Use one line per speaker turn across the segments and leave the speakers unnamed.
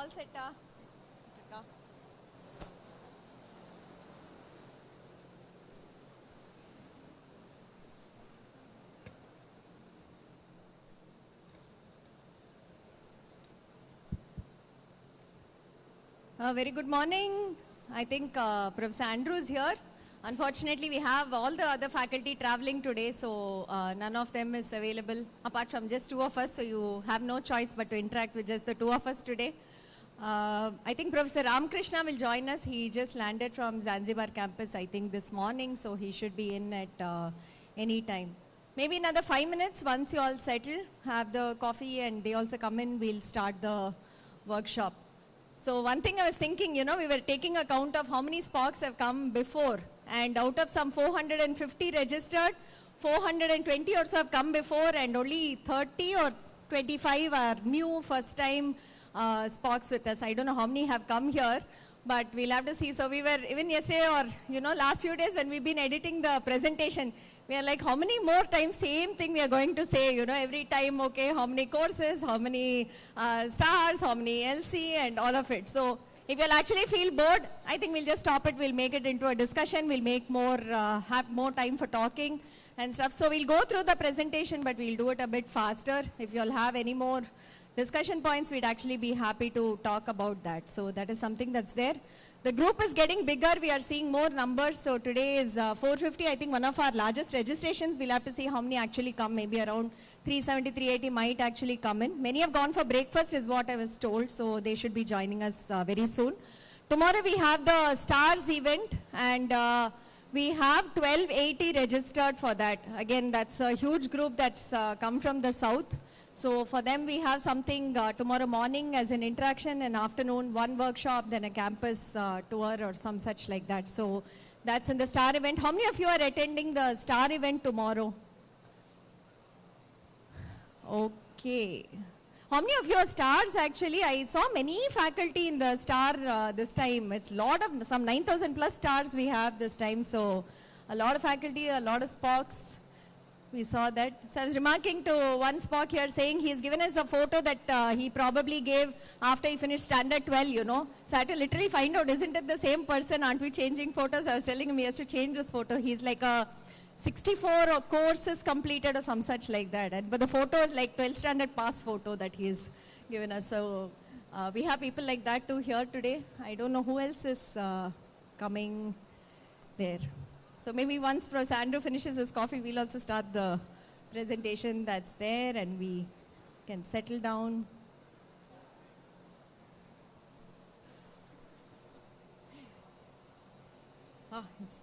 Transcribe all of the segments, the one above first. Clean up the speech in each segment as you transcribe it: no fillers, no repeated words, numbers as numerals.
all set? Very good morning. I think Professor Andrew is here. Unfortunately, we have all the other faculty traveling today, so none of them is available apart from just two of us, so you have no choice but to interact with just the two of us today. I think Professor Ramakrishna will join us. He just landed from Zanzibar campus, I think, this morning, so he should be in at any time. Maybe another 5 minutes, once you all settle, have the coffee and they also come in, we'll start the workshop. So one thing I was thinking, you know, we were taking account of how many SPOCs have come before, and out of some 450 registered, 420 or so have come before, and only 30 or 25 are new first time SPOCs with us. I don't know how many have come here, but we'll have to see. So we were, even yesterday or, you know, last few days when we've been editing the presentation, we are like, how many more times same thing we are going to say, you know, every time, okay, how many courses, how many stars, how many LC, and all of it. So if you'll actually feel bored, I think we'll just stop it. We'll make it into a discussion. We'll make more, have more time for talking and stuff. So we'll go through the presentation, but we'll do it a bit faster. If you'll have any more discussion points, we'd actually be happy to talk about that. So that is something that's there. The group is getting bigger. We are seeing more numbers. So today is 450. I think one of our largest registrations. We'll have to see how many actually come. Maybe around 370, 380 might actually come in. Many have gone for breakfast is what I was told. So they should be joining us very soon. Tomorrow we have the Stars event, and we have 1280 registered for that. Again, that's a huge group that's come from the south. So for them, we have something tomorrow morning as an interaction, and afternoon one workshop, then a campus tour or some such like that. So that's in the STAR event. How many of you are attending the STAR event tomorrow? Okay. How many of you are stars actually? I saw many faculty in the STAR this time. It's a lot of, some 9,000 plus stars we have this time. So a lot of faculty, a lot of SPOCs. We saw that. So I was remarking to one SPOC here saying he's given us a photo that he probably gave after he finished standard 12, you know. So I had to literally find out, isn't it the same person? Aren't we changing photos? I was telling him he has to change this photo. He's like a 64 courses completed or some such like that. But the photo is like 12th standard pass photo that he's given us. So we have people like that too here today. I don't know who else is coming there. So maybe once Professor Andrew finishes his coffee, we'll also start the presentation that's there and we can settle down. It's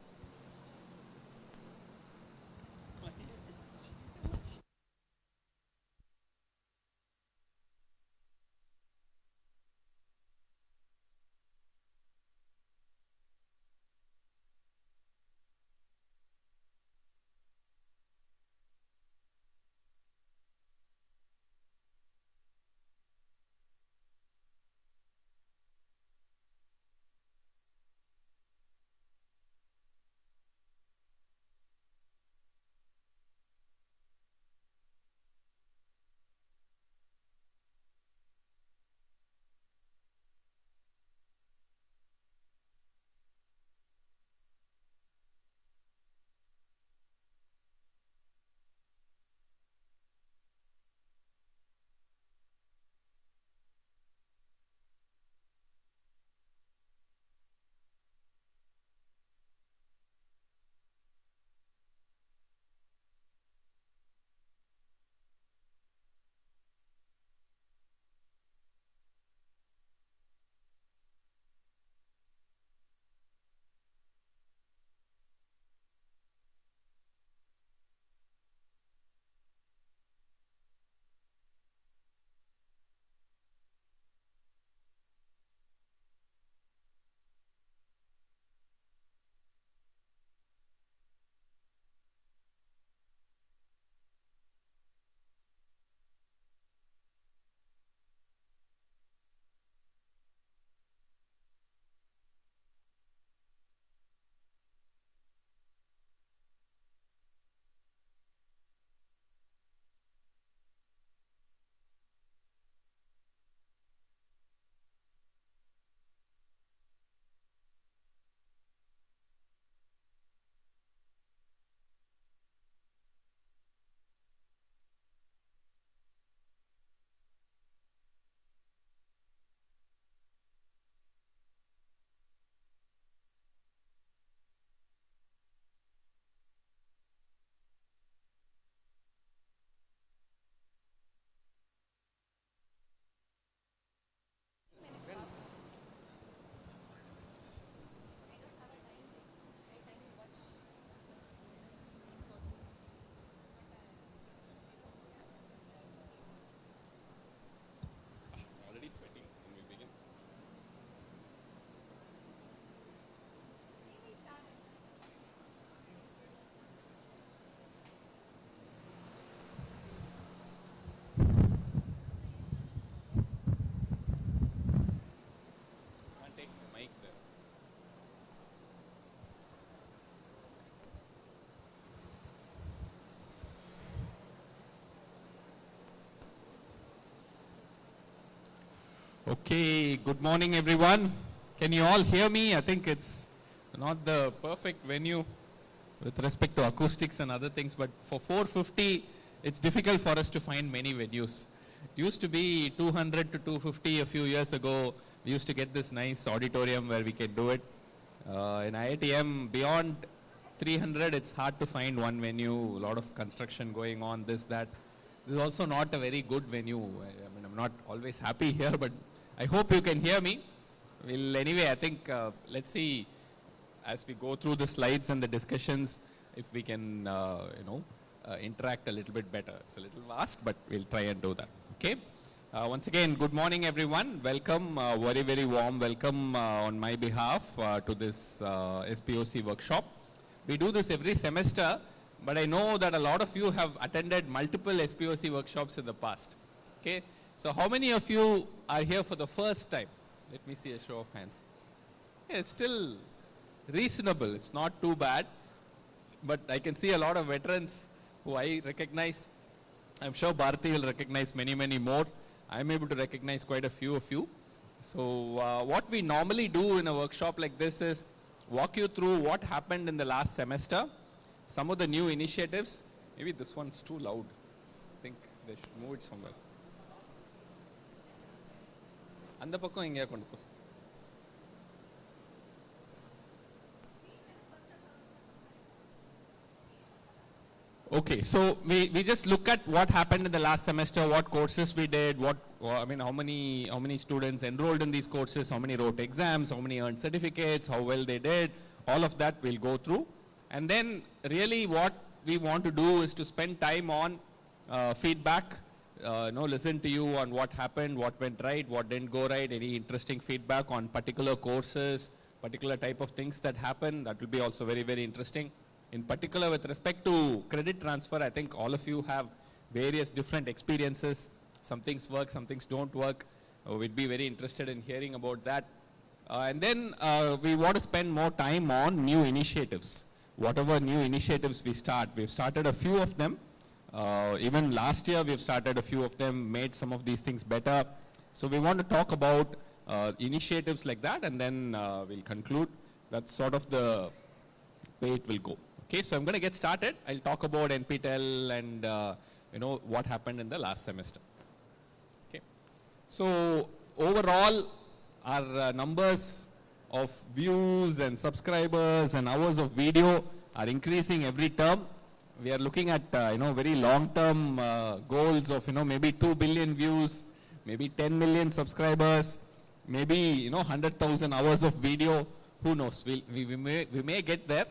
Okay, good morning everyone. Can you all hear me? I think it's not the perfect venue with respect to acoustics and other things, but for 450, it's difficult for us to find many venues. It used to be 200 to 250 a few years ago. We used to get this nice auditorium where we can do it. In IITM, beyond 300, it's hard to find one venue, a lot of construction going on, this, that. This is also not a very good venue. I mean, I'm not always happy here, but I hope you can hear me. Well, anyway, I think let's see as we go through the slides and the discussions if we can, interact a little bit better. It's a little vast, but we'll try and do that. Okay. Once again, good morning, everyone. Welcome, very, very warm welcome on my behalf to this SPOC workshop. We do this every semester, but I know that a lot of you have attended multiple SPOC workshops in the past. Okay, so how many of you are here for the first time? Let me see a show of hands. Yeah, it's still reasonable. It's not too bad, but I can see a lot of veterans who I recognize. I'm sure Bharati will recognize many, many more. I'm able to recognize quite a few of you. So what we normally do in a workshop like this is walk you through what happened in the last semester, some of the new initiatives. Maybe this one's too loud. I think they should move it somewhere. அந்த பக்கம் எங்கயா கொண்டு போ. Okay, so we just look at what happened in the last semester, what courses we did, how many students enrolled in these courses, how many wrote exams, how many earned certificates, how well they did, all of that we'll go through. And then really what we want to do is to spend time on feedback, listen to you on what happened, what went right, what didn't go right, any interesting feedback on particular courses, particular type of things that happen. That will be also very, very interesting. In particular, with respect to credit transfer, I think all of you have various different experiences. Some things work, some things don't work. We'd be very interested in hearing about that. And then we want to spend more time on new initiatives. Whatever new initiatives we start, we've started a few of them. Even last year, we've started a few of them, made some of these things better. So we want to talk about initiatives like that, and then we'll conclude. That's sort of the way it will go. Okay, so I'm going to get started. I'll talk about NPTEL and what happened in the last semester. Okay, so overall, our numbers of views and subscribers and hours of video are increasing every term. We are looking at very long-term goals of maybe 2 billion views, maybe 10 million subscribers, maybe 100,000 hours of video. Who knows? We may get there.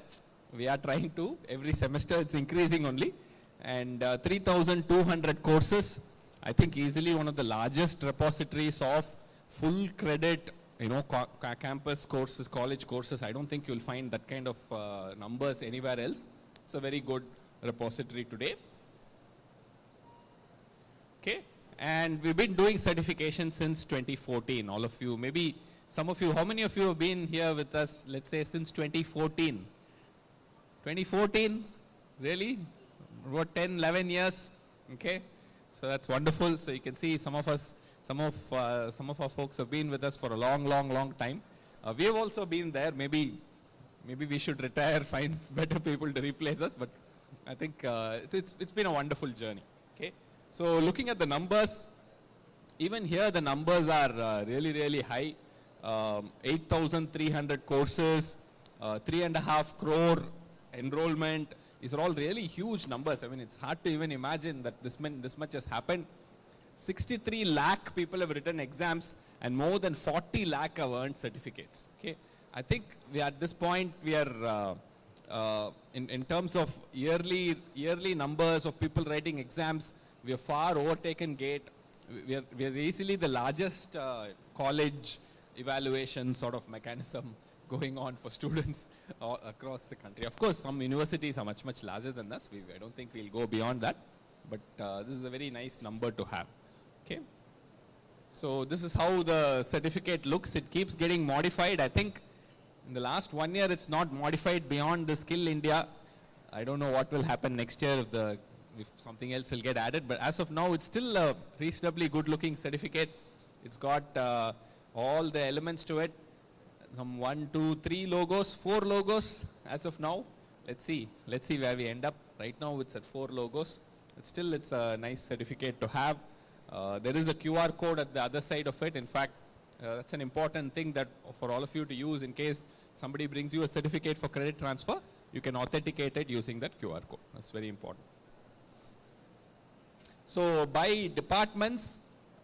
We are trying to. Every semester it's increasing only. And 3,200 courses. I think easily one of the largest repositories of full credit, campus courses, college courses. I don't think you'll find that kind of numbers anywhere else. It's a very good repository today. Okay. And we've been doing certification since 2014. All of you, maybe some of you, how many of you have been here with us, let's say, since 2014? 2014? Really? About 10, 11 years? Okay. So that's wonderful. So you can see some of our folks have been with us for a long, long, long time. We have also been there. Maybe we should retire, find better people to replace us. But I think it's been a wonderful journey. Okay. So looking at the numbers, even here the numbers are really, really high. 8,300 courses, 3.5 crore enrollment. These are all really huge numbers. I mean, it's hard to even imagine that this much has happened. 63 lakh people have written exams and more than 40 lakh have earned certificates. Okay, I think we at this point we are in terms of yearly numbers of people writing exams, we have far overtaken GATE. We are easily the largest college evaluation sort of mechanism going on for students across the country. Of course, some universities are much, much larger than us. I don't think we'll go beyond that. But this is a very nice number to have. Okay. So this is how the certificate looks. It keeps getting modified. I think in the last 1 year, it's not modified beyond the Skill India. I don't know what will happen next year if something else will get added. But as of now, it's still a reasonably good looking certificate. It's got all the elements to it. Some 1, 2, 3 logos, 4 logos as of now. Let's see where we end up. Right now it's at 4 logos. Still, it's a nice certificate to have. There is a QR code at the other side of it. In fact, that's an important thing that for all of you to use in case somebody brings you a certificate for credit transfer. You can authenticate it using that QR code. That's very important. So by departments,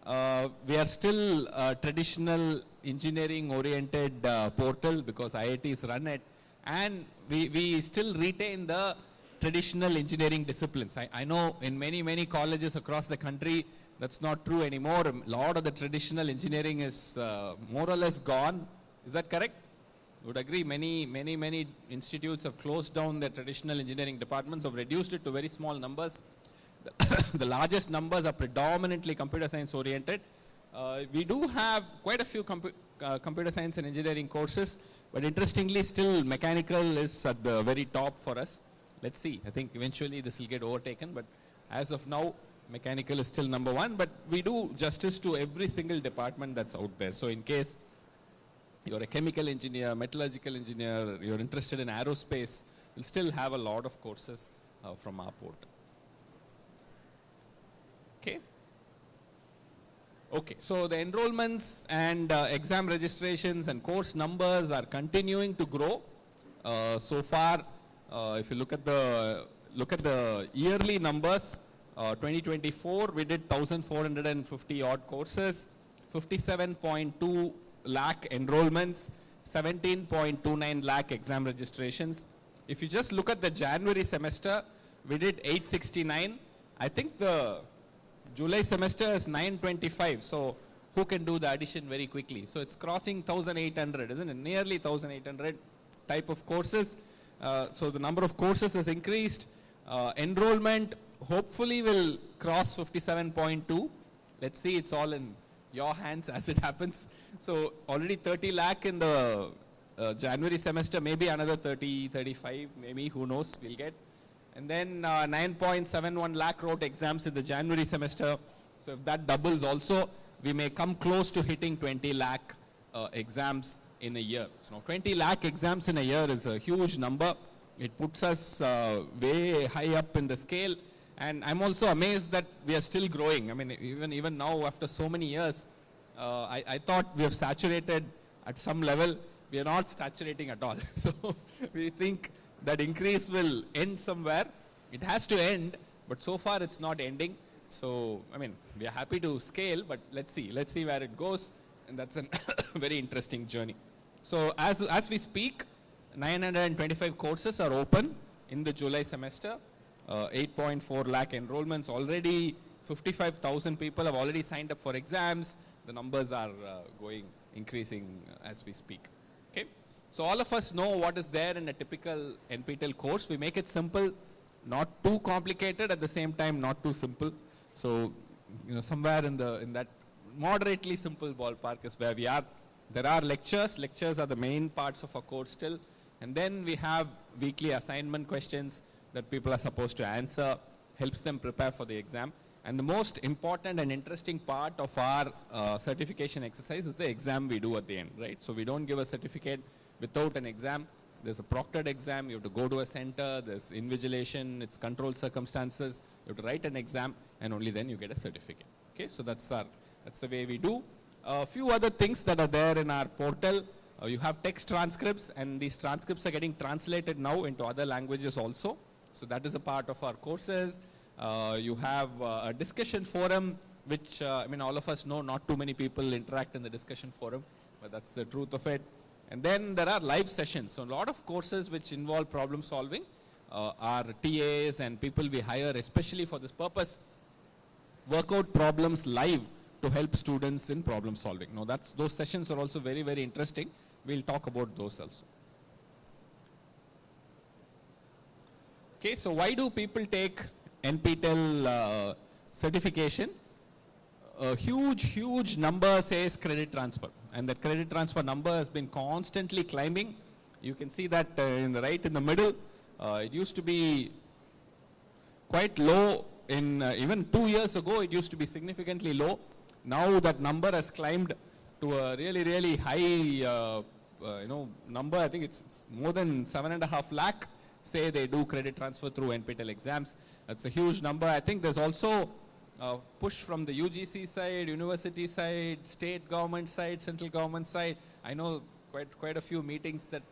we are still a traditional engineering oriented portal because IITs run it, and we still retain the traditional engineering disciplines. I know in many colleges across the country that's not true anymore. A lot of the traditional engineering is more or less gone. Is that correct? You would agree many institutes have closed down their traditional engineering departments, have reduced it to very small numbers. The largest numbers are predominantly computer science oriented. We do have quite a few computer science and engineering courses, but interestingly still mechanical is at the very top for us. Let's see, I think eventually this will get overtaken, but as of now mechanical is still number 1, but we do justice to every single department that's out there. So in case you're a chemical engineer, metallurgical engineer, you're interested in aerospace, we'll still have a lot of courses from our portal. Okay, so the enrollments and exam registrations and course numbers are continuing to grow. So far, if you look at the yearly numbers, 2024 we did 1,450 odd courses, 57.2 lakh enrollments, 17.29 lakh exam registrations. If you just look at the January semester, we did 869. I think the July semester is 925, so who can do the addition very quickly? So it's crossing 1,800, isn't it? Nearly 1,800 type of courses. So the number of courses has increased. Enrollment hopefully will cross 57.2. Let's see, it's all in your hands as it happens. So already 30 lakh in the January semester, maybe another 30, 35, maybe, who knows, we'll get. And then 9.71 lakh wrote exams in the January semester. So if that doubles also, we may come close to hitting 20 lakh exams in a year. So 20 lakh exams in a year is a huge number. It puts us way high up in the scale. And I'm also amazed that we are still growing. I mean, even now after so many years, I thought we have saturated at some level. We are not saturating at all. So we think that increase will end somewhere. It has to end, but so far it's not ending. So, I mean, we are happy to scale, but let's see where it goes. And that's a very interesting journey. So as we speak, 925 courses are open in the July semester. 8.4 lakh enrollments already. 55,000 people have already signed up for exams. The numbers are increasing as we speak. Okay. So all of us know what is there in a typical NPTEL course. We make it simple, not too complicated, at the same time not too simple. So, somewhere in that moderately simple ballpark is where we are. There are lectures. Lectures are the main parts of our course still. And then we have weekly assignment questions that people are supposed to answer, helps them prepare for the exam. And the most important and interesting part of our certification exercise is the exam we do at the end, right? So we don't give a certificate without an exam. There's a proctored exam, you have to go to a center, there's invigilation, it's controlled circumstances, you have to write an exam, and only then you get a certificate. Okay, so that's the way we do. A few other things that are there in our portal. You have text transcripts, and these transcripts are getting translated now into other languages also. So that is a part of our courses. You have a discussion forum, which all of us know not too many people interact in the discussion forum, but that's the truth of it. And then there are live sessions. So a lot of courses which involve problem solving, our TAs and people we hire especially for this purpose work out problems live to help students in problem solving. Now those sessions are also very, very interesting. We'll talk about those also. Okay, so why do people take NPTEL certification? A huge number says credit transfer, and that credit transfer number has been constantly climbing. You can see that right in the middle. It used to be quite low in even 2 years ago. It used to be significantly low. now that number has climbed to a really, really high number. I think it's more than 7.5 lakh say they do credit transfer through NPTEL exams. That's a huge number. I think there's also a push from the UGC side, university side, state government side, central government side. I know quite a few meetings that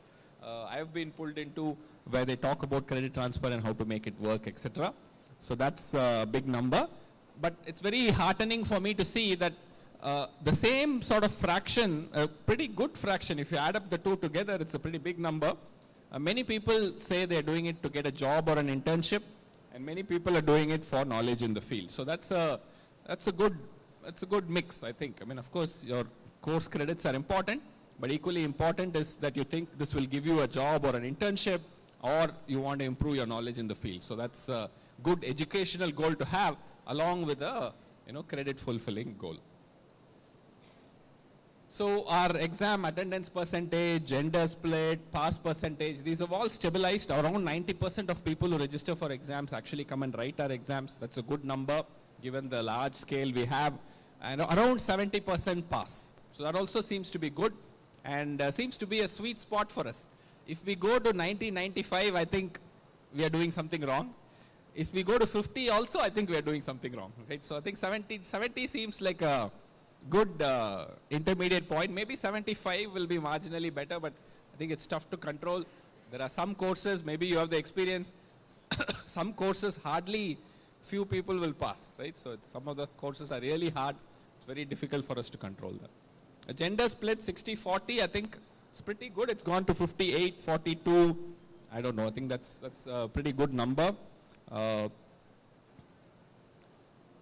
I've been pulled into where they talk about credit transfer and how to make it work, etc. So that's a big number. But it's very heartening for me to see that the same sort of fraction, a pretty good fraction, if you add up the two together, it's a pretty big number. Many people say they're doing it to get a job or an internship, and many people are doing it for knowledge in the field. So that's a good mix, I think. I mean, of course, your course credits are important, but equally important is that you think this will give you a job or an internship, or you want to improve your knowledge in the field. So that's a good educational goal to have, along with a credit fulfilling goal. So our exam attendance percentage, gender split, pass percentage, these have all stabilized. Around 90% of people who register for exams actually come and write our exams. That's a good number given the large scale we have. And around 70% pass. So that also seems to be good and seems to be a sweet spot for us. If we go to 90, 95, I think we are doing something wrong. If we go to 50 also, I think we are doing something wrong. Right? So I think 70 seems like a good intermediate point. Maybe 75 will be marginally better, but I think it's tough to control. There are some courses, maybe you have the experience, some courses hardly few people will pass, right? So some of the courses are really hard. It's very difficult for us to control them. A gender split 60-40, I think it's pretty good. It's gone to 58-42. I don't know. I think that's a pretty good number.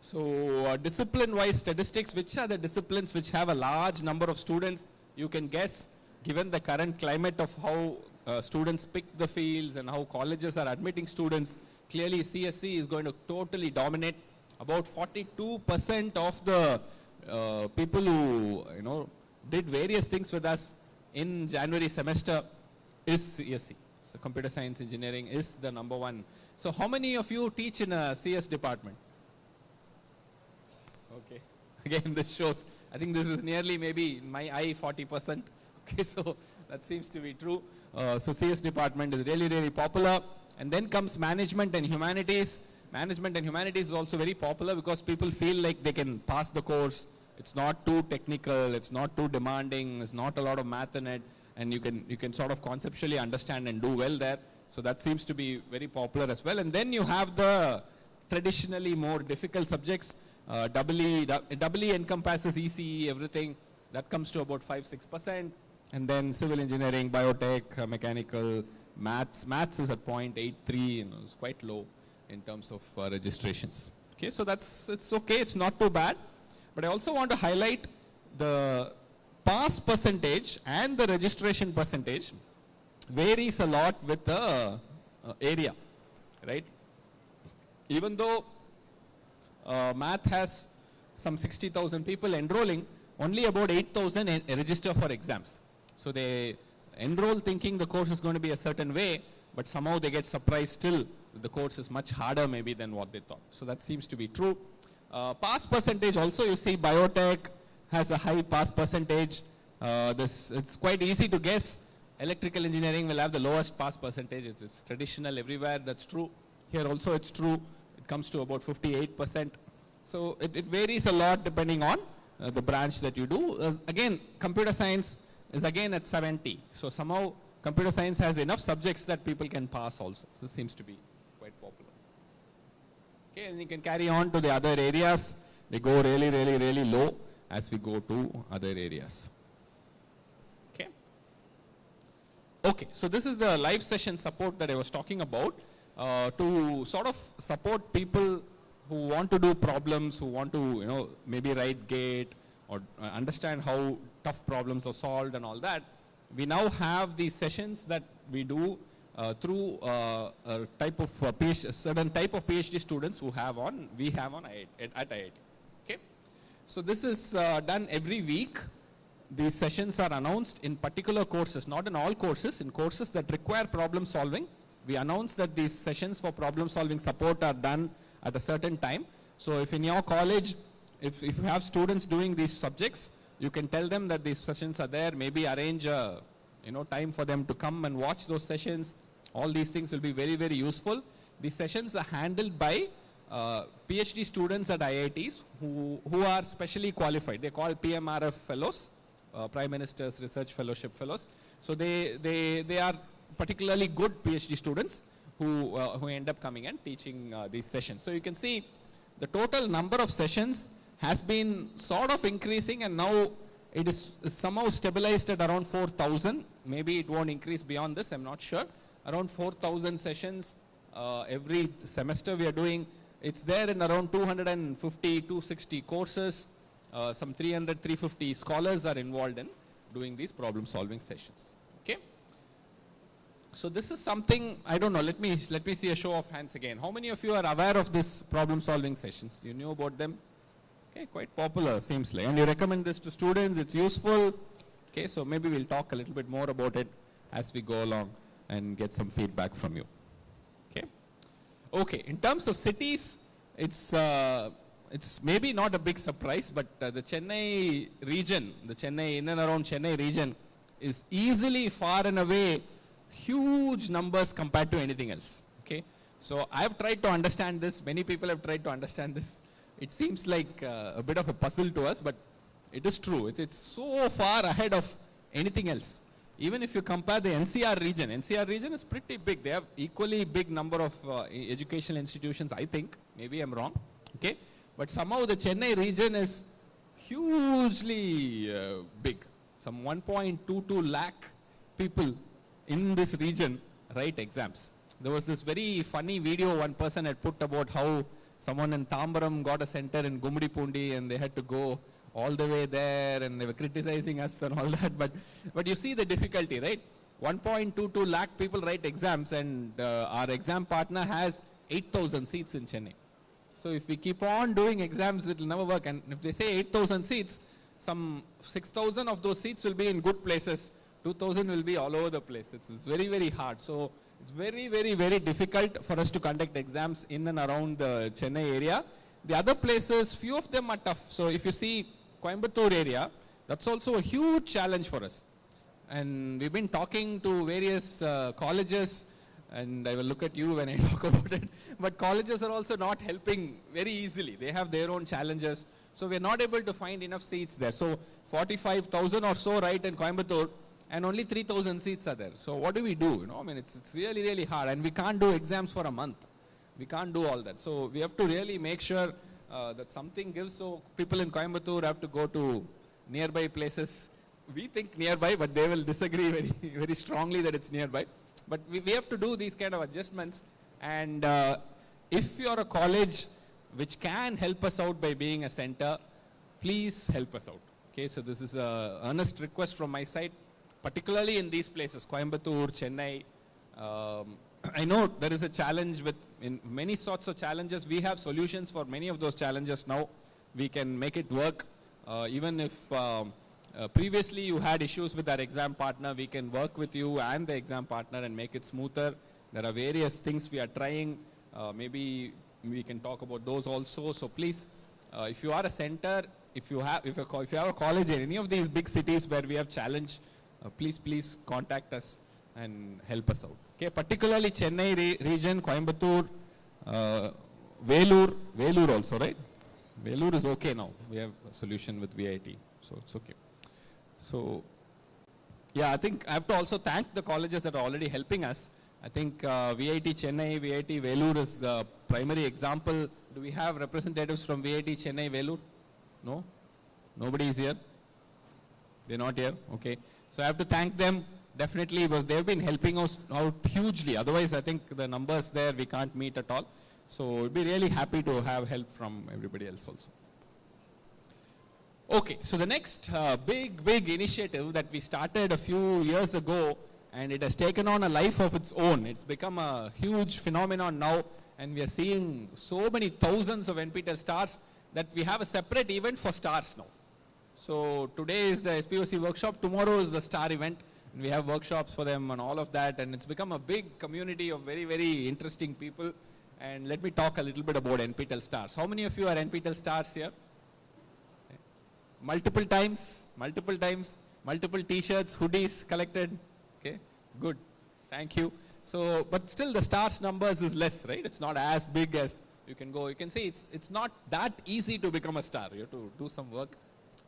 So discipline-wise statistics, which are the disciplines which have a large number of students? You can guess, given the current climate of how students pick the fields and how colleges are admitting students, clearly CSC is going to totally dominate. About 42% of the people who did various things with us in January semester is CSC. So computer science engineering is the number one. So how many of you teach in a CS department? Okay. Again, this shows, I think this is nearly maybe in my eye 40%. Okay, so that seems to be true. So CS department is really, really popular. And then comes management and humanities. Management and humanities is also very popular because people feel like they can pass the course. It's not too technical, it's not too demanding, it's not a lot of math in it, and you can sort of conceptually understand and do well there. So that seems to be very popular as well. And then you have the traditionally more difficult subjects. EE encompasses ECE, everything. That comes to about 5-6%. And then civil engineering, biotech, mechanical, maths. Maths is at 0.83, it's quite low in terms of registrations. Okay, so it's okay, it's not too bad. But I also want to highlight the pass percentage and the registration percentage varies a lot with the area, right? Even though math has some 60,000 people enrolling, only about 8,000 register for exams. So they enroll thinking the course is going to be a certain way, but somehow they get surprised still the course is much harder maybe than what they thought. So that seems to be true. Pass percentage also, you see biotech has a high pass percentage. It's quite easy to guess. Electrical engineering will have the lowest pass percentage. It's traditional everywhere, that's true. Here also it's true. It comes to about 58%. So it varies a lot depending on the branch that you do. Again, computer science is again at 70. So somehow computer science has enough subjects that people can pass also. So it seems to be quite popular. Okay, and you can carry on to the other areas. They go really, really, really low as we go to other areas. Okay. Okay, so this is the live session support that I was talking about to sort of support people who want to do problems, who want to, maybe write gate or understand how tough problems are solved and all that. We now have these sessions that we do through a type of certain type of PhD students we have on at IIT. Okay, so this is done every week. These sessions are announced in particular courses, not in all courses. In courses that require problem solving, we announce that these sessions for problem solving support are done at a certain time. So if in your college if you have students doing these subjects, you can tell them that these sessions are there, maybe arrange a time for them to come and watch those sessions. All these things will be very, very useful. These sessions are handled by PhD students at IITs who are specially qualified. They're called PMRF fellows, Prime Minister's Research Fellowship fellows. So they are particularly good PhD students who end up coming and teaching these sessions. So you can see the total number of sessions has been sort of increasing, and now it is somehow stabilized at around 4,000. Maybe it won't increase beyond this, I'm not sure. Around 4,000 sessions every semester we are doing. It's there in around 250, 260 courses. Some 300, 350 scholars are involved in doing these problem solving sessions. Okay. So this is something, I don't know, let me see a show of hands again. How many of you are aware of this problem solving sessions? You knew about them? Okay, quite popular seems like. And you recommend this to students, it's useful. Okay, so maybe we'll talk a little bit more about it as we go along and get some feedback from you. Okay. Okay, in terms of cities, it's maybe not a big surprise, but the Chennai region, the Chennai, in and around Chennai region is easily far and away huge numbers compared to anything else. Okay. So I've tried to understand this, many people have tried to understand this. It seems like a bit of a puzzle to us, but it is true. It's so far ahead of anything else. Even if you compare the NCR region is pretty big. They have equally big number of educational institutions, I think. Maybe I'm wrong. Okay. But somehow the Chennai region is hugely big. Some 1.22 lakh people in this region write exams. There was this very funny video one person had put about how someone in Tambaram got a center in Gumdipundi and they had to go all the way there and they were criticizing us and all that. But you see the difficulty, right? 1.22 lakh people write exams, and our exam partner has 8,000 seats in Chennai. So if we keep on doing exams, it will never work. And if they say 8,000 seats, some 6,000 of those seats will be in good places. 2,000 will be all over the place. It's very, very hard. So it's very, very, very difficult for us to conduct exams in and around the Chennai area. The other places, few of them are tough. So if you see Coimbatore area, that's also a huge challenge for us. And we've been talking to various colleges, and I will look at you when I talk about it. But colleges are also not helping very easily. They have their own challenges. So we're not able to find enough seats there. So 45,000 or so right in Coimbatore, and only 3,000 seats are there. So what do we do? I mean, it's really, really hard. And we can't do exams for a month. We can't do all that. So we have to really make sure that something gives. So people in Coimbatore have to go to nearby places. We think nearby, but they will disagree very, very strongly that it's nearby. But we have to do these kind of adjustments. And if you're a college which can help us out by being a center, please help us out. Okay, so this is an earnest request from my side, particularly in these places, Coimbatore, Chennai. I know there is a challenge in many sorts of challenges. We have solutions for many of those challenges now. We can make it work. Even if previously you had issues with our exam partner, we can work with you and the exam partner and make it smoother. There are various things we are trying. Maybe we can talk about those also. So please, if you are a center, if you have a college in any of these big cities where we have challenge, please contact us and help us out. Okay, particularly Chennai region, Coimbatore, Velur also, right? Velur is okay now. We have a solution with VIT, so it's okay. So, yeah, I think I have to also thank the colleges that are already helping us. I think VIT Chennai, VIT Velur is the primary example. Do we have representatives from VIT Chennai, Velur? No? Nobody is here? They're not here? Okay. So I have to thank them definitely, because they've been helping us out hugely. Otherwise, I think the numbers there we can't meet at all. So we'll be really happy to have help from everybody else also. Okay, so the next big initiative that we started a few years ago, and it has taken on a life of its own. It's become a huge phenomenon now, and we are seeing so many thousands of NPTEL stars that we have a separate event for stars now. So today is the SPOC workshop, tomorrow is the star event. And we have workshops for them and all of that, and it's become a big community of very, very interesting people. And let me talk a little bit about NPTEL Stars. How many of you are NPTEL Stars here? multiple times, multiple t-shirts, hoodies collected. Okay, good. Thank you. So, but still the stars numbers is less, right? It's not as big as you can go. You can see it's not that easy to become a star. You have to do some work,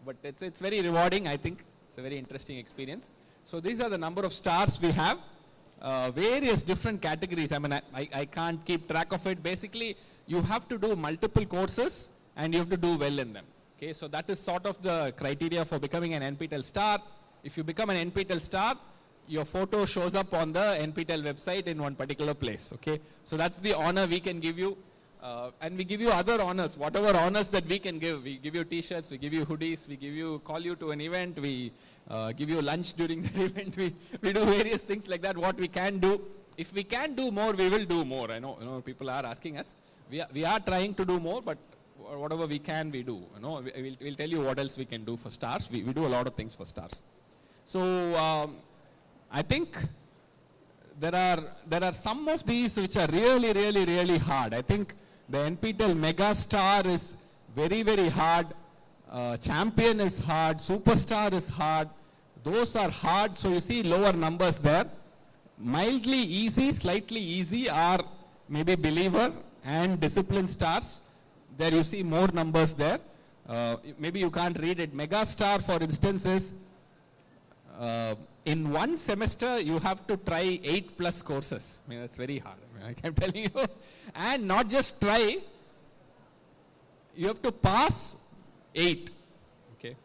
but it's very rewarding, I think. It's a very interesting experience. So these are the number of stars we have. Various different categories. I mean, I can't keep track of it. Basically, you have to do multiple courses and you have to do well in them. Okay, so that is sort of the criteria for becoming an NPTEL star. If you become an NPTEL star, your photo shows up on the NPTEL website in one particular place. Okay, so that's the honor we can give you. And we give you other honors, whatever honors that we can give. We give you t-shirts, we give you hoodies, call you to an event, we give you lunch during the event, we do various things like that, what we can do. If we can do more, we will do more. I know, people are asking us. We are trying to do more, but whatever we can, we do. We'll tell you what else we can do for stars. We do a lot of things for stars. So I think there are some of these which are really, really, really hard. I think the NPTEL Mega Star is very, very hard. Champion is hard. Superstar is hard. Those are hard. So you see lower numbers there. Mildly easy, slightly easy are maybe Believer and Discipline Stars. There you see more numbers there. Maybe you can't read it. Mega Star, for instance, is in one semester you have to try 8+ courses. I mean, that's very hard. I keep telling you. And not just try, you have to pass 8. Okay.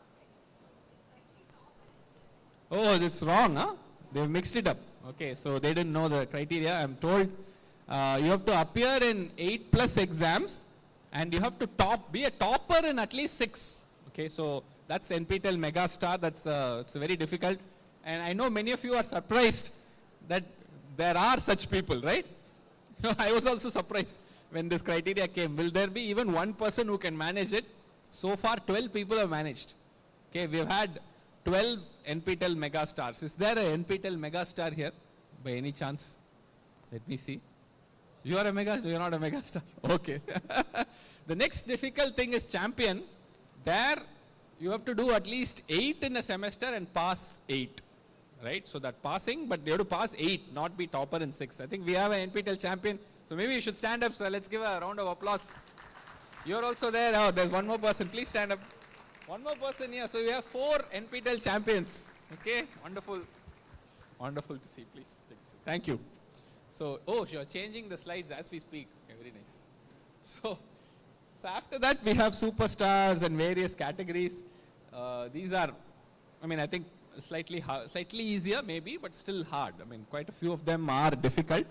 Oh, that's wrong, huh? They've mixed it up. Okay, so they didn't know the criteria. I'm told you have to appear in 8+ exams and you have to be a topper in at least 6. Okay, so that's NPTEL Mega Star. It's very difficult. And I know many of you are surprised that there are such people, right? I was also surprised when this criteria came. Will there be even one person who can manage it? So far, 12 people have managed. Okay, we've had 12 NPTEL Mega Stars. Is there a NPTEL Mega Star here by any chance? Let me see. You are a Mega, you're not a Mega Star. Okay. The next difficult thing is Champion. There, you have to do at least 8 in a semester and pass 8. Right? So that passing, but you have to pass 8, not be topper in 6. I think we have an NPTEL champion. So maybe you should stand up, sir. Let's give a round of applause. You're also there. Oh, there's one more person. Please stand up. One more person here. So we have 4 NPTEL champions. Okay, wonderful. Wonderful to see. Please take a seat. Thank you. So, you're changing the slides as we speak. Okay, very nice. So after that, we have superstars and various categories. These are, I think, slightly easier maybe, but still hard. Quite a few of them are difficult.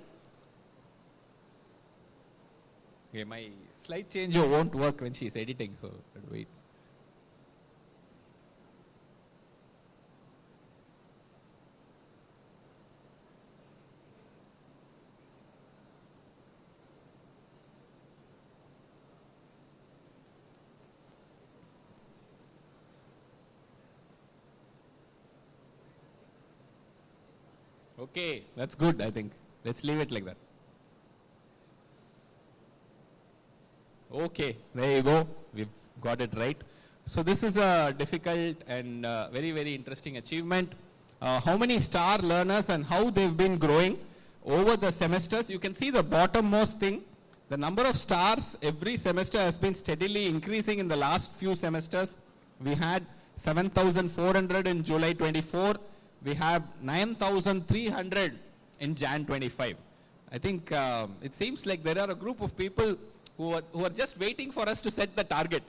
Okay, my slide changer won't work when she's editing, so I'll wait. Okay, that's good, I think. Let's leave it like that. Okay, there you go. We've got it right. So this is a difficult and very, very interesting achievement. How many star learners and how they've been growing over the semesters. You can see the bottommost thing. The number of stars every semester has been steadily increasing in the last few semesters. We had 7,400 in July 24. We have 9,300 in Jan 25. I think it seems like there are a group of people who are just waiting for us to set the target.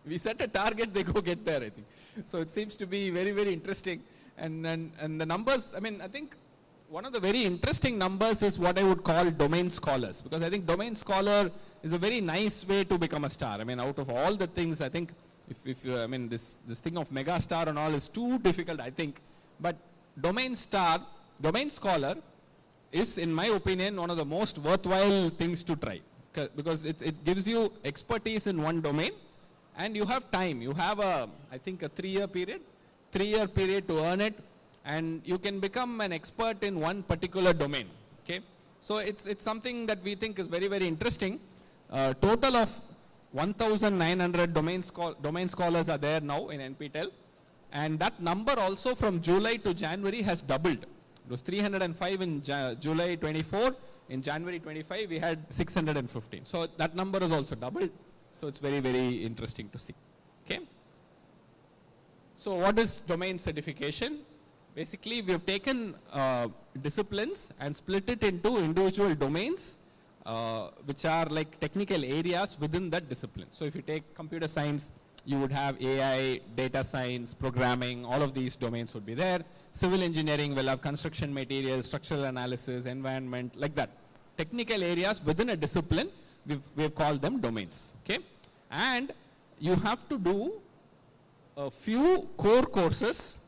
We set a target, they go get there, I think. So it seems to be very, very interesting. And the numbers, I think one of the very interesting numbers is what I would call domain scholars. Because I think domain scholar is a very nice way to become a star. Out of all the things, I think, if you, this thing of mega star and all is too difficult, I think. But domain scholar is, in my opinion, one of the most worthwhile things to try. Because it gives you expertise in one domain and you have time. You have I think a 3-year period to earn it, and you can become an expert in one particular domain. Okay, so it's something that we think is very, very interesting. Total of 1,900 domain scholars are there now in NPTEL. And that number also from July to January has doubled. It was 305 in July 24. In January 25, we had 615. So that number is also doubled. So it's very, very interesting to see. Okay. So what is domain certification? Basically, we have taken disciplines and split it into individual domains, which are like technical areas within that discipline. So if you take computer science, you would have AI, data science, programming, all of these domains would be there. Civil engineering will have construction materials, structural analysis, environment, like that. Technical areas within a discipline, we've called them domains, okay? And you have to do a few core courses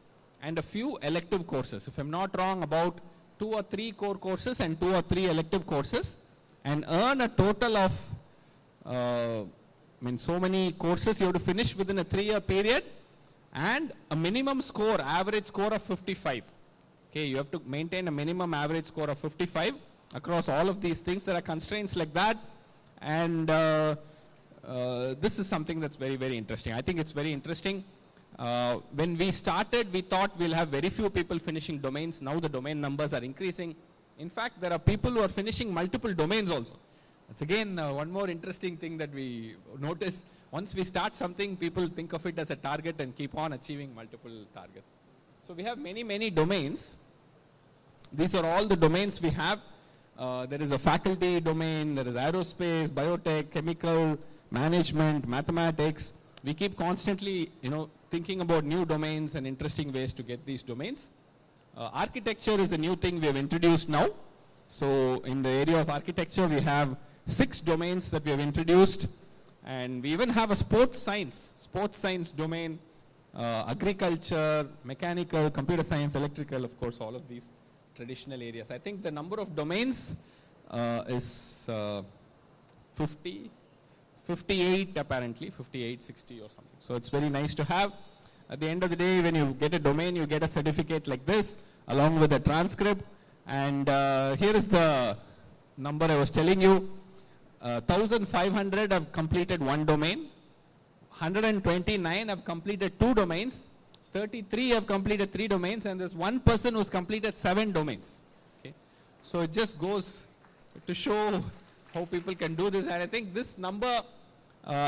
and a few elective courses. If I'm not wrong, about 2 or 3 core courses and 2 or 3 elective courses, and earn a total of so many courses you have to finish within a 3-year period, and a minimum score, average score of 55. Okay, you have to maintain a minimum average score of 55 across all of these things. There are constraints like that, and this is something that's very, very interesting. I think it's very interesting. When we started, we thought we'll have very few people finishing domains. Now the domain numbers are increasing. In fact, there are people who are finishing multiple domains also. It's again one more interesting thing that we notice. Once we start something, people think of it as a target and keep on achieving multiple targets. So we have many, many domains. These are all the domains we have. There is a faculty domain, there is aerospace, biotech, chemical, management, mathematics. We keep constantly, thinking about new domains and interesting ways to get these domains. Architecture is a new thing we have introduced now. So in the area of architecture, we have 6 domains that we have introduced, and we even have a sports science domain, agriculture, mechanical, computer science, electrical, of course, all of these traditional areas. I think the number of domains is 58 apparently, 58, 60 or something. So it's very nice to have. At the end of the day, when you get a domain, you get a certificate like this, along with a transcript. And here is the number I was telling you. 1,500 have completed 1 domain. 129 have completed 2 domains. 33 have completed 3 domains. And there's 1 person who's completed 7 domains. Okay? So it just goes to show how people can do this. And I think this number,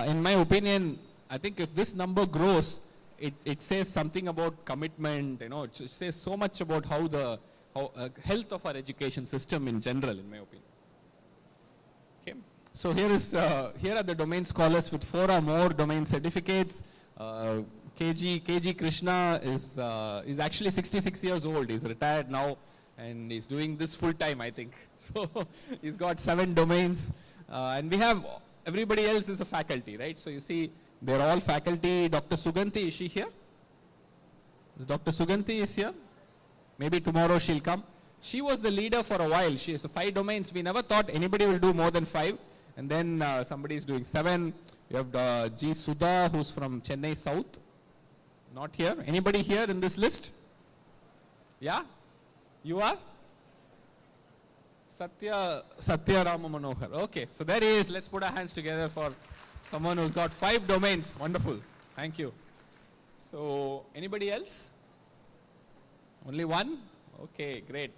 in my opinion, I think if this number grows, it says something about commitment. It says so much about how the health of our education system in general, in my opinion. Okay, so here are the domain scholars with 4 or more domain certificates. KG Krishna is actually 66 years old. He's retired now, and he's doing this full time, I think. So he's got 7 domains, and we have everybody else is a faculty, right? So you see, they're all faculty. Dr. Suganti, is she here? Dr. Suganti is here. Maybe tomorrow she'll come. She was the leader for a while. She has 5 domains. We never thought anybody will do more than 5. And then somebody is doing 7. We have G. Sudha, who's from Chennai South. Not here. Anybody here in this list? Yeah? You are? Satya Rama Manohar. Okay, so there he is. Let's put our hands together for someone who's got 5 domains. Wonderful. Thank you. So, anybody else? Only 1? Okay, great.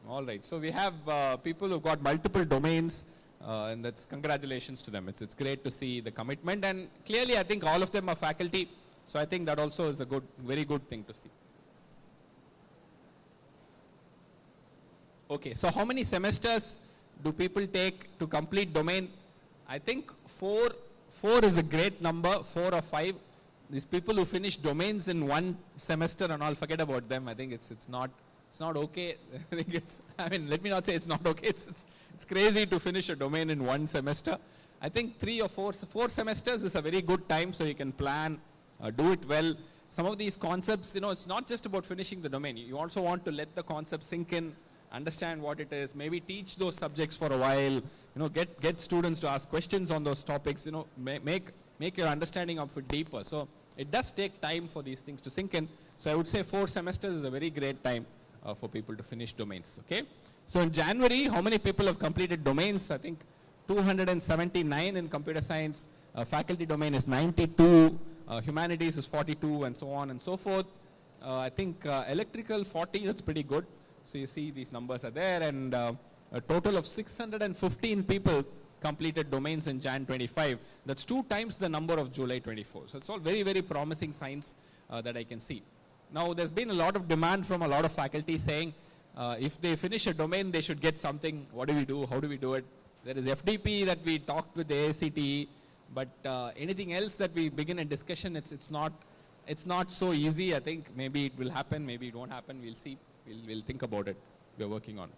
All right. So we have people who've got multiple domains, and that's congratulations to them. It's great to see the commitment, and clearly I think all of them are faculty. So I think that also is a very good thing to see. Okay. So how many semesters do people take to complete domain? I think 4 is a great number, 4 or 5. These people who finish domains in 1 semester and all, forget about them. I think it's not okay. I think let me not say it's not okay. It's crazy to finish a domain in 1 semester. I think 3 or 4 semesters is a very good time, so you can plan, do it well. Some of these concepts, it's not just about finishing the domain. You also want to let the concept sink in, understand what it is, maybe teach those subjects for a while, get students to ask questions on those topics, make your understanding of it deeper. So it does take time for these things to sink in. So I would say 4 semesters is a very great time for people to finish domains. Okay. So in January, how many people have completed domains? I think 279 in computer science, Faculty domain is 92, humanities is 42, and so on and so forth. I think electrical 40, that's pretty good. So you see these numbers are there, and a total of 615 people completed domains in Jan 25. That's 2 times the number of July 24. So it's all very, very promising signs that I can see. Now there's been a lot of demand from a lot of faculty saying if they finish a domain, they should get something. What do we do? How do we do it? There is FDP that we talked with the AICTE, but anything else that we begin a discussion, it's not so easy. I think maybe it will happen, maybe it won't happen. We'll see. We'll think about it. We're working on it.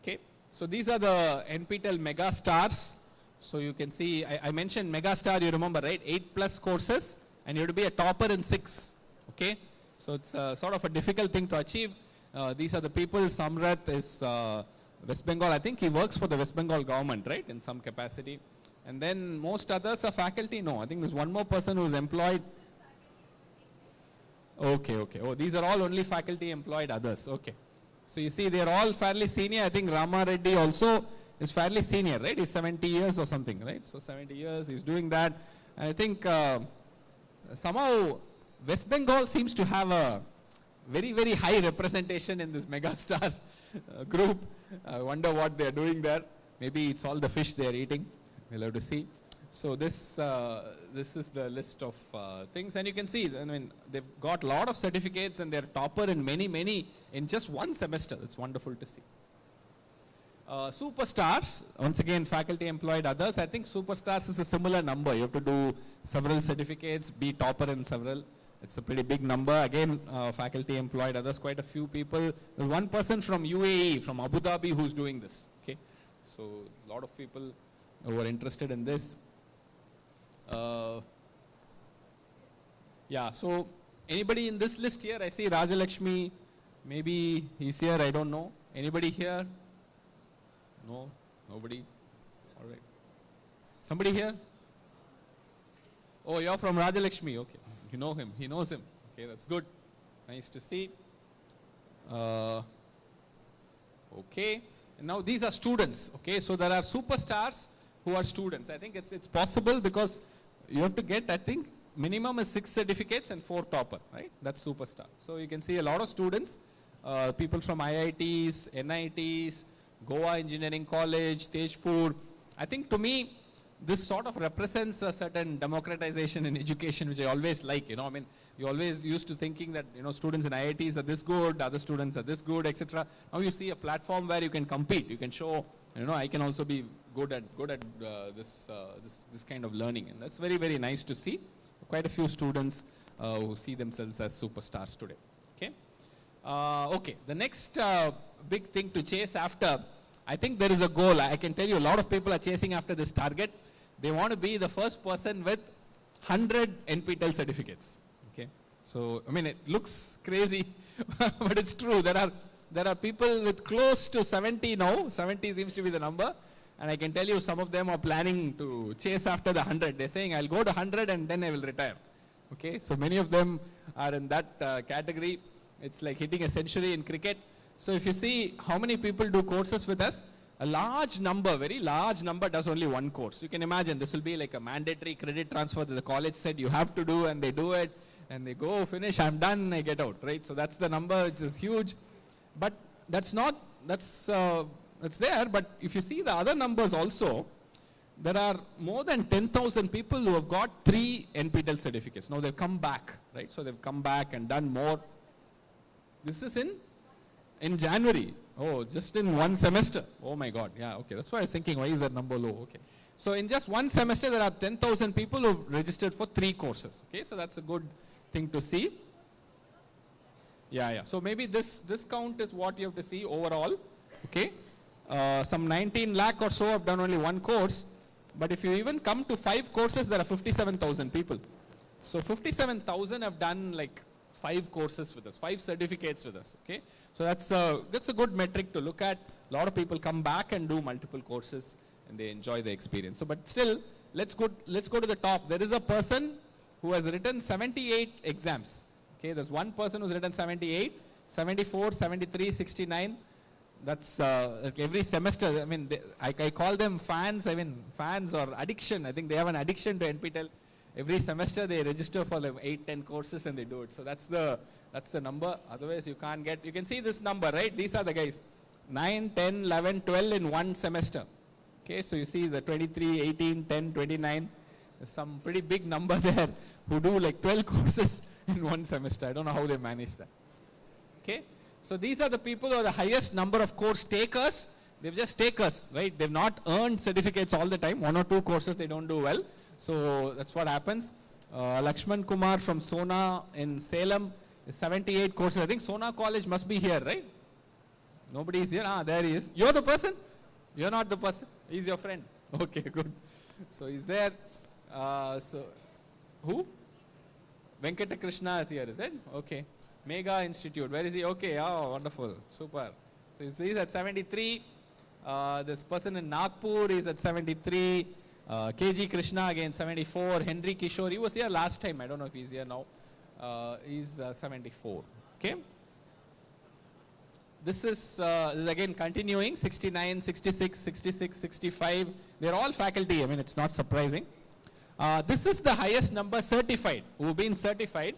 Okay. So these are the NPTEL Mega Stars. So you can see, I mentioned Mega Star, you remember, right? 8+ courses, and you have to be a topper in 6. Okay. So it's sort of a difficult thing to achieve. These are the people. Samrat is West Bengal. I think he works for the West Bengal government, right, in some capacity. And then most others are faculty. No, I think there's one more person who's employed. Okay, okay. Oh, these are all only faculty employed others. Okay. So you see, they're all fairly senior. I think Rama Reddy also is fairly senior, right? He's 70 years or something, right? So 70 years, he's doing that. And I think somehow West Bengal seems to have a very, very high representation in this megastar group. I wonder what they're doing there. Maybe it's all the fish they're eating. We'll have to see. So this is the list of things, and you can see, I mean, they've got a lot of certificates, and they're topper in many in just one semester. It's wonderful to see. Superstars, once again, faculty employed others. I think superstars is a similar number. You have to do several certificates, be topper in several. It's a pretty big number. Again, faculty employed others, quite a few people. There's one person from UAE, from Abu Dhabi, who's doing this. Okay, so there's a lot of people who are interested in this. Yeah, so anybody in this list here? I see Rajalakshmi, maybe he's here, I don't know. Anybody here? No, nobody. All right. Somebody here? Oh, you're from Rajalakshmi, okay. You know him, he knows him. Okay, that's good. Nice to see. Okay, and now these are students. Okay, so there are superstars who are students. I think it's possible because you have to get, I think, minimum is 6 certificates and 4 topper, right? That's superstar. So you can see a lot of students, people from IITs, NITs, Goa Engineering College, Tejpur. I think to me, this sort of represents a certain democratization in education, which I always like, you know. I mean, you always used to thinking that, you know, students in IITs are this good, other students are this good, etc. Now you see a platform where you can compete, you can show, you know, I can also be good at this kind of learning, and that's very, very nice to see. Quite a few students who see themselves as superstars today. Okay. Okay. The next big thing to chase after, I think there is a goal. I can tell you a lot of people are chasing after this target. They want to be the first person with 100 NPTEL certificates. Okay. So I mean, it looks crazy, but it's true. There are people with close to 70 now. 70 seems to be the number. And I can tell you some of them are planning to chase after the 100. They're saying, I'll go to 100 and then I will retire. Okay, so many of them are in that category. It's like hitting a century in cricket. So if you see how many people do courses with us, a large number, very large number does only one course. You can imagine this will be like a mandatory credit transfer that the college said you have to do, and they do it, and they go, finish, I'm done, I get out, right? So that's the number, which is huge. But that's not, it's there, but if you see the other numbers also, there are more than 10,000 people who have got 3 NPTEL certificates. Now they've come back, right? So they've come back and done more. This is in January. Oh, just in one semester. Oh my God. Yeah, okay. That's why I was thinking, why is that number low? Okay. So in just one semester, there are 10,000 people who have registered for 3 courses. Okay, so that's a good thing to see. Yeah. So maybe this count is what you have to see overall. Okay. Some 19 lakh or so have done only 1 course, but if you even come to 5 courses, there are 57,000 people. So 57,000 have done like 5 courses with us, 5 certificates with us. Okay, so that's a good metric to look at. A lot of people come back and do multiple courses, and they enjoy the experience. So, but still, let's go to the top. There is a person who has written 78 exams. Okay, there's one person who's written 78, 74, 73, 69. that's like every semester. I mean, I call them fans. I mean, fans or addiction. I think they have an addiction to NPTEL. Every semester they register for like 8-10 courses and they do it. So that's the number. Otherwise you can't get. You can see this number, right? These are the guys. 9, 10, 11, 12 in one semester. Okay, so you see the 23, 18, 10, 29. There's some pretty big number there who do like 12 courses in one semester. I don't know how they manage that. Okay, so these are the people who are the highest number of course takers. They've just takers, right? They've not earned certificates all the time. 1 or 2 courses they don't do well. So that's what happens. Lakshman Kumar from Sona in Salem is 78 courses. I think Sona College must be here, right? Nobody is here. Ah, there he is. You're the person? You're not the person. He's your friend. Okay, good. So he's there. So who? Venkata Krishna is here, is it? Okay. Mega Institute. Where is he? Okay. Oh, wonderful. Super. So he's at 73. This person in Nagpur is at 73. KG Krishna again 74. Henry Kishore, he was here last time. I don't know if he's here now. He's 74. Okay. This is again continuing. 69, 66, 66, 65. They're all faculty. I mean, it's not surprising. This is the highest number certified, who've been certified.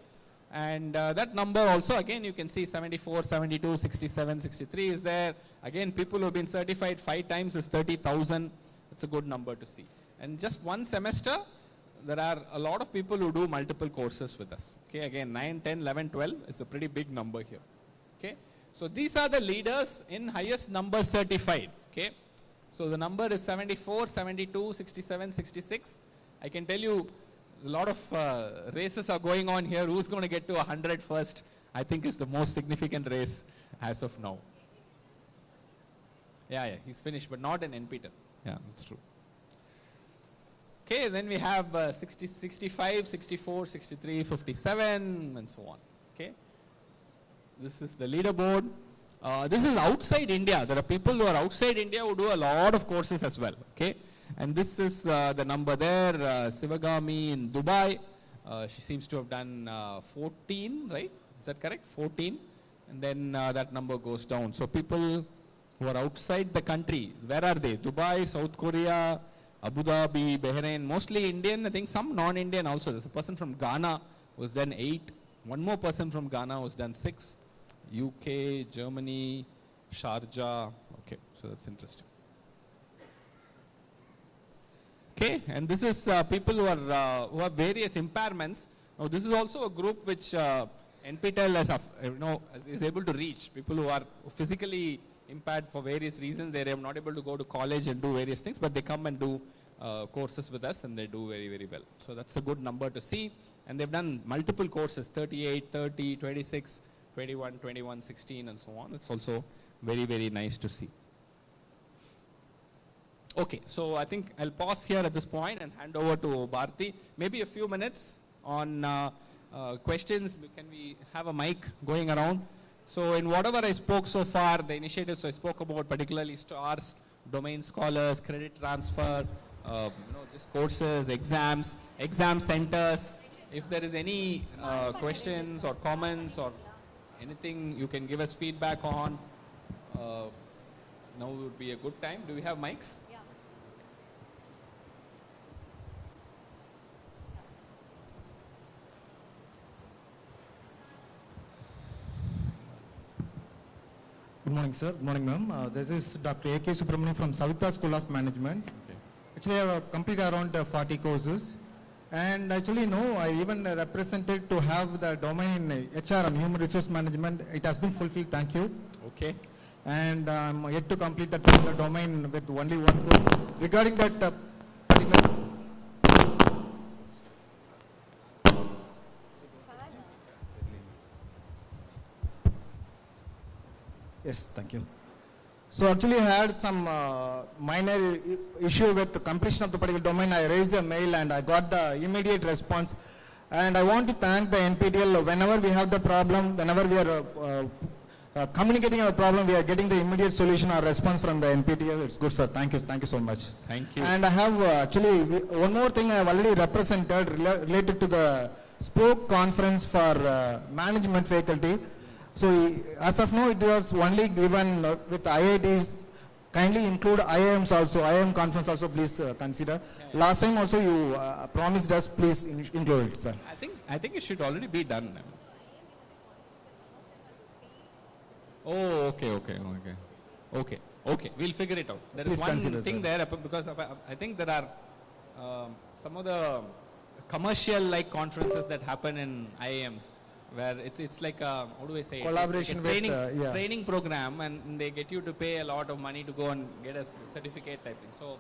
And that number also, again, you can see 74, 72, 67, 63 is there. Again, people who have been certified 5 times is 30,000. It's a good number to see. And just one semester, there are a lot of people who do multiple courses with us. Okay, again, 9, 10, 11, 12 is a pretty big number here. Okay, so these are the leaders in highest number certified. Okay, so the number is 74, 72, 67, 66. I can tell you a lot of races are going on here. Who's going to get to 100 first? I think is the most significant race as of now. Yeah, he's finished, but not in NPTEL. Yeah, that's true. Okay, then we have 60, 65, 64, 63, 57, and so on. Okay, this is the leaderboard. This is outside India. There are people who are outside India who do a lot of courses as well. Okay, and this is the number there. Sivagami in Dubai. She seems to have done 14, right? Is that correct? 14, and then that number goes down. So people who are outside the country, where are they? Dubai, South Korea, Abu Dhabi, Bahrain, mostly Indian, I think some non-Indian also. There's a person from Ghana who has done 8. One more person from Ghana who has done 6. UK, Germany, Sharjah. Okay, so that's interesting. Okay, and this is people who have various impairments. Now this is also a group which NPTEL is able to reach. People who are physically impaired for various reasons. They are not able to go to college and do various things, but they come and do courses with us and they do very, very well. So that's a good number to see. And they've done multiple courses, 38, 30, 26, 21, 21, 16 and so on. It's also very, very nice to see. Okay, so I think I'll pause here at this point and hand over to Bharti. Maybe a few minutes on questions. Can we have a mic going around? So in whatever I spoke so far, the initiatives I spoke about, particularly stars, domain scholars, credit transfer, just courses, exams, exam centers. If there is any questions or comments or anything you can give us feedback on, now would be a good time. Do we have mics? Yeah.
Good morning, sir. Good morning, ma'am. This is Dr. A.K. Subramanian from Savita School of Management. Okay. Actually, I have completed around 40 courses. And actually, no, I even represented to have the domain in HRM, Human Resource Management. It has been fulfilled, thank you.
Okay.
And I'm yet to complete that particular domain with only one course. Regarding that particular... Yes, thank you. So actually I had some minor issue with the completion of the particular domain. I raised a mail and I got the immediate response. And I want to thank the NPTEL. Whenever we have the problem, whenever we are communicating our problem, we are getting the immediate solution or response from the NPTEL. It's good, sir. Thank you so much.
Thank you.
And I have actually one more thing I have already represented related to the SPOC conference for management faculty. So as of now, it was only given with IITs. Kindly include IIMs also, IIM conference also, please consider. Last time also you promised us, please include it, sir.
I think it should already be done. Oh, okay. We'll figure it out. There is
Please
one
consider,
thing
sir.
there because I think there are some of the commercial-like conferences that happen in IIMs where it's like a, how do I say it?
Collaboration
it's like a
with,
training program, and they get you to pay a lot of money to go and get a certificate type thing. So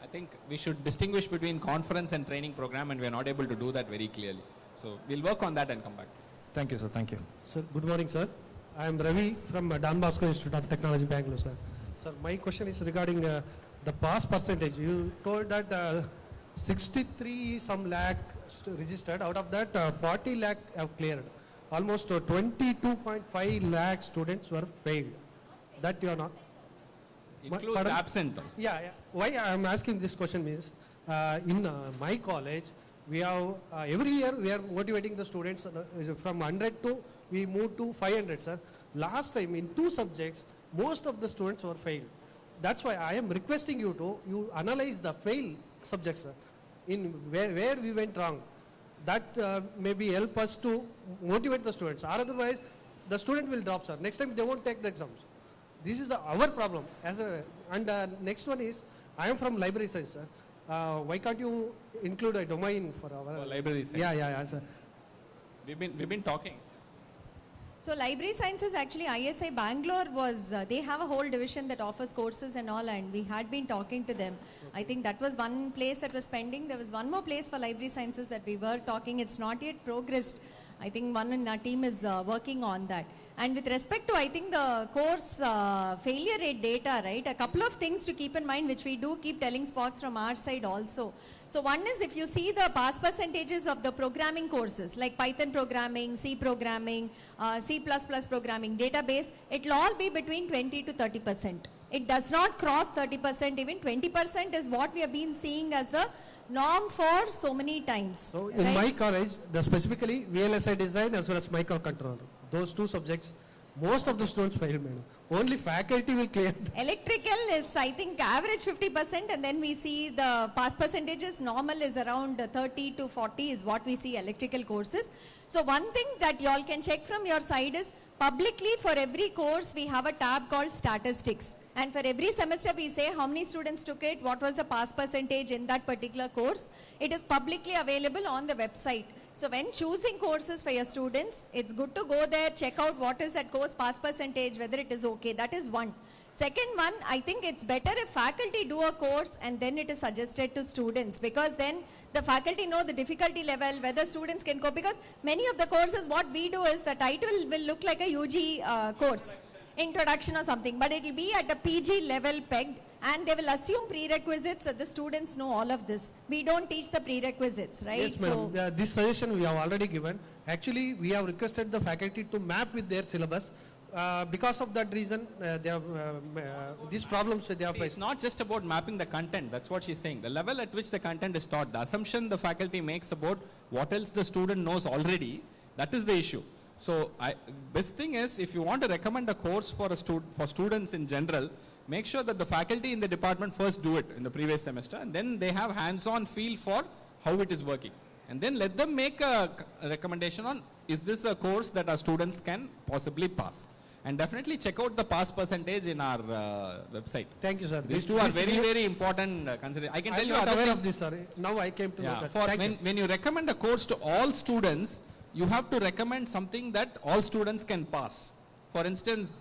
I think we should distinguish between conference and training program, and we are not able to do that very clearly. So we'll work on that and come back.
Thank you, sir. Thank you.
Sir, good morning, sir. I am Ravi from Don Bosco Institute of Technology, Bangalore, sir. Sir, my question is regarding the pass percentage. You told that 63 some lakh registered, out of that 40 lakh have cleared. Almost 22.5 lakh students were failed. That you are not?
Includes
Pardon?
absent.
Yeah. Why I am asking this question means, in my college, we have, every year we are motivating the students from 100 to, we move to 500, sir. Last time in 2 subjects, most of the students were failed. That's why I am requesting you to, analyze the fail subjects, sir, in where we went wrong. That maybe help us to motivate the students. Or otherwise, the student will drop, sir. Next time they won't take the exams. This is our problem. And next one is, I am from library science, sir. Why can't you include a domain for our
library science?
Yeah, sir.
We've been talking.
So library sciences, actually ISI Bangalore was, they have a whole division that offers courses and all, and we had been talking to them. I think that was one place that was pending. There was one more place for library sciences that we were talking. It's not yet progressed. I think one in our team is working on that. And with respect to, I think, the course failure rate data, right, a couple of things to keep in mind, which we do keep telling SPOCs from our side also. So one is, if you see the pass percentages of the programming courses, like Python programming, C programming, C++ programming database, it will all be between 20 to 30%. It does not cross 30%, even 20% is what we have been seeing as the norm for so many times.
So in my college, specifically VLSI design as well as microcontroller, those 2 subjects, most of the students failed, madam. Only faculty will clear.
Electrical is, I think, average 50%, and then we see the pass percentages, normal is around 30 to 40 is what we see electrical courses. So one thing that you all can check from your side is, publicly for every course we have a tab called statistics, and for every semester we say how many students took it, what was the pass percentage in that particular course. It is publicly available on the website. So when choosing courses for your students, it's good to go there, check out what is that course pass percentage, whether it is okay. That is one. Second one, I think it's better if faculty do a course and then it is suggested to students, because then the faculty know the difficulty level, whether students can go, because many of the courses, what we do is the title will look like a UG course, introduction or something, but it will be at a PG level pegged, and they will assume prerequisites that the students know all of this. We don't teach the prerequisites, right?
Yes, ma'am. This suggestion we have already given. Actually, we have requested the faculty to map with their syllabus. Because of that reason, they have these problems they have
See, it's
faced.
not just about mapping the content. That's what she's saying. The level at which the content is taught, the assumption the faculty makes about what else the student knows already, that is the issue. So, best thing is, if you want to recommend a course for students in general, make sure that the faculty in the department first do it in the previous semester, and then they have hands-on feel for how it is working. And then let them make a recommendation on, is this a course that our students can possibly pass? And definitely check out the pass percentage in our website.
Thank you, sir.
These two are very, very important consideration. I can tell
I'm
you
not
other
aware
things.
of this, sir. Now I came to know that.
For
Thank you.
when you recommend a course to all students, you have to recommend something that all students can pass. For instance,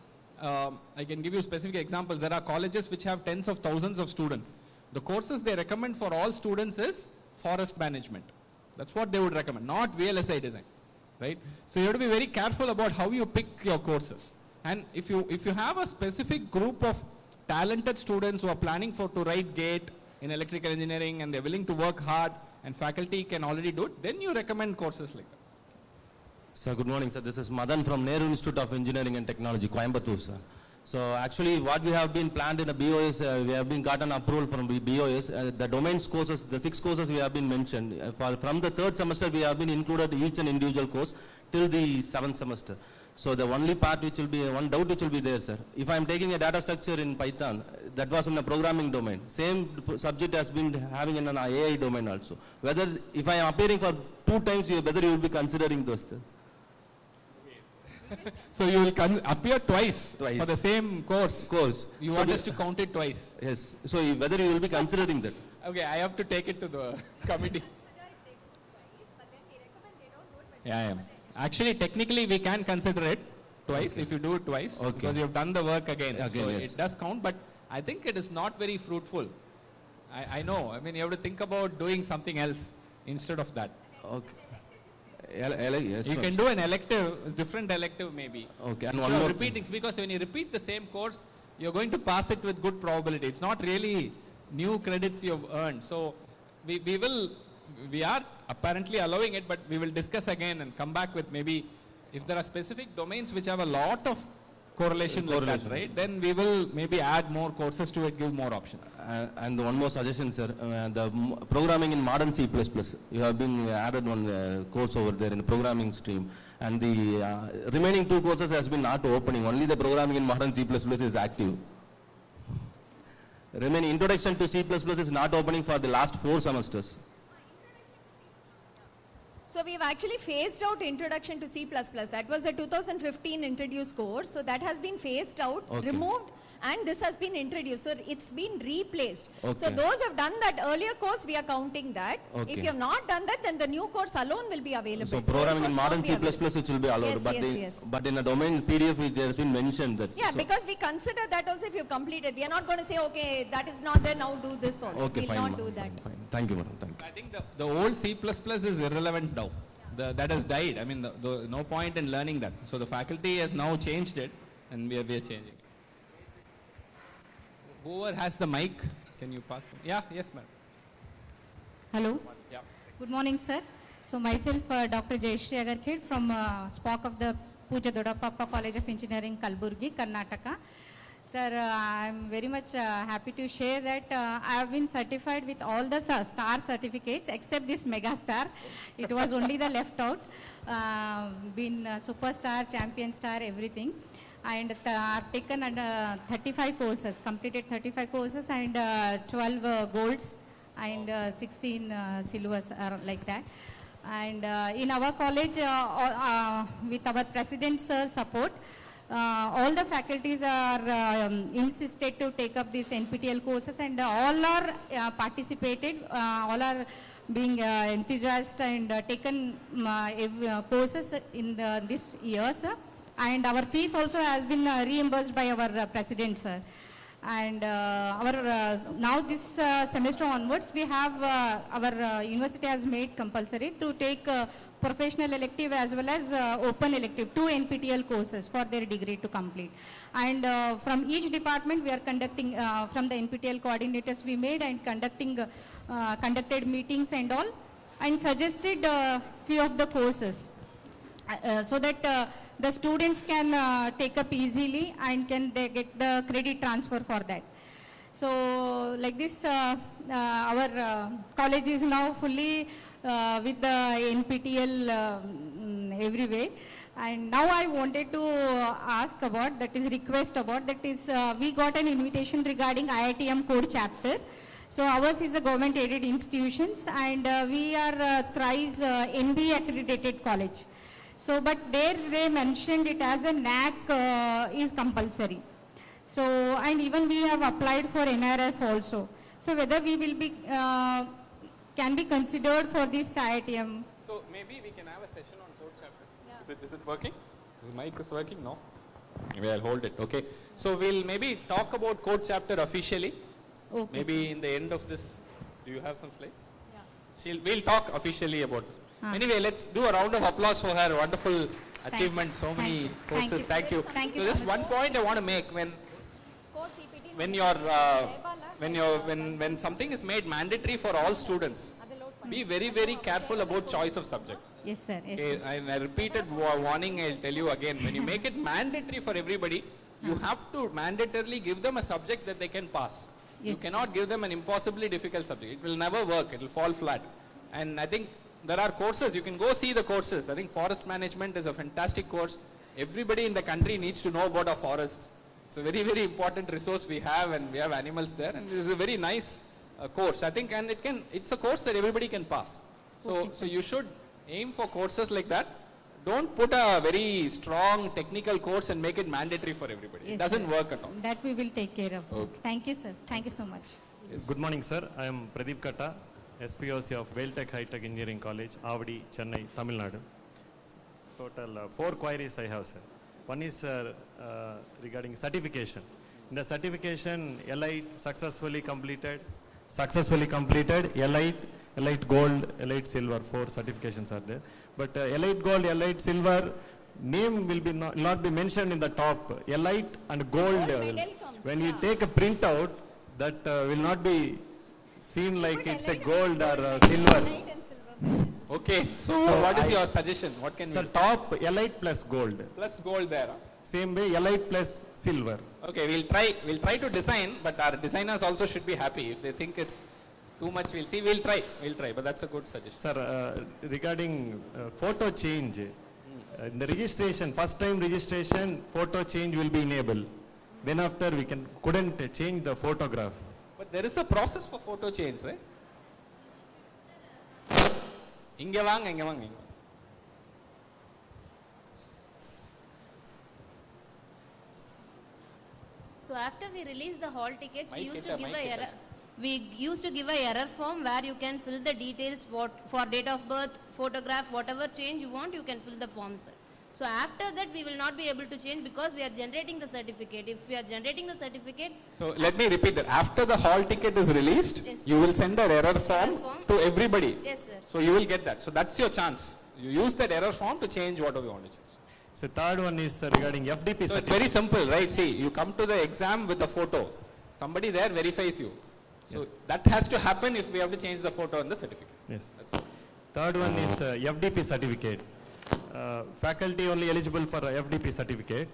I can give you specific examples. There are colleges which have tens of thousands of students. The courses they recommend for all students is forest management. That's what they would recommend, not VLSI design, right? So you have to be very careful about how you pick your courses. And if you have a specific group of talented students who are planning to write GATE in electrical engineering and they're willing to work hard and faculty can already do it, then you recommend courses like that.
Sir, good morning, sir. This is Madan from Nehru Institute of Engineering and Technology, Coimbatore, sir. So actually what we have been planned in the BOS, we have been gotten approval from the BOS. The domains courses, the 6 courses we have been mentioned. From the 3rd semester we have been included each and individual course till the 7th semester. So the only part which will be, one doubt which will be there, sir. If I am taking a data structure in Python, that was in the programming domain. Same subject has been having in an AI domain also. Whether, if I am appearing for 2 times, whether you will be considering those, sir.
So you will appear twice
Twice.
for the same course. You
So
want
the-
us to count it twice.
Yes. So whether you will be considering that.
Okay, I have to take it to the committee. Yeah. Actually, technically, we can consider it twice if you do it twice,
Okay.
because you have done the work again.
Again,
So
yes.
it does count, but I think it is not very fruitful. I know. I mean, you have to think about doing something else instead of that.
Okay. Yes,
You
sir.
can do an elective, different elective maybe.
Okay, and
Instead
one
of
more
repeating, because when you repeat the same course, you're going to pass it with good probability. It's not really new credits you've earned. So we are apparently allowing it, but we will discuss again and come back with maybe if there are specific domains which have a lot of correlation like that,
Correlation.
right? Then we will maybe add more courses to it, give more options.
And one more suggestion, sir. Programming in modern C++. You have been added one course over there in the programming stream. And the remaining 2 courses has been not opening. Only the programming in modern C++ is active. Remaining introduction to C++ is not opening for the last 4 semesters.
So we've actually phased out Introduction to C++. That was a 2015 introduced course. So that has been phased out,
Okay.
removed, and this has been introduced. So it's been replaced. So
Okay.
those who have done that earlier course, we are counting that.
Okay.
If you have not done that, then the new course alone will be available.
So programming in
Old course
modern
won't
C++
be available.
it will be allowed.
Yes,
but,
yes, yes.
but in a domain PDF it has been mentioned that.
Yeah,
so-
because we consider that also if you've completed. We are not going to say, okay, that is not there, now do this also.
Okay,
We'll
fine,
not
madam,
do that.
fine. Thank you, madam. Thank you.
I think the old C++ is irrelevant now. That has died. I mean, no point in learning that. So the faculty has now changed it, and we are changing it. Whoever has the mic, can you pass? Yeah, yes, ma'am.
Hello.
Yeah.
Good morning, sir. So myself, Dr. Jayashree Agarkhed from SPOC of the Pooja Dodappa College of Engineering, Kalburgi, Karnataka. Sir, I am very much happy to share that I have been certified with all the star certificates except this mega star. It was only the left out. Been superstar, champion star, everything. And I've taken 35 courses, completed 35 courses and 12 golds and 16 silvers like that. And in our college, with our president's support, all the faculties are insisted to take up these NPTEL courses, and all are participated, all are being enthusiastic and taken courses in this year, sir. And our fees also has been reimbursed by our president, sir. And now this semester onwards, we have our university has made compulsory to take professional elective as well as open elective, 2 NPTEL courses for their degree to complete. And from each department, we are conducting, from the NPTEL coordinators we made and conducted meetings and all, and suggested few of the courses. So that the students can take up easily and they get the credit transfer for that. So like this, our college is now fully with the NPTEL everywhere. And now I wanted to ask about, that is request about, that is we got an invitation regarding IITM code chapter. So ours is a government aided institutions, and we are thrice NB accredited college. So, but there they mentioned it as a NAC is compulsory. So, and even we have applied for NRF also. So, whether we will be, can be considered for this IITM.
So maybe we can have a session on code chapter. Is it working? The mic is working? No? Maybe I'll hold it. Okay. So we'll maybe talk about code chapter officially.
Okay,
Maybe in the end of this. Do you have some slides? Yeah. We'll talk officially about this. Anyway, let's do a round of applause for her wonderful achievement. So many courses. Thank you.
Thank you
So
so
just
much.
one point I want to make: when something is made mandatory for all students, be very, very careful about choice of subject.
Yes, sir. Yes,
Okay,
sir.
I repeated warning, I'll tell you again. When you make it mandatory for everybody, you have to mandatorily give them a subject that they can pass.
Yes.
You cannot give them an impossibly difficult subject. It will never work. It will fall flat. And I think there are courses. You can go see the courses. I think forest management is a fantastic course. everybody in the country needs to know about our forests. It's a very, very important resource we have, and we have animals there, and this is a very nice course, I think, and it's a course that everybody can pass. So you should aim for courses like that. Don't put a very strong technical course and make it mandatory for everybody.
Yes,
it doesn't
sir.
work at all.
That we will take care of, sir.
Okay.
Thank you, sir. Thank you so much.
Good morning, sir. I am Pradeep Katta, SPOC of Vailtech High Tech Engineering College, Avadi, Chennai, Tamil Nadu. Total 4 queries I have, sir. One is regarding certification. In the certification, Elite successfully completed, Elite Gold, Elite Silver, 4 certifications are there. But Elite Gold, Elite Silver, name will be not be mentioned in the top. Elite and Gold,
medal comes,
when you take a printout, that will not be seen like it's a gold or silver.
Light and silver.
Okay, so what is your suggestion? What can we
So
do?
top Elite plus Gold.
Plus gold there. Huh?
Same way Elite plus Silver.
Okay, we'll try to design, but our designers also should be happy. If they think it's too much, we'll see. We'll try, but that's a good suggestion.
Sir, regarding photo change, in the registration, first time registration, photo change will be enabled. Then after we couldn't change the photograph.
But there is a process for photo change, right? Inge vaanga.
So after we release the hall tickets, we
Mic
used
hit
to
a
give
mic
a
hit
error. We used to give a error form where you can fill the details for date of birth, photograph, whatever change you want, you can fill the form, sir. So after that, we will not be able to change because we are generating the certificate. If we are generating the certificate,
So let me repeat that. After the hall ticket is released,
Yes,
you will send an error form
form.
to everybody.
yes, sir.
So you will get that. So that's your chance. You use that error form to change whatever you want to change.
So third one is regarding FDP
So it's
certificate.
very simple, right? See, you come to the exam with a photo. Somebody there verifies you. So
Yes.
that has to happen if we have to change the photo on the certificate.
Yes.
That's all.
Third one is FDP certificate. Faculty only eligible for FDP certificate.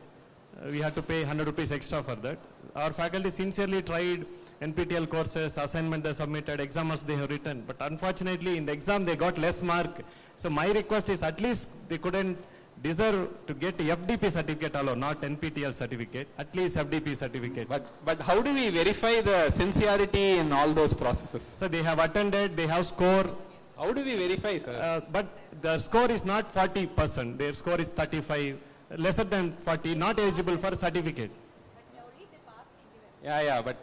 We have to pay 100 rupees extra for that. Our faculty sincerely tried NPTEL courses, assignment they submitted, exams they have written, but unfortunately in the exam they got less mark. So my request is at least they couldn't deserve to get FDP certificate alone, not NPTEL certificate, at least FDP certificate.
But how do we verify the sincerity in all those processes?
So they have attended, they have score,
How do we verify, sir?
but the score is not 40%, their score is 35, lesser than 40, not eligible for certificate.
Yeah, but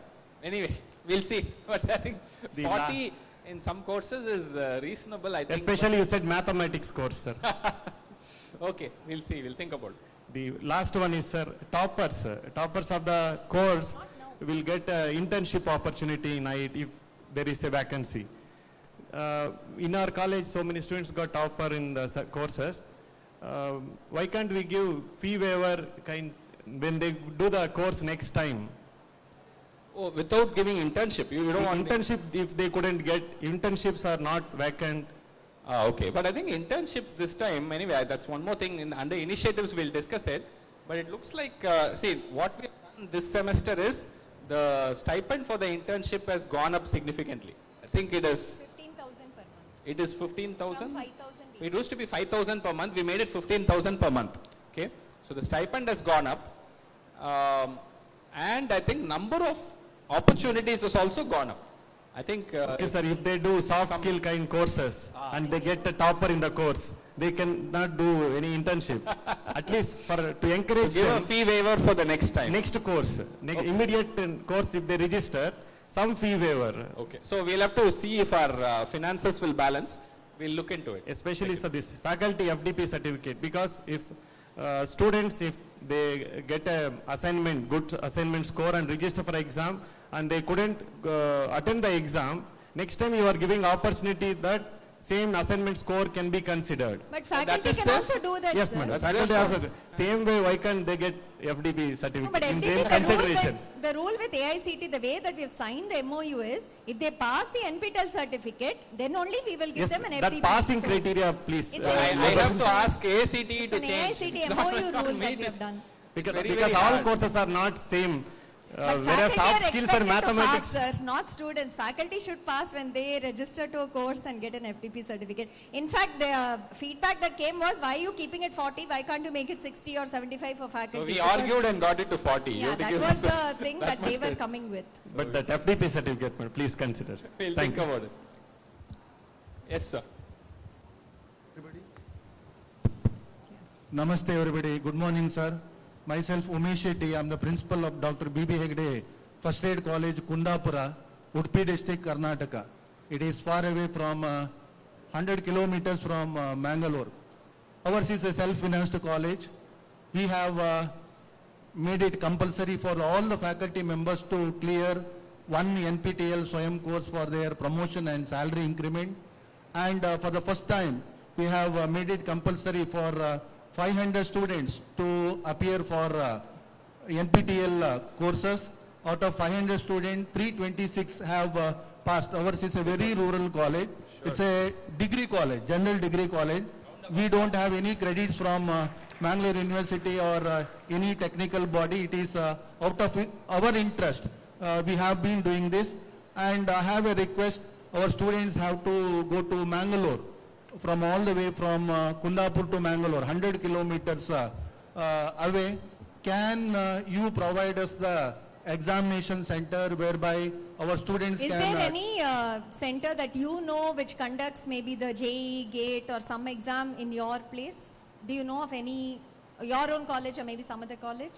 anyway, we'll see. But I think
The
40 in some courses is reasonable, I think.
Especially you said mathematics course, sir.
Okay, we'll see. We'll think about it.
The last one is, sir, toppers. Toppers of the course will get internship opportunity in IT if there is a vacancy. In our college, so many students got topper in the courses. Why can't we give fee waiver when they do the course next time?
Oh, without giving internship, you don't want
Internship, if they couldn't get, internships are not vacant.
Okay, but I think internships this time, anyway, that's one more thing. Under initiatives, we'll discuss it. But it looks like, see, what we have done this semester is the stipend for the internship has gone up significantly. I think it is
15,000 per month.
It is 15,000?
From 5,000.
It used to be 5,000 per month. We made it 15,000 per month. Okay. So the stipend has gone up. And I think number of opportunities has also gone up. I think
Okay, sir, if they do soft skill kind courses and they get a topper in the course, they cannot do any internship. At least to encourage
give a
them,
fee waiver for the next time.
next course, immediate course if they register, some fee waiver.
Okay. So we'll have to see if our finances will balance. We'll look into it.
Especially so this faculty FDP certificate, because if students, if they get a assignment, good assignment score and register for exam and they couldn't attend the exam, next time you are giving opportunity that same assignment score can be considered.
But
that
faculty
is
can
the-
also do that,
Yes,
sir.
madam.
That's
Faculty
their
also, same way, why can't they get FDP
No,
certificate
but
in
FDP,
their consideration?
the rule with AICT, the way that we have signed the MOU is, if they pass the NPTEL certificate, then only we will give
Yes,
them an FDP.
that passing
So
criteria, please.
It's
I
an
have to ask ACT
It's
to
an
change.
AICT
It's
MOU
not
rule
me
that we
to-
have done.
Because,
very,
because
very
all
hard.
courses are not same.
But
whereas
faculty
soft
are
skills are
expected to
mathematics.
pass, sir, not students. Faculty should pass when they register to a course and get an FTP certificate. In fact, the feedback that came was, why are you keeping it 40? Why can't you make it 60 or 75 for faculty?
So we
Because-
argued and got it to 40. You
Yeah,
have to
that
give
was
us
the thing
that
that they
much
were
credit.
coming with.
But that FDP certificate, please consider.
We'll
Thank
think
you.
about it. Yes, sir.
Namaste everybody, good morning sir. Myself Umesh Shetty, I am the principal of Dr. B.B. Hegde, First Aid College, Kundapura, Udupi district, Karnataka. It is far away from 100 kilometers from Mangalore. Ours is a self-financed college. We have made it compulsory for all the faculty members to clear one NPTEL Swayam course for their promotion and salary increment. And for the first time, we have made it compulsory for 500 students to appear for NPTEL courses. Out of 500 students, 326 have passed. Ours is a very rural college. It's a degree college, general degree college. We don't have any credits from Mangalore University or any technical body. It is out of our interest. We have been doing this, and I have a request. Our students have to go to Mangalore from all the way from Kundapur to Mangalore, 100 kilometers away. Can you provide us the examination center whereby our students
Is
can...
there any center that you know which conducts maybe the JEE, GATE or some exam in your place? Do you know of any, your own college or maybe some other college?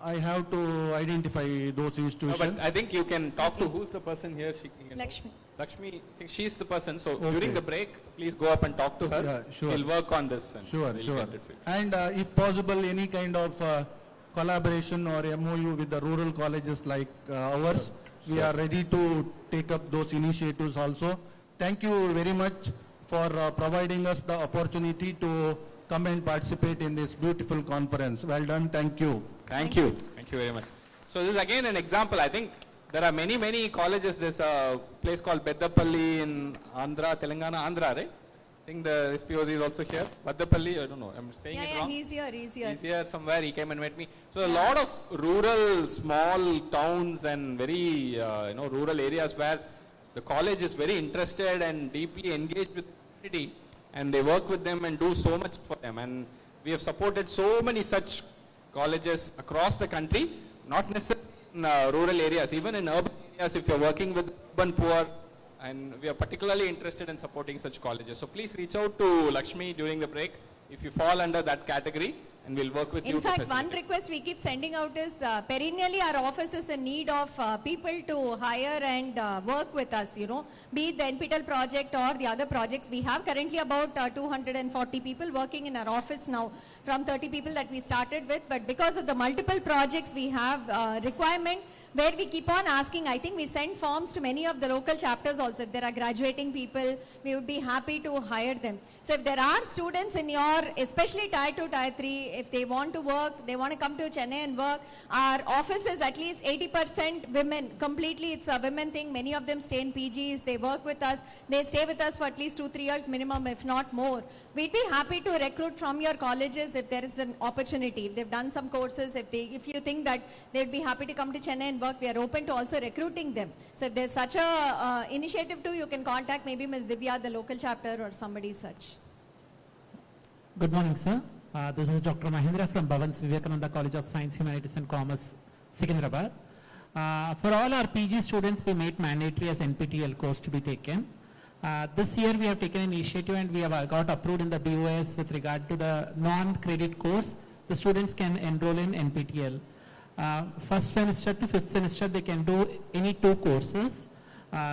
I have to identify those
No,
institutions.
but I think you can talk to who's the person here.
Lakshmi.
Lakshmi, I think she's the person. So
Okay.
during the break, please go up and talk to her.
Yeah, sure.
We'll work on this. And
Sure,
we'll
sure.
get it fixed.
And if possible, any kind of collaboration or MOU with the rural colleges like ours, we are ready to take up those initiatives also. Thank you very much for providing us the opportunity to come and participate in this beautiful conference. Well done, thank you.
Thank you. Thank you very much. So this is again an example. I think there are many colleges. There's a place called Beddapalli in Andhra, Telangana, Andhra, right? I think the SPOC is also here. Beddapalli, I don't know. I'm saying it wrong.
He's here.
He's here somewhere. He came and met me. So a lot of rural, small towns and very, rural areas where the college is very interested and deeply engaged with the community, and they work with them and do so much for them. And we have supported so many such colleges across the country, not necessarily in rural areas, even in urban areas if you're working with urban poor, and we are particularly interested in supporting such colleges. So please reach out to Lakshmi during the break if you fall under that category, and we'll work with you.
In
to
fact, one
facilitate.
request we keep sending out is perennially our office is in need of people to hire and work with us, be it the NPTEL project or the other projects. We have currently about 240 people working in our office now from 30 people that we started with, but because of the multiple projects we have requirement where we keep on asking. I think we send forms to many of the local chapters also. If there are graduating people, we would be happy to hire them. So if there are students in your, especially Tier 2, Tier 3, if they want to work, they want to come to Chennai and work, our office is at least 80% women. Completely it's a women thing. Many of them stay in PGs, they work with us, they stay with us for at least 2-3 years minimum, if not more. We'd be happy to recruit from your colleges if there is an opportunity. If they've done some courses, if you think that they'd be happy to come to Chennai and work, we are open to also recruiting them. So if there's such a initiative too, you can contact maybe Ms. Divya, the local chapter, or somebody such.
Good morning, sir. This is Dr. Mahindra from Bhavans Vivekananda College of Science, Humanities and Commerce, Secunderabad. For all our PG students, we made mandatory as NPTEL course to be taken. This year we have taken an initiative and we have got approved in the BOS with regard to the non-credit course. The students can enroll in NPTEL. First semester to fifth semester they can do any 2 courses.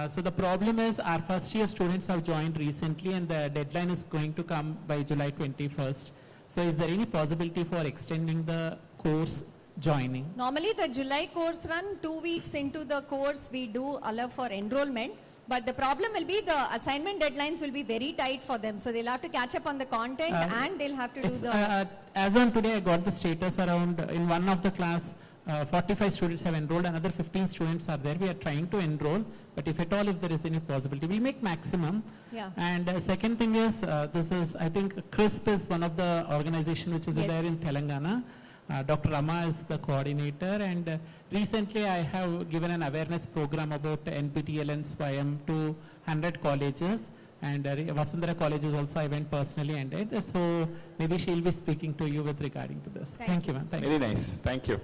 So the problem is our first year students have joined recently and the deadline is going to come by July 21st. So is there any possibility for extending the course joining?
Normally the July course run, 2 weeks into the course we do allow for enrollment. But the problem will be the assignment deadlines will be very tight for them. So they'll have to catch up on the content and they'll have to do the...
As on today, I got the status around, in one of the class, 45 students have enrolled, another 15 students are there. We are trying to enroll, but if at all, if there is any possibility, we make maximum.
Yeah.
And second thing is, this is, I think CRISP is one of the organization which is
Yes.
there in Telangana. Dr. Rama is the coordinator, and recently I have given an awareness program about NPTEL and SWAYAM to 100 colleges, and Vasundhara colleges also I went personally and did. So maybe she'll be speaking to you with regarding to this. Thank you, ma'am. Thank you.
Very nice. Thank you.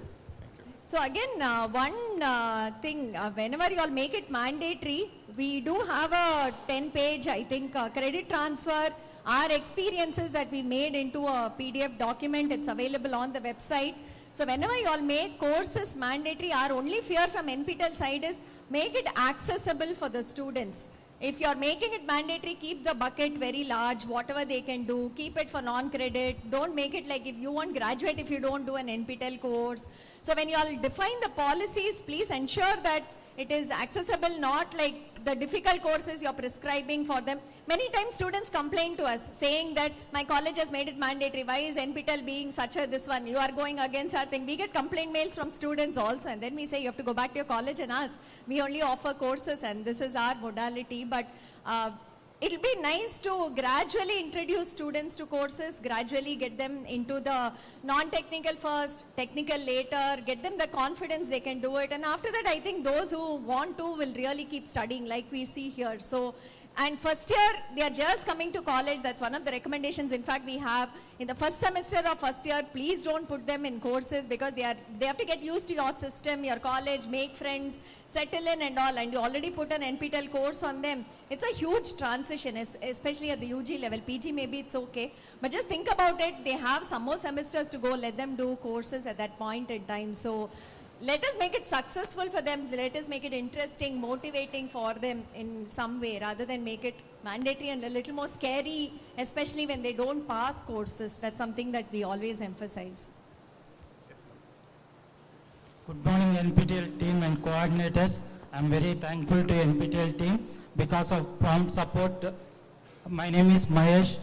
So again, one thing, whenever you all make it mandatory, we do have a 10-page, I think, credit transfer, our experiences that we made into a PDF document. It's available on the website. So whenever you all make courses mandatory, our only fear from NPTEL side is make it accessible for the students. If you are making it mandatory, keep the bucket very large, whatever they can do, keep it for non-credit. Don't make it like if you won't graduate if you don't do an NPTEL course. So when you all define the policies, please ensure that it is accessible, not like the difficult courses you're prescribing for them. Many times students complain to us saying that my college has made it mandatory. Why is NPTEL being such a this one? You are going against our thing. We get complaint mails from students also, and then we say you have to go back to your college and ask. We only offer courses and this is our modality, but it'll be nice to gradually introduce students to courses, gradually get them into the non-technical first, technical later, get them the confidence they can do it. And after that, I think those who want to will really keep studying like we see here. So, and first year, they are just coming to college. That's one of the recommendations. In fact, we have in the first semester of first year, please don't put them in courses because they have to get used to your system, your college, make friends, settle in and all. And you already put an NPTEL course on them. It's a huge transition, especially at the UG level. PG maybe it's okay. But just think about it. They have some more semesters to go. Let them do courses at that point in time. So let us make it successful for them. Let us make it interesting, motivating for them in some way rather than make it mandatory and a little more scary, especially when they don't pass courses. That's something that we always emphasize.
Good morning, NPTEL team and coordinators. I'm very thankful to NPTEL team because of prompt support. My name is Mahesh.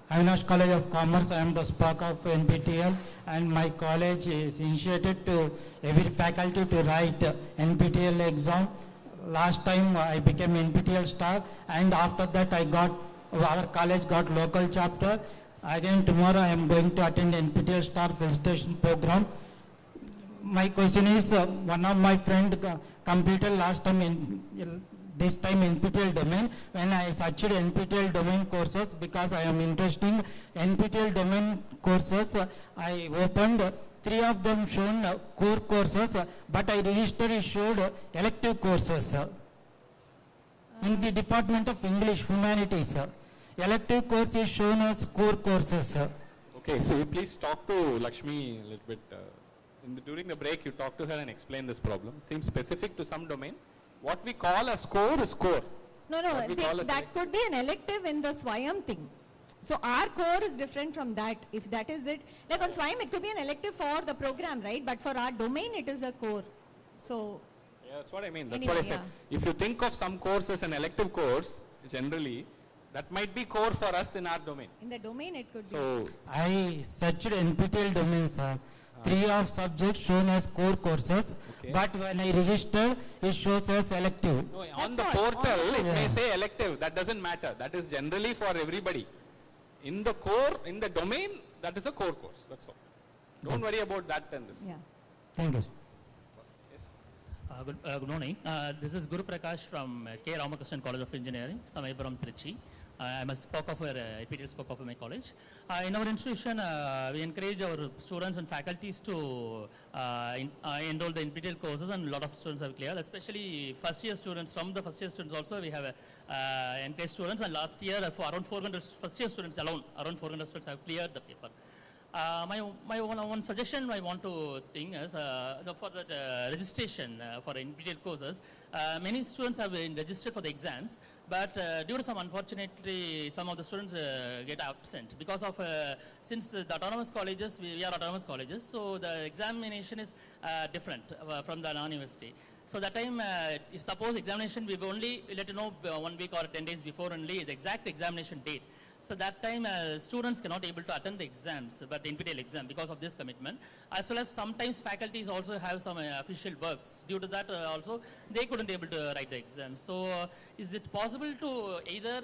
Avinash College of Commerce. I am the SPOC of NPTEL, and my college is initiated to every faculty to write NPTEL exam. Last time I became NPTEL Star, and after that our college got local chapter. Again tomorrow I am going to attend NPTEL Star Felicitation program. My question is, one of my friend completed last time this time NPTEL domain. When I searched NPTEL domain courses, because I am interested in NPTEL domain courses, I opened 3 of them shown core courses, but I registered it showed elective courses. In the Department of English Humanities, elective course is shown as core courses.
Okay, so you please talk to Lakshmi a little bit. During the break, you talk to her and explain this problem. Seems specific to some domain. What we call a score is core.
No, that could be an elective in the SWAYAM thing. So our core is different from that, if that is it. Like on SWAYAM, it could be an elective for the program, right? But for our domain, it is a core. So
yeah, that's what I mean. That's
anyway,
what I said. If you think of some course as an elective course, generally, that might be core for us in our domain.
In the domain, it could
so
be.
I searched NPTEL domains. 3 of subjects shown as core courses, but when I registered, it shows as elective.
No, on the portal, it may say elective. That doesn't matter. That is generally for everybody. In the core, in the domain, that is a core course. That's all. Don't worry about that and this.
Yeah.
Thank you.
Yes.
Good morning. This is Guru Prakash from K. Ramakrishnan College of Engineering, Samaypuram, Trichy. I'm a NPTEL SPOC of my college. In our institution, we encourage our students and faculties to enroll the NPTEL courses, and a lot of students have cleared, especially first year students. From the first year students also, we have NPTEL students, and last year for around 400 first year students alone, around 400 students have cleared the paper. My one suggestion I want to think is for the registration for NPTEL courses, many students have been registered for the exams, but due to some unfortunately, some of the students get absent because of since the autonomous colleges, we are autonomous colleges, so the examination is different from the non-university. So that time, if suppose examination, we will only let you know 1 week or 10 days before only the exact examination date. So that time, students cannot able to attend the exams, but the NPTEL exam because of this commitment. As well as sometimes faculties also have some official works. Due to that also, they couldn't able to write the exam. So is it possible possible to either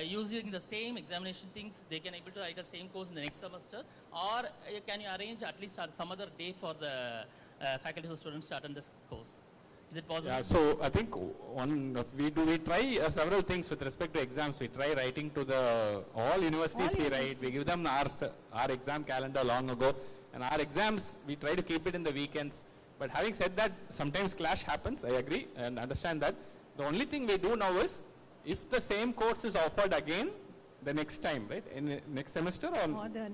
using the same examination things, they can able to write the same course in the next semester, or can you arrange at least some other day for the faculty or students to attend this course? Is it possible?
Yeah, so I think we try several things with respect to exams. We try writing to all universities we write. We give them our exam calendar long ago, and our exams we try to keep it in the weekends. But having said that, sometimes clash happens. I agree and understand that. The only thing we do now is, if the same course is offered again the next time, right, in next semester or the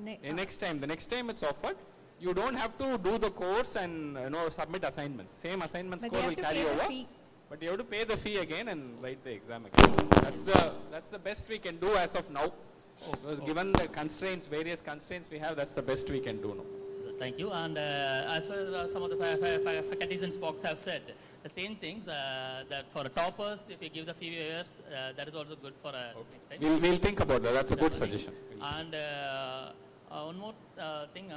next time it's offered, you don't have to do the course and submit assignments. Same assignment score will carry over, but you have to pay the fee again and write the exam again. That's the best we can do as of now. Because given the constraints, various constraints we have, that's the best we can do now.
Thank you. And as far as some of the faculties and SPOCs have said, the same things, that for toppers, if you give the fee waivers, that is also good for next time.
We'll think about that. That's a good suggestion.
And one more thing,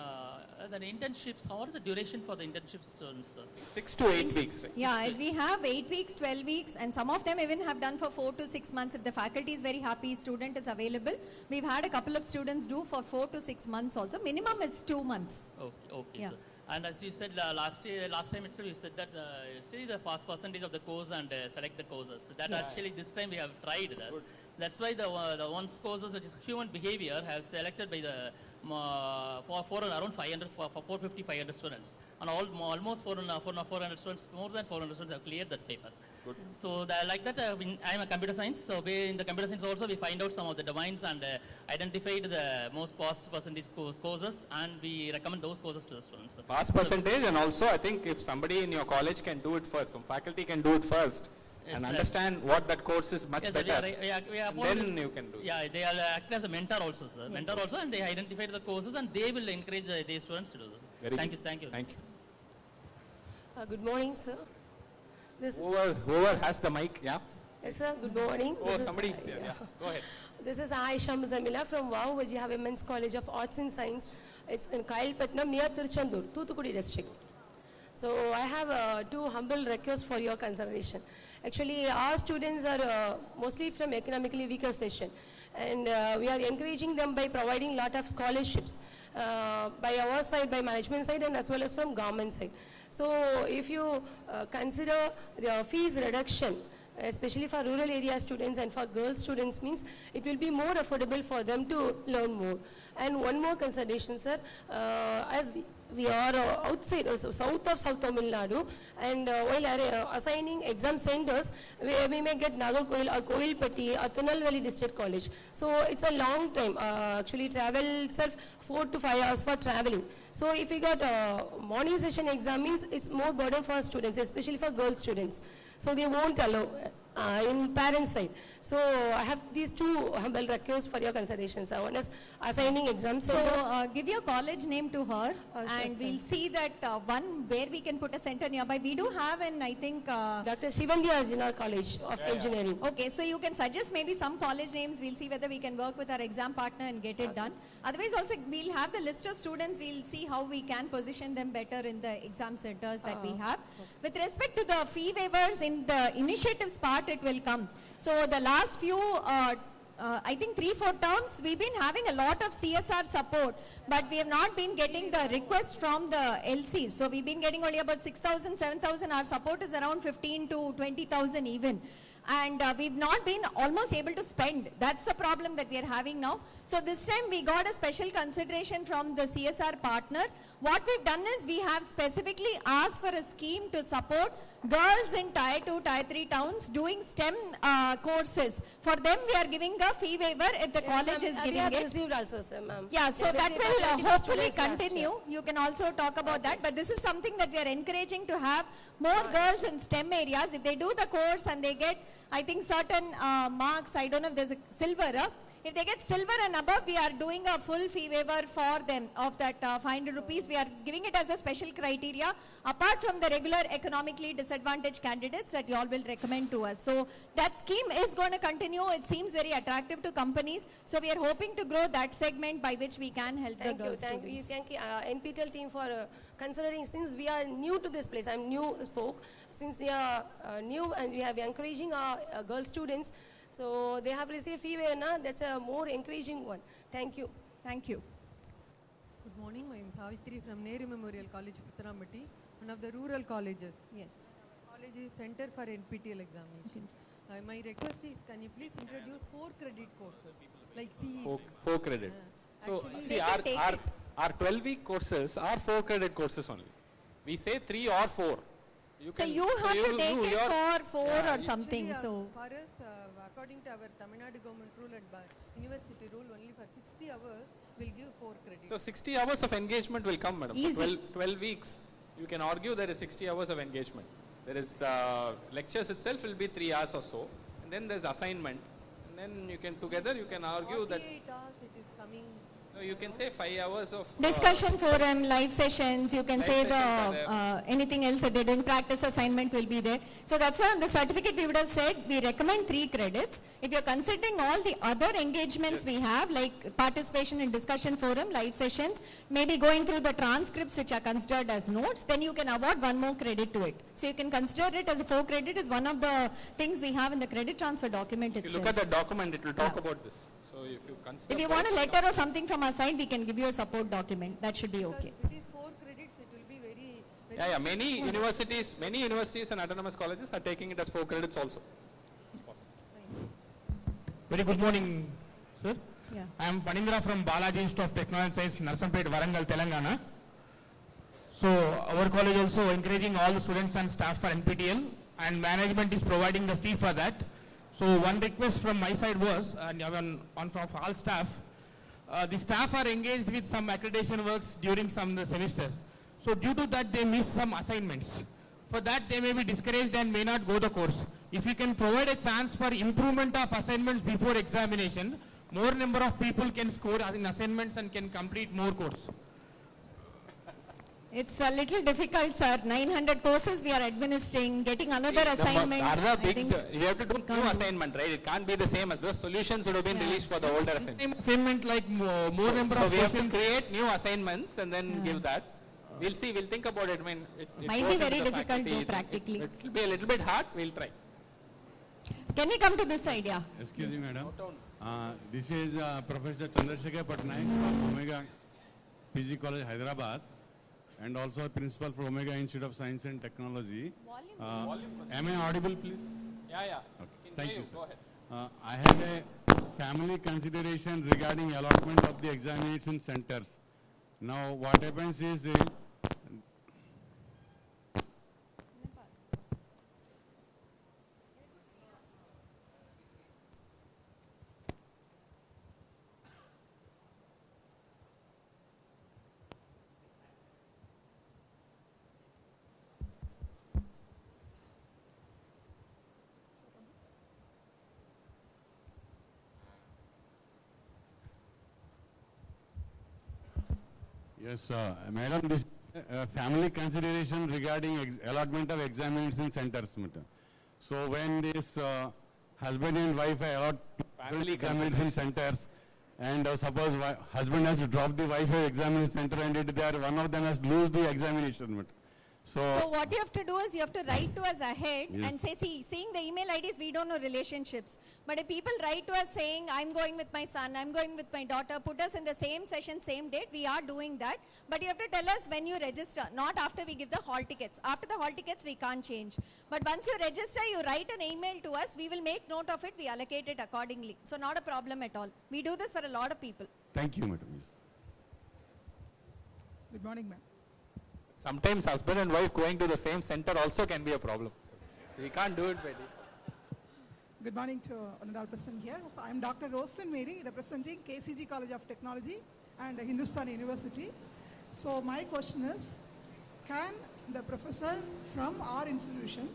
the internships, what is the duration for the internship students?
6 to 8 weeks, right?
Yeah, we have 8 weeks, 12 weeks, and some of them even have done for 4 to 6 months. If the faculty is very happy, student is available. We've had a couple of students do for 4 to 6 months also. Minimum is 2 months.
Okay,
Yeah.
sir. And as you said last time itself, you said that see the first percentage of the course and select the courses. That actually this time we have tried this. That's why the one's courses, which is human behavior, have selected by the for around 500 for 450 500 students, and almost 400 students, more than 400 students have cleared that paper.
Good.
So like that, I'm a computer science. So in the computer science also we find out some of the domains and identified the most pass percentage courses, and we recommend those courses to the students.
Pass percentage, and also I think if somebody in your college can do it first, some faculty can do it first, and understand what that course is much better, then you can do it.
Yeah, they are act as a mentor also, sir. Mentor also, and they identify the courses, and they will encourage their students to do this. Thank you.
Thank you.
Good morning, sir.
Whoever has the mic, yeah.
Yes, sir. Good morning.
Somebody's here. Yeah. Go ahead.
This is Aisha Muzamila from WOW Vijaya Women's College of Arts and Science. It's in Kailpatnam near Tiruchendur, Thoothukudi district. So I have 2 humble requests for your consideration. Actually, our students are mostly from economically weaker section, and we are encouraging them by providing lot of scholarships by our side, by management side, and as well as from government side. So if you consider the fees reduction, especially for rural area students and for girl students, means it will be more affordable for them to learn more. And one more consideration, sir, as we are outside, south of South Tamil Nadu, and while assigning exam centers, we may get Nagarkoil or Koilpatti or Tirunelveli District College. So it's a long time, actually travel itself 4 to 5 hours for traveling. So if we got morning session exam, means it's more burden for students, especially for girl students. So they won't allow in parents' side. So I have these 2 humble requests for your consideration, sir. One is assigning exams.
So give your college name to her, and we'll see that one where we can put a center nearby. We do have an, I think,
Dr. Shivandi Arjuna College of Engineering.
Okay, so you can suggest maybe some college names. We'll see whether we can work with our exam partner and get it done. Otherwise, also we'll have the list of students. We'll see how we can position them better in the exam centers that we have. With respect to the fee waivers in the initiatives part, it will come. So the last few, I think 3-4 terms, we've been having a lot of CSR support, but we have not been getting the request from the LCs. So we've been getting only about 6,000, 7,000. Our support is around 15 to 20,000 even. And we've not been almost able to spend. That's the problem that we are having now. So this time we got a special consideration from the CSR partner. What we've done is we have specifically asked for a scheme to support girls in Tier 2, Tier 3 towns doing STEM courses. For them we are giving a fee waiver if the college is giving it.
We have received also, sir, ma'am.
Yeah, so that will hopefully continue. You can also talk about that, but this is something that we are encouraging to have more girls in STEM areas. If they do the course and they get, I think, certain marks, I don't know if there's a silver, if they get silver and above, we are doing a full fee waiver for them of that 500 rupees. We are giving it as a special criteria apart from the regular economically disadvantaged candidates that you all will recommend to us. So that scheme is going to continue. It seems very attractive to companies. So we are hoping to grow that segment by which we can help the girls students.
Thank you, NPTEL team, for considering, since we are new to this place. I'm new SPOC. Since we are new and we have encouraging our girl students, So they have received fee waiver, that's a more encouraging one. Thank you.
Thank you.
Good morning, I am Savitri from Nehru Memorial College, Puttanamatti, one of the rural colleges.
Yes.
College is Center for NPTEL Examination. My request is, can you please introduce 4 credit courses, like CE?
4 credit. So,
Actually,
see, our 12-week courses are 4 credit courses only. We say 3 or 4.
So you have to take it for 4 or something.
Actually,
So
for us, according to our Tamil Nadu government rule and university rule, only for 60 hours we'll give 4 credits.
So 60 hours of engagement will come, madam.
Easy.
12 weeks, you can argue there is 60 hours of engagement. There is lectures itself will be 3 hours or so, and then there's assignment, and then you can together you can argue that
48 hours it is coming.
no, you can say 5 hours of
discussion forum, live sessions, you can
Live
say
sessions are there.
anything else that they're doing, practice assignment will be there. So that's why on the certificate we would have said we recommend 3 credits. If you're considering all the other engagements we have, like participation in discussion forum, live sessions, maybe going through the transcripts which are considered as notes, then you can award 1 more credit to it. So you can consider it as a 4 credit is one of the things we have in the credit transfer document
if you
itself.
look at the document, it will talk about this. So if you consider
If you want a letter or something from our side, we can give you a support document. That should be okay.
If it is 4 credits, it will be very
yeah, many universities and autonomous colleges are taking it as 4 credits also.
Very good morning, sir.
Yeah.
I am Panindra from Balaji Institute of Technology and Science, Narsampet, Warangal, Telangana. So our college also encouraging all the students and staff for NPTEL, and management is providing the fee for that. So one request from my side was, and on from all staff, the staff are engaged with some accreditation works during some semester. So due to that they miss some assignments. For that they may be discouraged and may not go the course. If you can provide a chance for improvement of assignments before examination, more number of people can score in assignments and can complete more course.
It's a little difficult, sir. 900 courses we are administering, getting another assignment.
You have to do new assignment, right? It can't be the same as those solutions would have been released for the older assignment.
Assignment like more number
So
of
we have to
questions.
create new assignments and then give that. We'll see, we'll think about it. I mean, it
Might
goes
be
into
very
the
difficult
faculty.
to practically.
It will be a little bit hard, we'll try.
Can we come to this idea?
Excuse me, madam. This is Professor Chandrasekhar Patnaik from Omega PG College, Hyderabad, and also principal for Omega Institute of Science and Technology. Am I audible, please?
Yeah.
Okay. Thank you,
Go
sir.
ahead.
I have a family consideration regarding allotment of the examination centers. Now, what happens is yes, madam, this family consideration regarding allotment of examination centers. Madam. So when this husband and wife allot family examination centers, and suppose husband has to drop the wife at examination center, and one of them has to lose the examination. Madam.
So what you have to do is you have to write to us ahead and say, seeing the email IDs, we don't know relationships. But if people write to us saying, I'm going with my son, I'm going with my daughter, put us in the same session, same date, we are doing that. But you have to tell us when you register, not after we give the hall tickets. After the hall tickets, we can't change. But once you register, you write an email to us, we will make note of it, we allocate it accordingly. So not a problem at all. We do this for a lot of people.
Thank you, madam.
Good morning, ma'am.
Sometimes husband and wife going to the same center also can be a problem. We can't do it, Betty.
Good morning to Honorable President here. So I am Dr. Roslyn Mary, representing KCG College of Technology and Hindustan University. So my question is, can the professor from our institution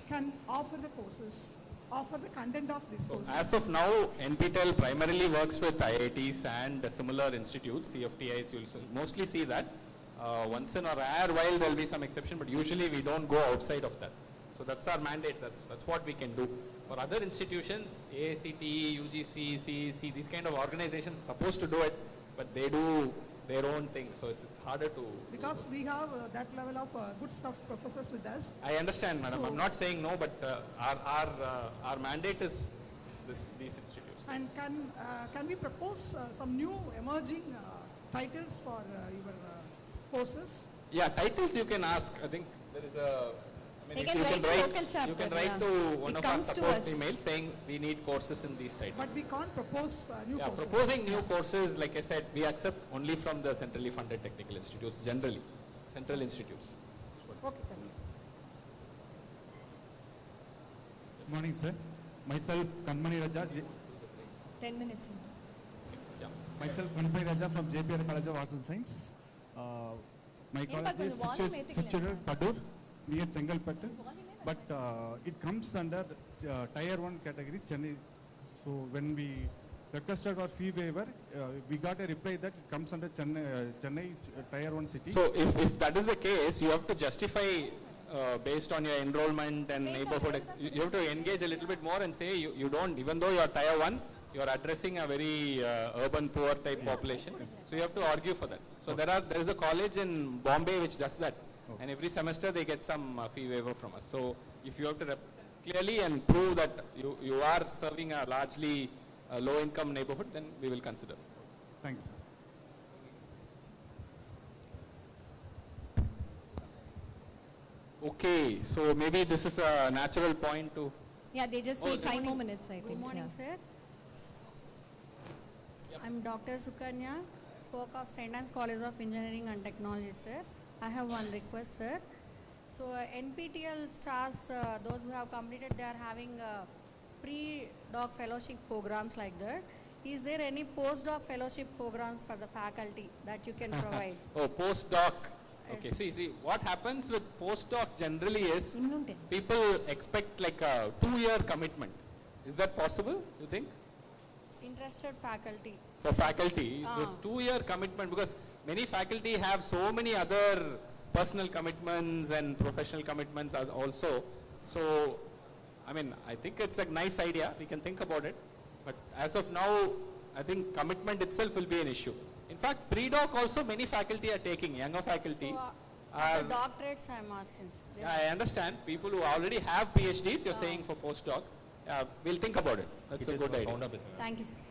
can offer the courses, offer the content of these courses?
As of now, NPTEL primarily works with IITs and similar institutes, CFTIs, you'll mostly see that. Once in a rare while there will be some exception, but usually we don't go outside of that. So that's our mandate, that's what we can do. For other institutions, AACT, UGC, CEC, these kind of organizations are supposed to do it, but they do their own thing, so it's harder to...
Because we have that level of good staff professors with us.
I understand, madam.
So
I'm not saying no, but our mandate is these institutes.
And can we propose some new emerging titles for your courses?
Yeah, titles you can ask. I think there is a. I mean,
They
if
can
you
write
can
a
write,
local chapter,
you can write
yeah.
to one
It
of our
comes to
support
us.
emails saying we need courses in these titles.
But we can't propose new
Yeah,
courses.
proposing new courses, like I said, we accept only from the centrally funded technical institutes, generally, central institutes.
Okay, thank you.
Good morning, sir. Myself, Kanmani Raja.
10 minutes.
Myself, Kanmani Raja from JPR College of Arts and Science. My college is situated Padur, near Chengalpattu. But it comes under Tier 1 category, Chennai. So when we requested our fee waiver, we got a reply that it comes under Chennai Tier 1 city.
So if that is the case, you have to justify based on your enrollment and neighborhood. You have to engage a little bit more and say you don't, even though you are Tier 1, you are addressing a very urban poor type population. So you have to argue for that. So there is a college in Bombay which does that. And every semester they get some fee waiver from us. So if you have to clearly and prove that you are serving a largely low income neighborhood, then we will consider.
Thanks.
Okay, so maybe this is a natural point to.
Yeah, they just need 5 more minutes, I think.
Good morning,
yeah.
sir. I'm Dr. Sukanya, spoke of St. Anne's College of Engineering and Technology, sir. I have one request, sir. So NPTEL Stars, those who have completed, they are having pre-doc fellowship programs like that. Is there any post-doc fellowship programs for the faculty that you can provide?
Oh, postdoc. Okay,
Yes.
see, what happens with postdoc generally is people expect like a 2-year commitment. Is that possible, you think?
Interested faculty.
For faculty, this 2-year commitment, because many faculty have so many other personal commitments and professional commitments also. So, I mean, I think it's a nice idea. We can think about it. But as of now, I think commitment itself will be an issue. In fact, pre-doc also many faculty are taking, younger faculty.
So, the doctorates I'm asking. Sir.
Yeah, I understand. People who already have PhDs, you're saying for postdoc. We'll think about it. That's a good idea.
Thank you, sir.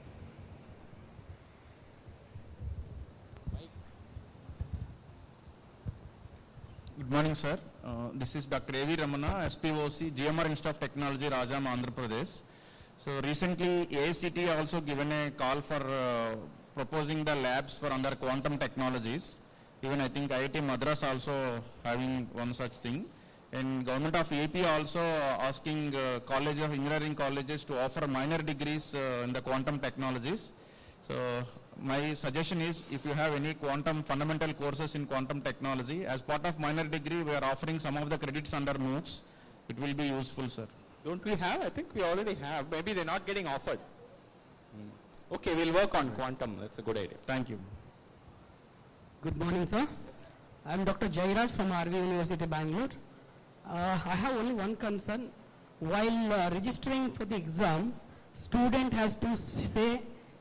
Good morning, sir. This is Dr. A.V. Ramana, SPOC, GMR Institute of Technology, Rajam, Andhra Pradesh. So recently, AICT also given a call for proposing the labs for under quantum technologies. Even I think IIT Madras also having one such thing. And government of AP also asking college of engineering colleges to offer minor degrees in the quantum technologies. So my suggestion is, if you have any quantum fundamental courses in quantum technology, as part of minor degree, we are offering some of the credits under MOOCs. It will be useful, sir.
Don't we have? I think we already have. Maybe they're not getting offered. Okay, we'll work on quantum. That's a good idea.
Thank you.
Good morning, sir. I'm Dr. Jairaj from RV University, Bangalore. I have only one concern. While registering for the exam, student has to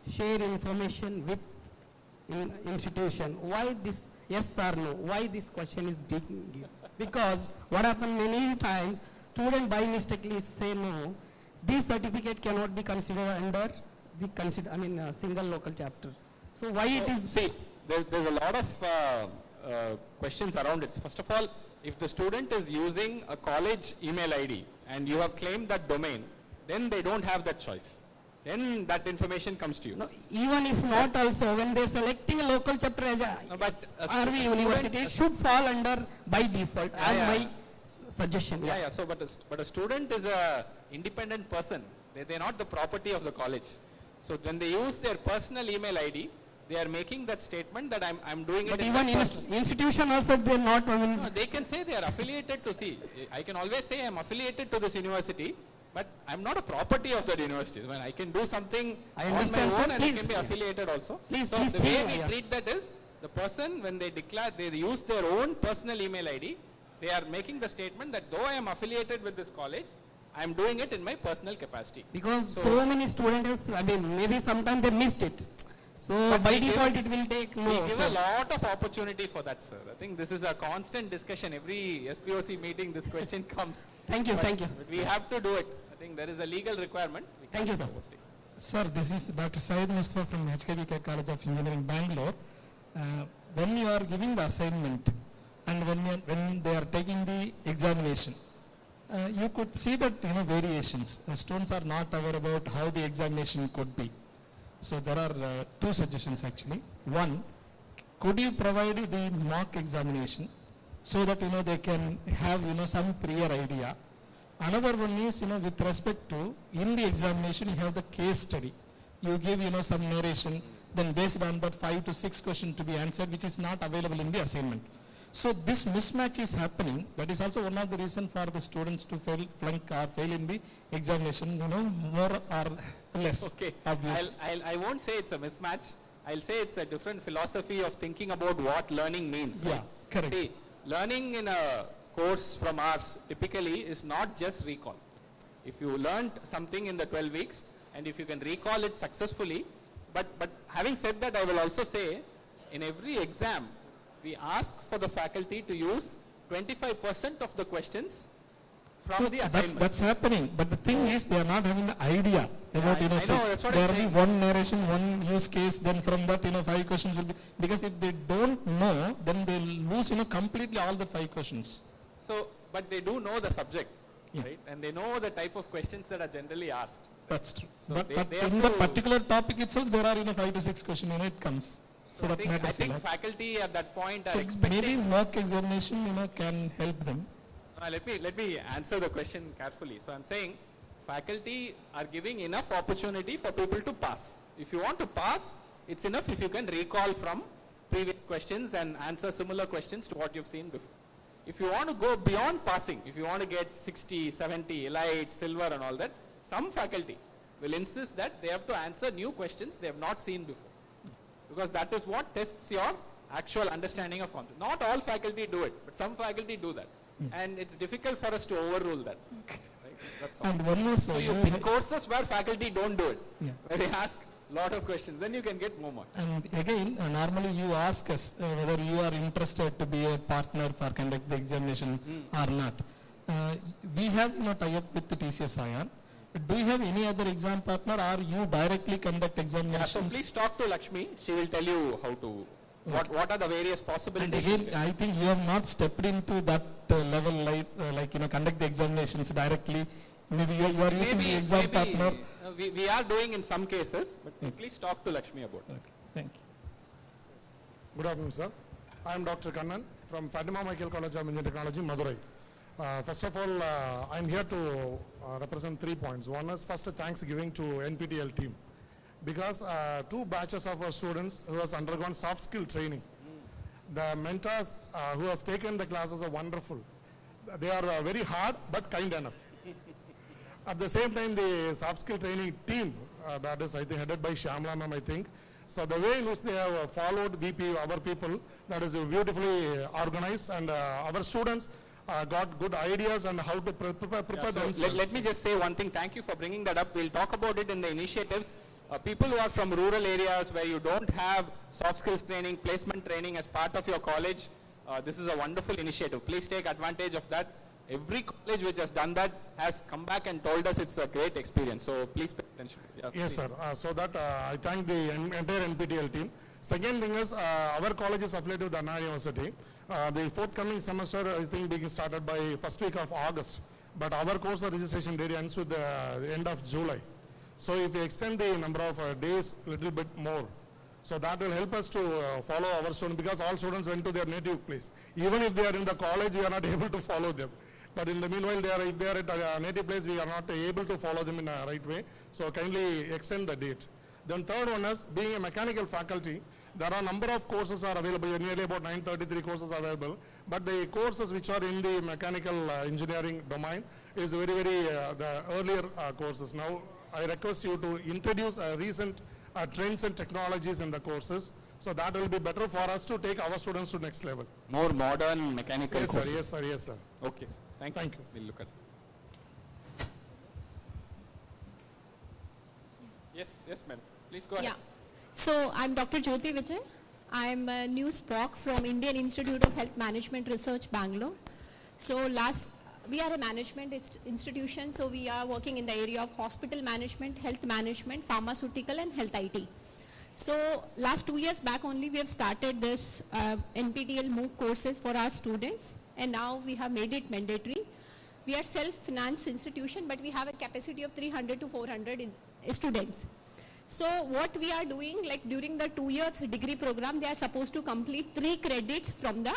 share information with institution. Why this yes or no? Why this question is being given? Because what happens many times, student by mistakenly say no. This certificate cannot be considered under the single local chapter. So why it is?
See, there's a lot of questions around it. First of all, if the student is using a college email ID and you have claimed that domain, then they don't have that choice. Then that information comes to you.
No, even if not also, when they're selecting a local chapter as a RV University, it should fall under by default, as my suggestion.
Yeah. So, but a student is a independent person. They're not the property of the college. So when they use their personal email ID, they are making that statement that I'm doing
but
it.
But even institution also, they're not.
No, they can say they are affiliated to see. I can always say I'm affiliated to this university, but I'm not a property of that university. When I can do something on my own and I can be affiliated also. So the way we treat that is, the person, when they declare, they use their own personal email ID, they are making the statement that though I am affiliated with this college, I am doing it in my personal capacity.
Because so many students, maybe sometimes they missed it.
So
But
by
we give-
default it will take
We
more.
give
So
a lot of opportunity for that, sir. I think this is a constant discussion. Every SPOC meeting, this question comes.
Thank you,
But
thank you.
We have to do it. I think there is a legal requirement. We
Thank you,
can't
sir.
overtake.
Sir, this is Dr. Syed Mustafa from HKBK College of Engineering, Bangalore. When you are giving the assignment and when they are taking the examination, you could see that variations. The students are not aware about how the examination could be. So there are two suggestions actually. One, could you provide the mock examination so that they can have some prior idea. Another one is with respect to in the examination you have the case study. You give some narration, then based on that 5 to 6 questions to be answered, which is not available in the assignment. So this mismatch is happening. That is also one of the reasons for the students to flunk or fail in the examination, more or less.
Okay.
Obvious.
I won't say it's a mismatch. I'll say it's a different philosophy of thinking about what learning means.
Yeah, correct.
See, learning in a course from ours typically is not just recall. If you learned something in the 12 weeks and if you can recall it successfully, but having said that, I will also say in every exam we ask for the faculty to use 25% of the questions from the assignment.
That's happening, but the thing is they are not having the idea about
I know, that's what
there
I'm
will be
saying.
one narration, one use case, then from that 5 questions will be, because if they don't know, then they'll lose completely all the 5 questions.
So, but they do know the subject,
Yeah.
right? And they know the type of questions that are generally asked.
That's true.
So
But
they have
in
to-
the particular topic itself, there are 5 to 6 questions, it comes. So
I
that
think, I
matters a
think
lot.
faculty at that point
So
are expecting.
maybe mock examination, can help them.
Let me answer the question carefully. So I'm saying faculty are giving enough opportunity for people to pass. If you want to pass, it's enough if you can recall from previous questions and answer similar questions to what you've seen before. If you want to go beyond passing, if you want to get 60, 70, elite, silver and all that, some faculty will insist that they have to answer new questions they have not seen before. Because that is what tests your actual understanding of content. Not all faculty do it, but some faculty do that. And it's difficult for us to overrule that. Right? That's all.
And one more, sir,
So you
you
pick
ha-
courses where faculty don't do it,
Yeah.
where they ask lot of questions, then you can get more marks.
And again, normally you ask us whether you are interested to be a partner for conduct the examination or not. We have tie-up with the TCS ION. Do you have any other exam partner or you directly conduct
Yeah, so
examinations?
please talk to Lakshmi. She will tell you how to, what are the various
And
possibilities.
again, I think you have not stepped into that level like conduct the examinations directly. Maybe you are using the exam partner.
We are doing in some cases, but please talk to Lakshmi about it.
Thank you.
Good afternoon, sir. I am Dr. Kannan from Fatima Michael College of Engineering Technology, Madurai. First of all, I am here to represent 3 points. One is first thanksgiving to NPTEL team because 2 batches of our students who has undergone soft skill training. The mentors who has taken the classes are wonderful. They are very hard but kind enough. At the same time, the soft skill training team, that is, I think, headed by Shyamla ma'am, I think. So the way in which they have followed VP, our people, that is beautifully organized, and our students got good ideas on how to prepare
Yeah, so
themselves.
let me just say one thing. Thank you for bringing that up. We'll talk about it in the initiatives. People who are from rural areas where you don't have soft skills training, placement training as part of your college, this is a wonderful initiative. Please take advantage of that. Every college which has done that has come back and told us it's a great experience. So please pay attention. Yeah,
Yes, sir. So that I thank the entire NPTEL team. Second thing is our college is affiliated with Anna University. The forthcoming semester, I think, being started by first week of August. But our course registration date ends with the end of July. So if we extend the number of days a little bit more, so that will help us to follow our students, because all students went to their native place. Even if they are in the college, we are not able to follow them. But in the meanwhile, if they are at a native place, we are not able to follow them in a right way. So kindly extend the date. Then third one is, being a mechanical faculty, there are a number of courses are available, nearly about 933 courses are available. But the courses which are in the mechanical engineering domain is very, the earlier courses. Now, I request you to introduce recent trends and technologies in the courses. So that will be better for us to take our students to next level.
More modern mechanical
Yes, sir.
courses.
Yes, sir. Yes, sir.
Okay. Thank you. We'll look at it. Yes, ma'am. Please go ahead.
Yeah.
So I'm Dr. Jyoti Vijay. I'm a new SPOC from Indian Institute of Health Management Research, Bangalore. So we are a management institution, so we are working in the area of hospital management, health management, pharmaceutical and health IT. So last 2 years back only we have started this NPTEL MOOC courses for our students, and now we have made it mandatory. We are self-financed institution, but we have a capacity of 300 to 400 students. So what we are doing, like during the 2 years degree program, they are supposed to complete 3 credits from the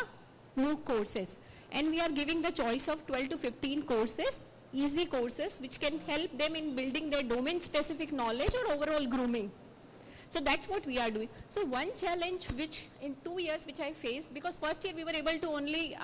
MOOC courses. And we are giving the choice of 12 to 15 courses, easy courses, which can help them in building their domain-specific knowledge or overall grooming. So that's what we are doing. So one challenge which in 2 years which I faced, because first year we were able to only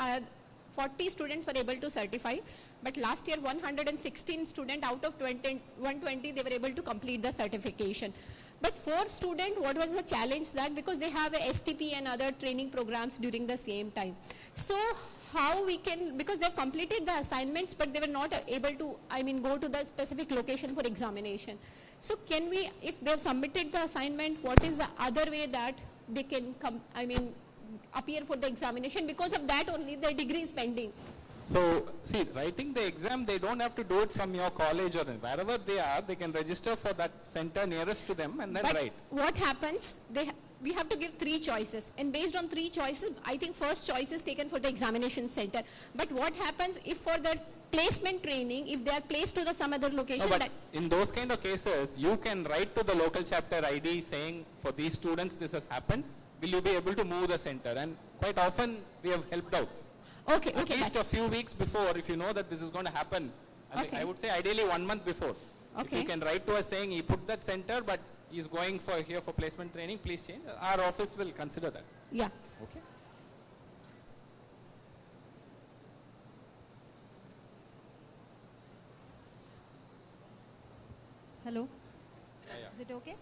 40 students were able to certify, but last year 116 students out of 120 they were able to complete the certification. But for student, what was the challenge that because they have a STP and other training programs during the same time. So how we can, because they completed the assignments but they were not able to, go to the specific location for examination. So can we, if they have submitted the assignment, what is the other way that they can come, appear for the examination? Because of that only their degree is pending.
So, see, writing the exam, they don't have to do it from your college or wherever they are, they can register for that center nearest to them and then write.
What happens, we have to give 3 choices, and based on 3 choices, I think first choice is taken for the examination center. But what happens if for the placement training, if they are placed to some other location?
No, but in those kind of cases, you can write to the local chapter ID saying, for these students this has happened, will you be able to move the center? And quite often we have helped out.
Okay,
At least a few weeks before, if you know that this is going to happen. I would say ideally 1 month before. If you can write to us saying he put that center but he's going here for placement training, please change. Our office will consider that.
Yeah.
Okay.
Hello? Is it okay?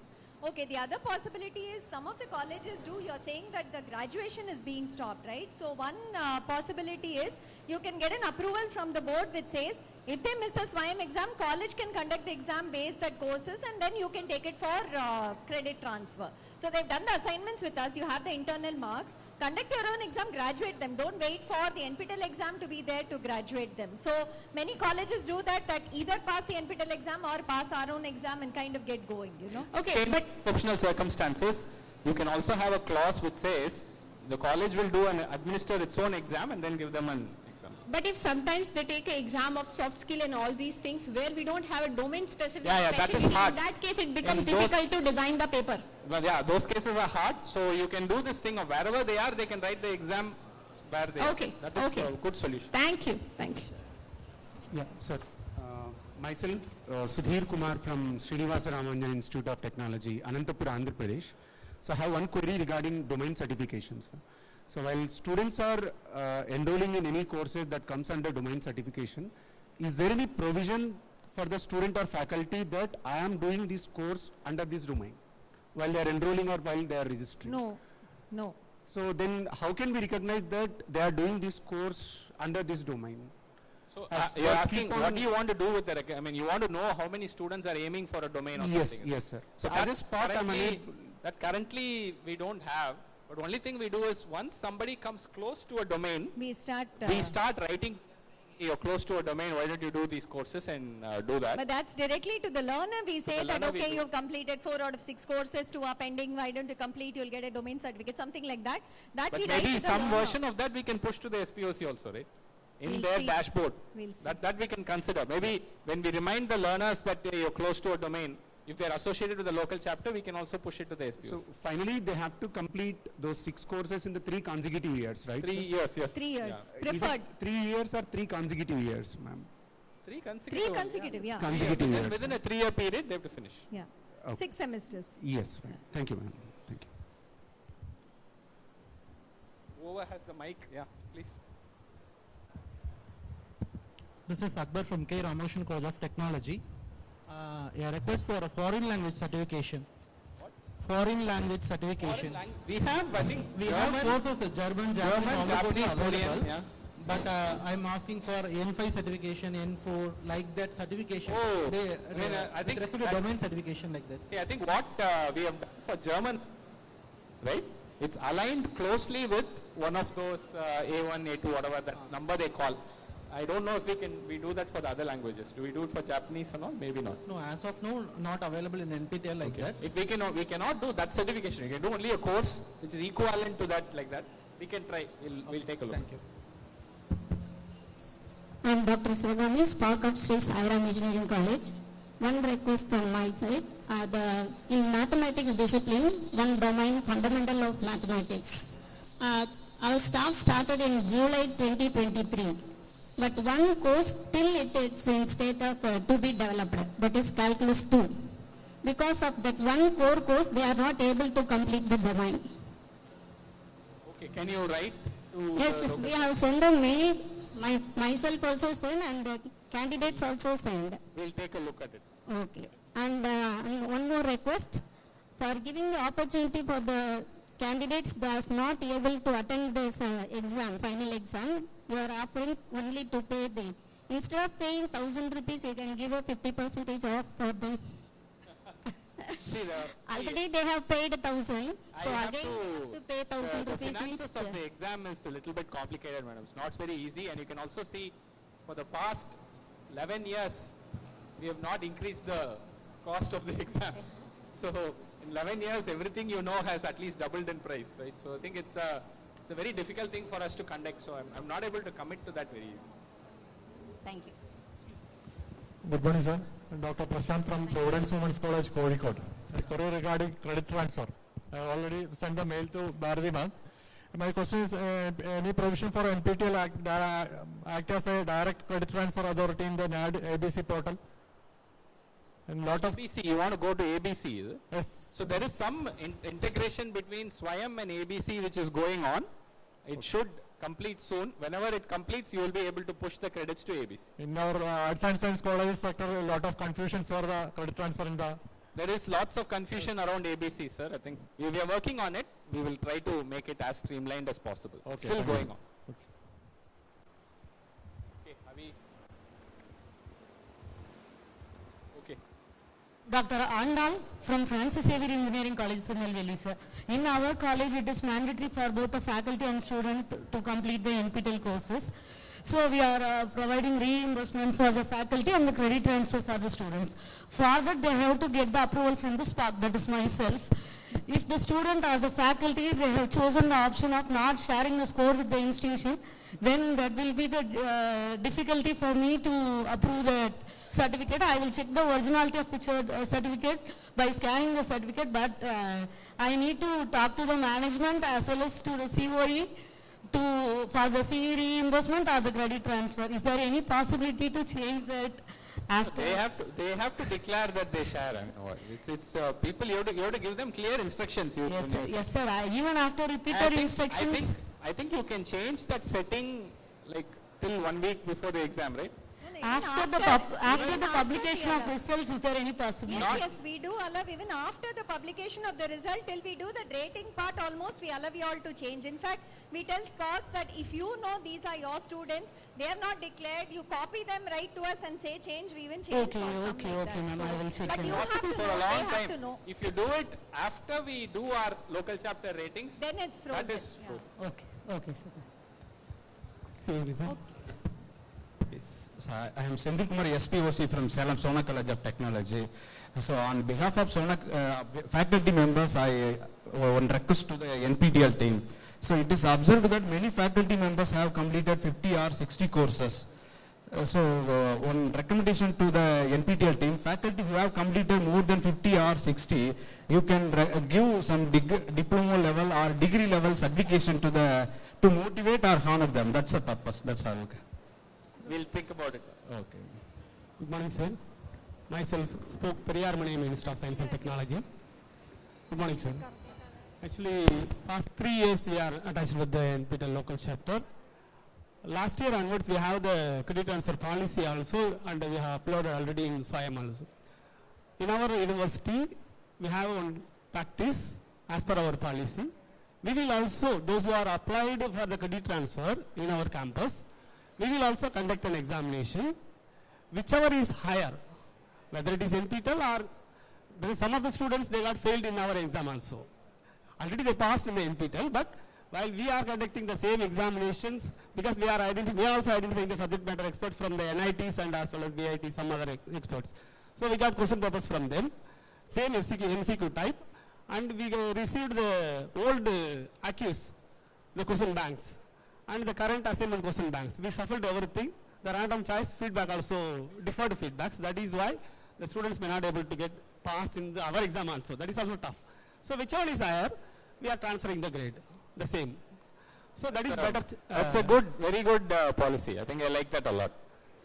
Okay, the other possibility is some of the colleges do, you're saying that the graduation is being stopped, right? So one possibility is you can get an approval from the board which says if they miss the SWAYAM exam, college can conduct the exam based that courses and then you can take it for credit transfer. So they've done the assignments with us, you have the internal marks, conduct your own exam, graduate them. Don't wait for the NPTEL exam to be there to graduate them. So many colleges do that either pass the NPTEL exam or pass our own exam and kind of get going,
Okay, but exceptional circumstances, you can also have a clause which says the college will do and administer its own exam and then give them an exam.
But if sometimes they take an exam of soft skill and all these things where we don't have a domain specific
that is hard.
in that case it becomes difficult to design the paper.
Well, those cases are hard. So you can do this thing of wherever they are, they can write the exam where they are. That is a good solution.
Thank you. Thank you.
Yeah, sir. Myself, Sudhir Kumar from Srinivasa Ramanjan Institute of Technology, Anantapur, Andhra Pradesh. So I have one query regarding domain certifications. So while students are enrolling in any courses that comes under domain certification, is there any provision for the student or faculty that I am doing this course under this domain while they are enrolling or while they are registering?
No.
So then how can we recognize that they are doing this course under this domain?
So you're asking what do you want to do with the, you want to know how many students are aiming for a domain or something?
Yes, sir.
So as a SPOC, that currently we don't have. But only thing we do is once somebody comes close to a domain, we start writing, you're close to a domain, why don't you do these courses and do that.
But that's directly to the learner. We say that, okay, you've completed 4 out of 6 courses, 2 are pending, why don't you complete, you'll get a domain certificate, something like that.
But we maybe some version of that we can push to the SPOC also, right? In their dashboard. That we can consider. Maybe when we remind the learners that you're close to a domain, if they're associated with the local chapter, we can also push it to the SPOC.
So finally, they have to complete those 6 courses in the 3 consecutive years, right?
3 years, yes.
3 years,
Yeah.
preferred.
3 years or 3 consecutive years, ma'am?
3 consecutive.
3 consecutive, yeah.
Consecutive years.
Within a 3-year period, they have to finish.
Yeah.
Okay.
6 semesters.
Yes, ma'am. Thank you, ma'am. Thank you.
Whoever has the mic, please.
This is Akbar from K. Ramakrishnan College of Technology. A request for a foreign language certification. What? Foreign language certification.
We have, I think,
we have courses of German, Japanese,
Korean,
but I'm asking for N5 certification, N4, like that certification.
Oh,
I think with respect to domain certification like that.
See, I think what we have done for German, right? It's aligned closely with one of those A1, A2, whatever that number they call. I don't know if we do that for the other languages. Do we do it for Japanese or not? Maybe not.
No, as of now, not available in NPTEL like that.
If we cannot do that certification. We can do only a course which is equivalent to that like that. We can try. We'll take a look.
Thank you.
I'm Dr. Sivagami, SPOC of Sri Sairam Engineering College. One request from my side, in mathematics discipline, one domain, fundamental of mathematics. Our staff started in July 2023, but one course till it is in state of to be developed, that is Calculus 2. Because of that one core course, they are not able to complete the domain.
Okay, can you write to
Yes, we have sent a mail, myself also sent, and the candidates also sent.
We'll take a look at it.
Okay. And one more request, for giving the opportunity for the candidates that are not able to attend this exam, final exam, you are offering only to pay them. Instead of paying 1,000 rupees, you can give a 50% off for them. Already they have paid 1,000, so again you have to pay 1,000 rupees.
The finances of the exam is a little bit complicated, madam. It's not very easy, and you can also see for the past 11 years, we have not increased the cost of the exam. So in 11 years, everything you know has at least doubled in price, right? So I think it's a very difficult thing for us to conduct. So I'm not able to commit to that very easily.
Thank you.
Good morning, sir. Dr. Prashant from Providence Women's College, Kozhikode. A query regarding credit transfer. I already sent the mail to Bharati ma'am. My question is, any provision for NPTEL act as a direct credit transfer authority in the NAD ABC portal? And lot of
ABC, you want to go to ABC, is it?
Yes.
So there is some integration between SWAYAM and ABC which is going on. It should complete soon. Whenever it completes, you will be able to push the credits to ABC.
In our arts and science colleges sector, a lot of confusions for the credit transfer in the...
There is lots of confusion around ABC, sir. I think we are working on it. We will try to make it as streamlined as possible.
Okay,
Still going on. Okay, Okay.
Dr. Andal from Francis Xavier Engineering College, Tirunelveli, sir. In our college, it is mandatory for both the faculty and student to complete the NPTEL courses. So we are providing reimbursement for the faculty and the credit transfer for the students. For that, they have to get the approval from the SPOC, that is myself. If the student or the faculty, they have chosen the option of not sharing the score with the institution, then that will be the difficulty for me to approve the certificate. I will check the originality of the certificate by scanning the certificate, but I need to talk to the management as well as to the COE for the fee reimbursement or the credit transfer. Is there any possibility to change that after?
They have to declare that they share. I mean, it's people. You have to give them clear instructions.
Yes, sir. Yes, sir. Even after repeated instructions.
I think you can change that setting like till 1 week before the exam, right?
After the publication of results, is there any possibility?
Yes, we do allow even after the publication of the result, till we do the rating part almost, we allow you all to change. In fact, we tell SPOCs that if you know these are your students, they have not declared, you copy them, write to us and say change, we even change
Okay, ma'am, I will check
but
that.
you have to
For
know,
a long
they have
time.
to know.
If you do it after we do our local chapter ratings,
Then it's frozen.
that is frozen.
Okay, sir.
Same reason.
Yes. So I am Senthil Kumar, SPOC from Salem Sona College of Technology. So on behalf of Sona faculty members, I one request to the NPTEL team. So it is observed that many faculty members have completed 50 or 60 courses. One recommendation to the NPTEL team, faculty who have completed more than 50 or 60, you can give some diploma level or degree level certification to motivate or honor them. That's the purpose. That's all.
We'll think about it.
Okay.
Good morning, sir. Myself, SPOC Periyar Maniam, Institute of Science and Technology. Good morning, sir. Actually, past 3 years we are attached with the NPTEL local chapter. Last year onwards, we have the credit transfer policy also, and we have uploaded already in SWAYAM also. In our university, we have one practice as per our policy. We will also, those who are applied for the credit transfer in our campus,
we will also conduct an examination, whichever is higher, whether it is NPTEL or because some of the students, they got failed in our exam also. Already they passed in the NPTEL, but while we are conducting the same examinations, because we are also identifying the subject matter experts from the NITs and as well as BIT, some other experts. So we got question papers from them, same MCQ type, and we received the old accused, the question banks, and the current assignment question banks. We shuffled everything. The random choice feedback also deferred feedbacks. That is why the students may not able to get passed in our exam also. That is also tough. So whichever is higher, we are transferring the grade, the same. So that is better.
That's a good, very good policy. I think I like that a lot.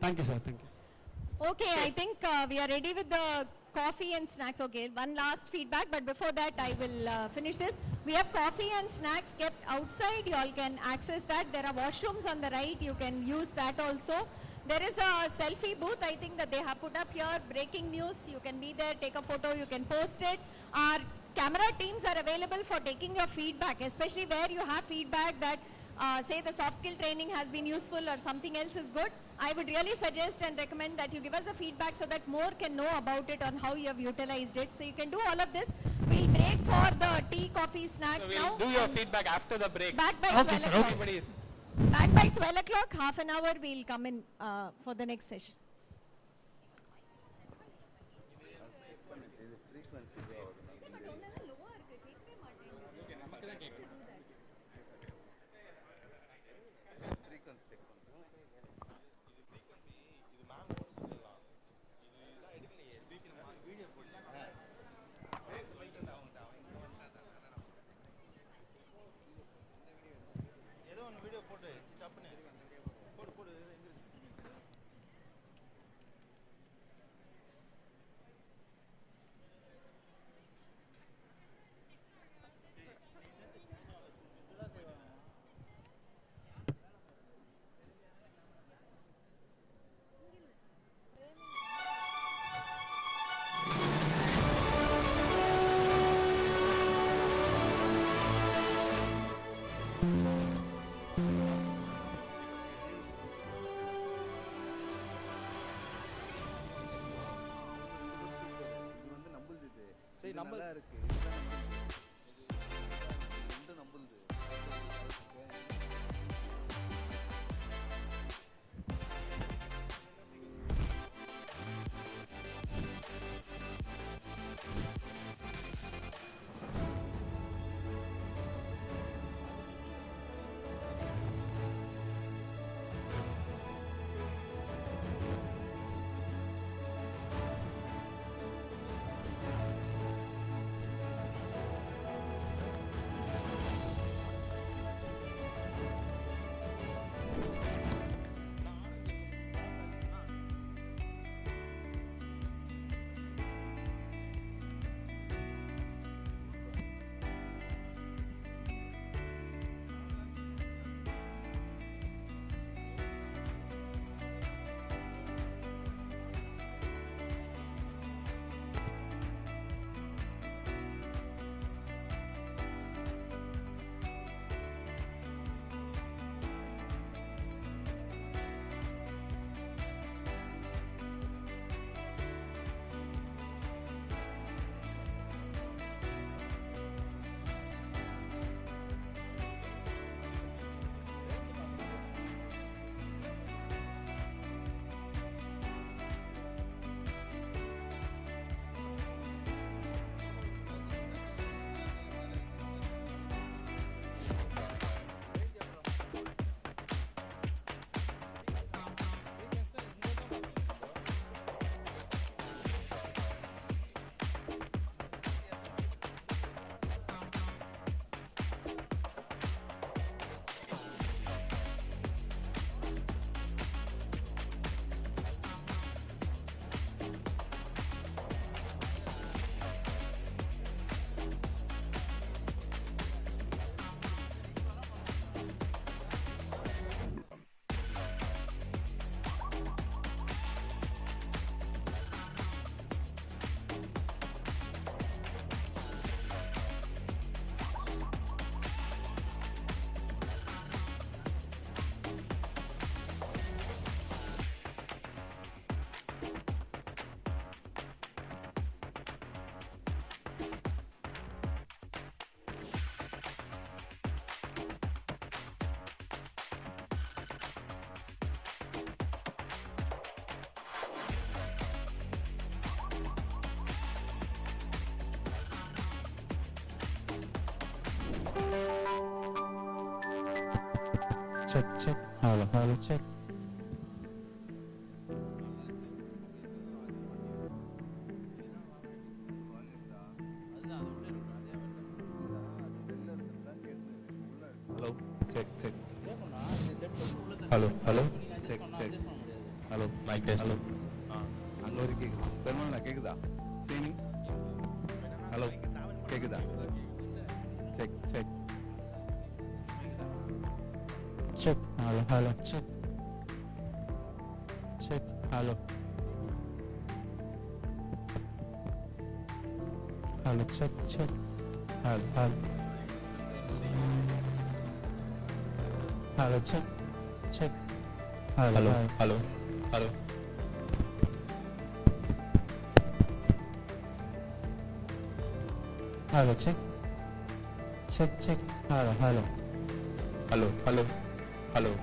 Thank you, sir. Thank you, sir.
Okay, I think we are ready with the coffee and snacks. Okay, one last feedback, but before that I will finish this. We have coffee and snacks kept outside. You all can access that. There are washrooms on the right. You can use that also. There is a selfie booth, I think, that they have put up here. Breaking news. You can be there, take a photo, you can post it. Our camera teams are available for taking your feedback, especially where you have feedback that say the soft skill training has been useful or something else is good. I would really suggest and recommend that you give us a feedback so that more can know about it on how you have utilized it. So you can do all of this. We'll break for the tea, coffee, snacks
So
now.
we'll do your feedback after the break.
Back by 12
sir.
o'clock.
Everybody is.
Back by 12 o'clock, half an hour, we'll come in for the next session.
நல்லா இருக்கு
check, check, hello, hello, check.
Hello, check, check.
Hello, hello.
Check, check. Hello.
Mic test.
Hello. அங்க ஒரு கேக்குது. பெருமாள் கேக்குதா? சீனி. Hello. கேக்குதா? Check, check.
Check, hello, hello, check. Check, hello. Hello, check, check. Hello, hello. Hello, check, check. Hello, hello, hello. Hello, check. Check, check. Hello, hello. Hello, hello, hello.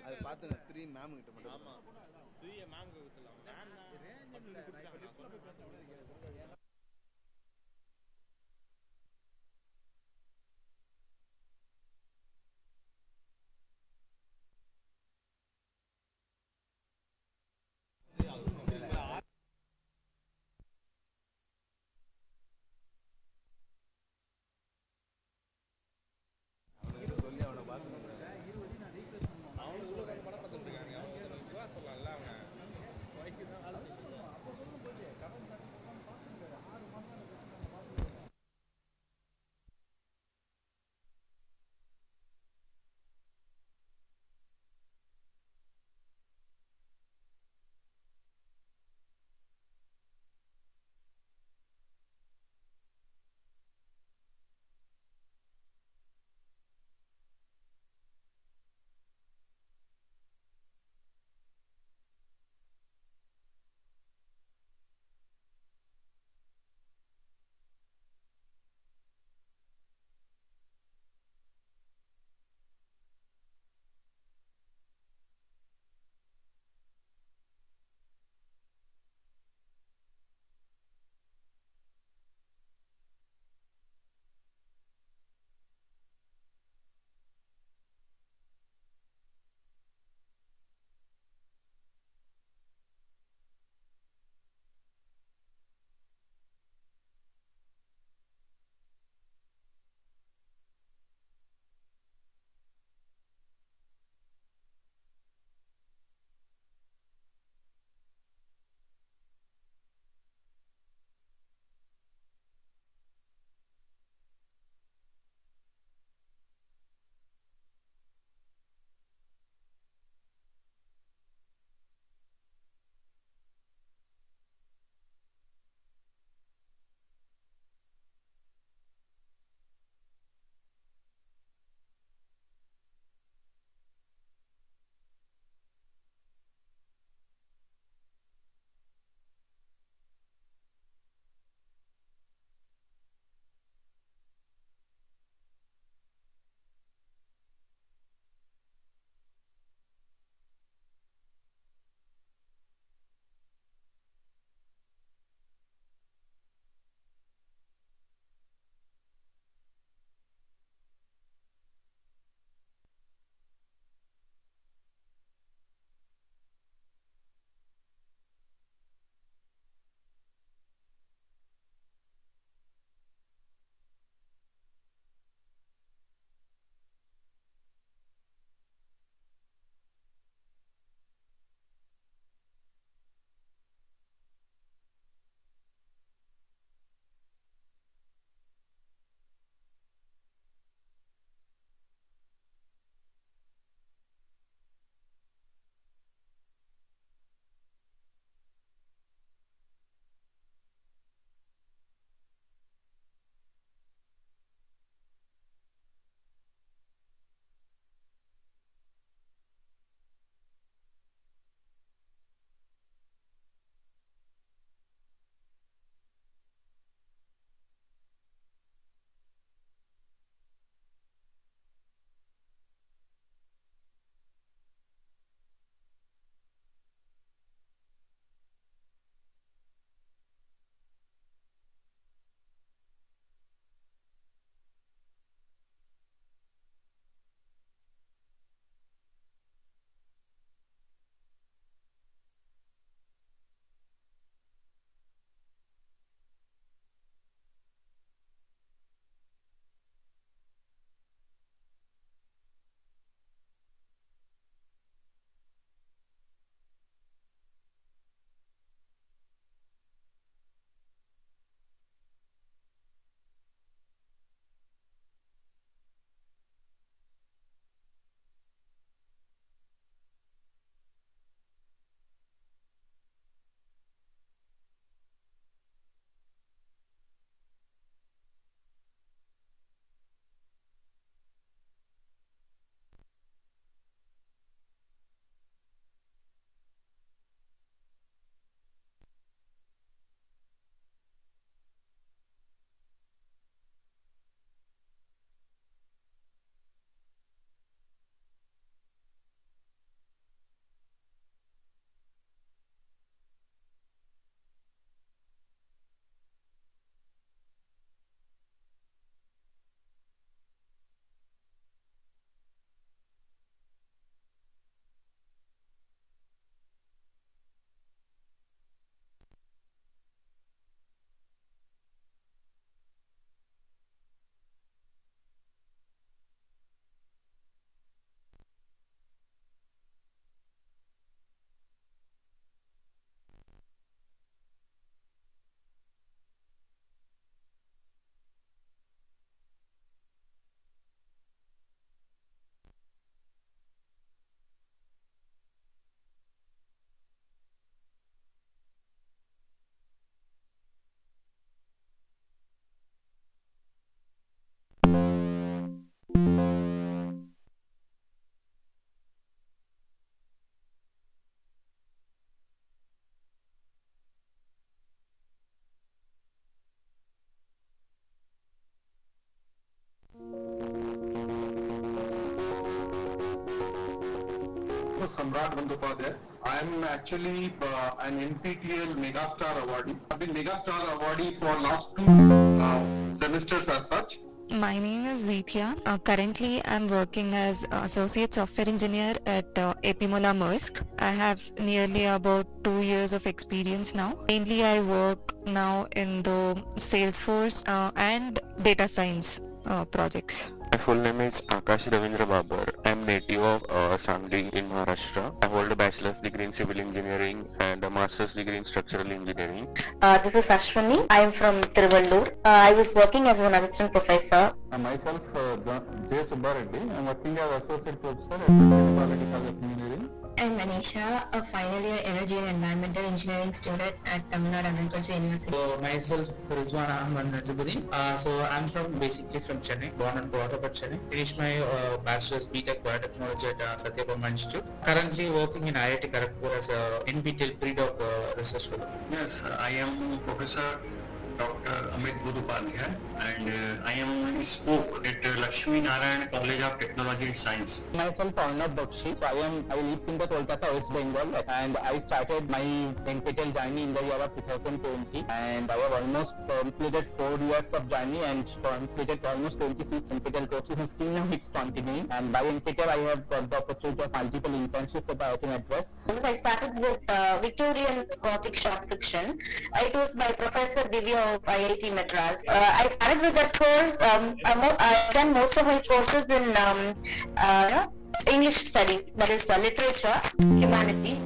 அது பார்த்து 3 ma'am கிட்ட மட்டும். ஆமா 3 ma'am கொடுத்தலாம்.
Samrat Bandyopadhyay. I am actually an NPTEL Megastar awardee. I've been Megastar awardee for last 2 semesters as such.
My name is Vidya. Currently, I'm working as Associate Software Engineer at AP Mola Maersk. I have nearly about 2 years of experience now. Mainly, I work now in the Salesforce and data science projects.
My full name is Akash Ravindra Babar. I am native of Sangli in Maharashtra. I hold a bachelor's degree in civil engineering and a master's degree in structural engineering.
This is Ashwini. I am from Tiruvallur. I was working as an assistant professor.
Myself, J. Subbareddy. I am working as associate professor at the College of Engineering.
I'm Manisha, a final year energy and environmental engineering student at Tamil Nadu Agriculture University.
So myself, Rizwan Ahmad Nazibuddin. So I'm basically from Chennai, born and brought up at Chennai. Finished my bachelor's BTech Biotechnology at Satyabama Institute. Currently working in IIT Kharagpur as a NPTEL pre-doc research fellow.
Yes, I am Professor Dr. Amit Budupadhyay and I am SPOC at Lakshmi Narayan College of Technology and Science.
Myself, Arnab Bakshi. So I live in the Kolkata, West Bengal, and I started my NPTEL journey in the year of 2020, and I have almost completed 4 years of journey and completed almost 26 NPTEL courses, and still now it's continuing. And by NPTEL, I have got the opportunity of multiple internships at IIT Madras.
I started with Victorian Gothic short fiction. It was by Professor Divya of IIT Madras. I started with that course. I've done most of my courses in English studies, that is literature, humanities.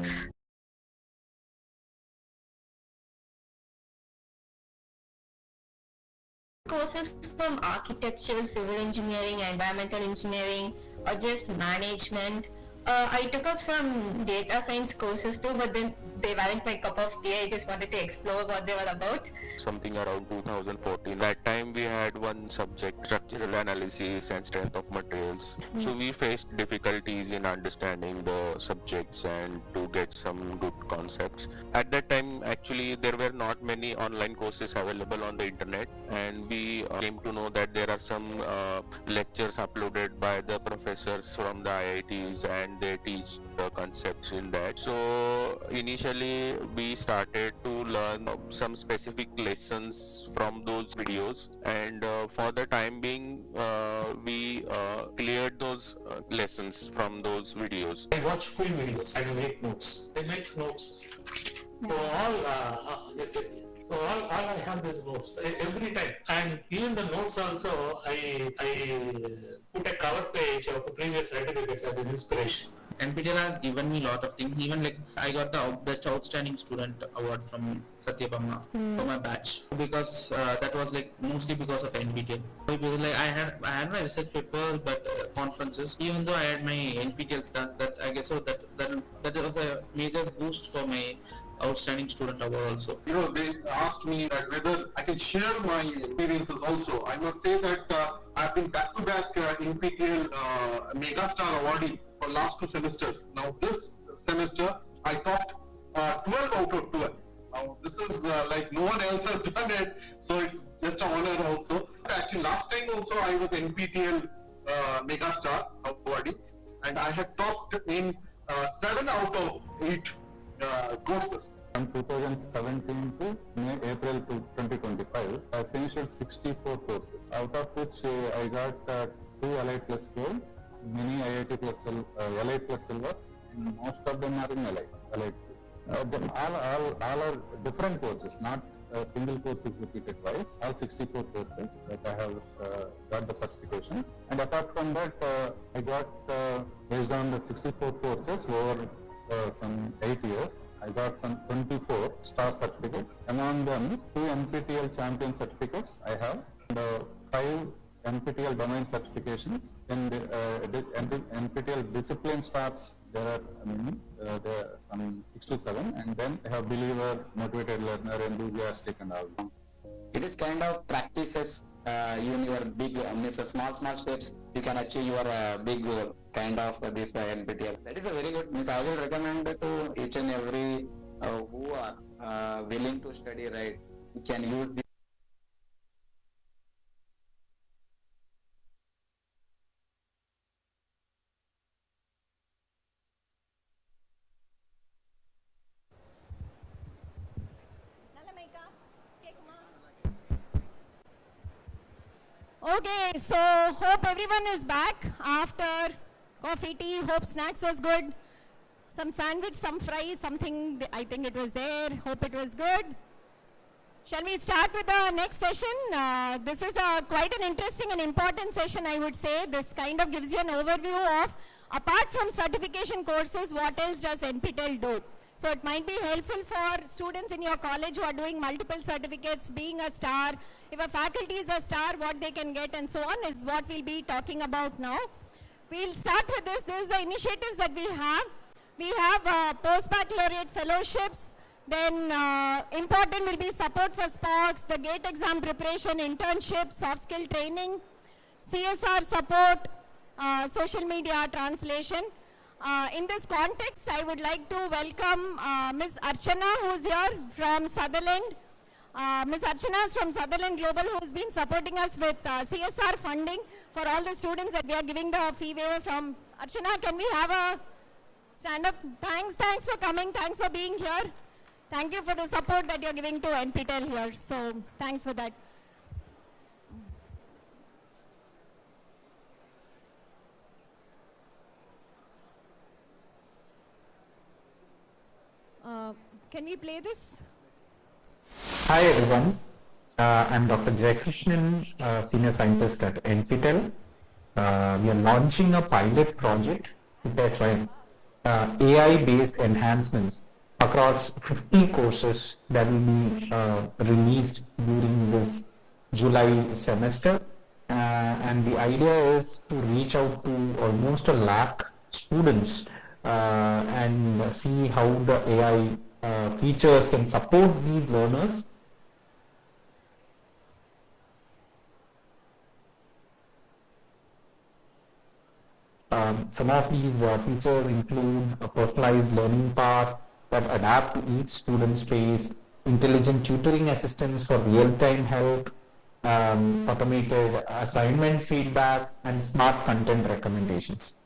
Courses from architecture, civil engineering, environmental engineering, or just management. I took up some data science courses too, but then they weren't my cup of tea. I just wanted to explore what they were about.
Something around 2014. That time we had one subject, structural analysis and strength of materials. So we faced difficulties in understanding the subjects and to get some good concepts. At that time, actually, there were not many online courses available on the internet, and we came to know that there are some lectures uploaded by the professors from the IITs, and they teach the concepts in that. So initially we started to learn some specific lessons from those videos, and for the time being we cleared those lessons from those videos.
I watch full videos and make notes. I make notes. So all I have is notes every time, and even the notes also I put a cover page of previous certificates as an inspiration.
NPTEL has given me a lot of things. Even like I got the best outstanding student award from Satyabama for my batch, because that was like mostly because of NPTEL. Because like I had my research papers, but conferences. Even though I had my NPTEL stars, that I guess so that was a major boost for my outstanding student award also.
You know, they asked me that whether I can share my experiences also. I must say that I've been back-to-back NPTEL Megastar awardee for last 2 semesters. Now this semester I topped 12 out of 12. Now this is like no one else has done it, so it's just an honor also. Actually last time also I was NPTEL Megastar awardee, and I had topped in 7 out of 8 courses.
From 2017 to April 2025, I finished 64 courses, out of which I got 2 Elite Plus Gold, many IIT Plus Elite Plus Silvers, and most of them are in Elite. All are different courses, not a single course is repeated twice. All 64 courses that I have got the certification. And apart from that, I got based on the 64 courses over some 8 years, I got some 24 star certificates. Among them, 2 NPTEL champion certificates I have, and 5 NPTEL domain certifications. In the NPTEL discipline stars, there are some 6 to 7, and then I have believer, motivated learner, enthusiastic, and all.
It is kind of practices in your big, small steps, you can achieve your big goal, kind of this NPTEL. That is a very good, I will recommend to each and every who are willing to study, right, you can use this.
Okay, so hope everyone is back after coffee, tea. Hope snacks was good. Some sandwich, some fries, something, I think it was there. Hope it was good. Shall we start with the next session? This is quite an interesting and important session, I would say. This kind of gives you an overview of, apart from certification courses, what else does NPTEL do? So it might be helpful for students in your college who are doing multiple certificates, being a star. If a faculty is a star, what they can get and so on is what we'll be talking about now. We'll start with this. This is the initiatives that we have. We have post-baccalaureate fellowships. Then important will be support for SPOCs, the GATE exam preparation, internship, soft skill training, CSR support, social media translation. In this context, I would like to welcome Ms. Archana, who's here from Sutherland. Ms. Archana is from Sutherland Global, who's been supporting us with CSR funding for all the students that we are giving the fee waiver from. Archana, can we have a stand up? Thanks for coming. Thanks for being here. Thank you for the support that you're giving to NPTEL here. So thanks for that. Can we play this?
Hi everyone, I'm Dr. Jayakrishnan, Senior Scientist at NPTEL. We are launching a pilot project to test AI-based enhancements across 50 courses that will be released during this July semester. And the idea is to reach out to almost 1 lakh students and see how the AI features can support these learners. Some of these features include a personalized learning path that adapt to each student's pace, intelligent tutoring assistance for real-time help, automated assignment feedback, and smart content recommendations.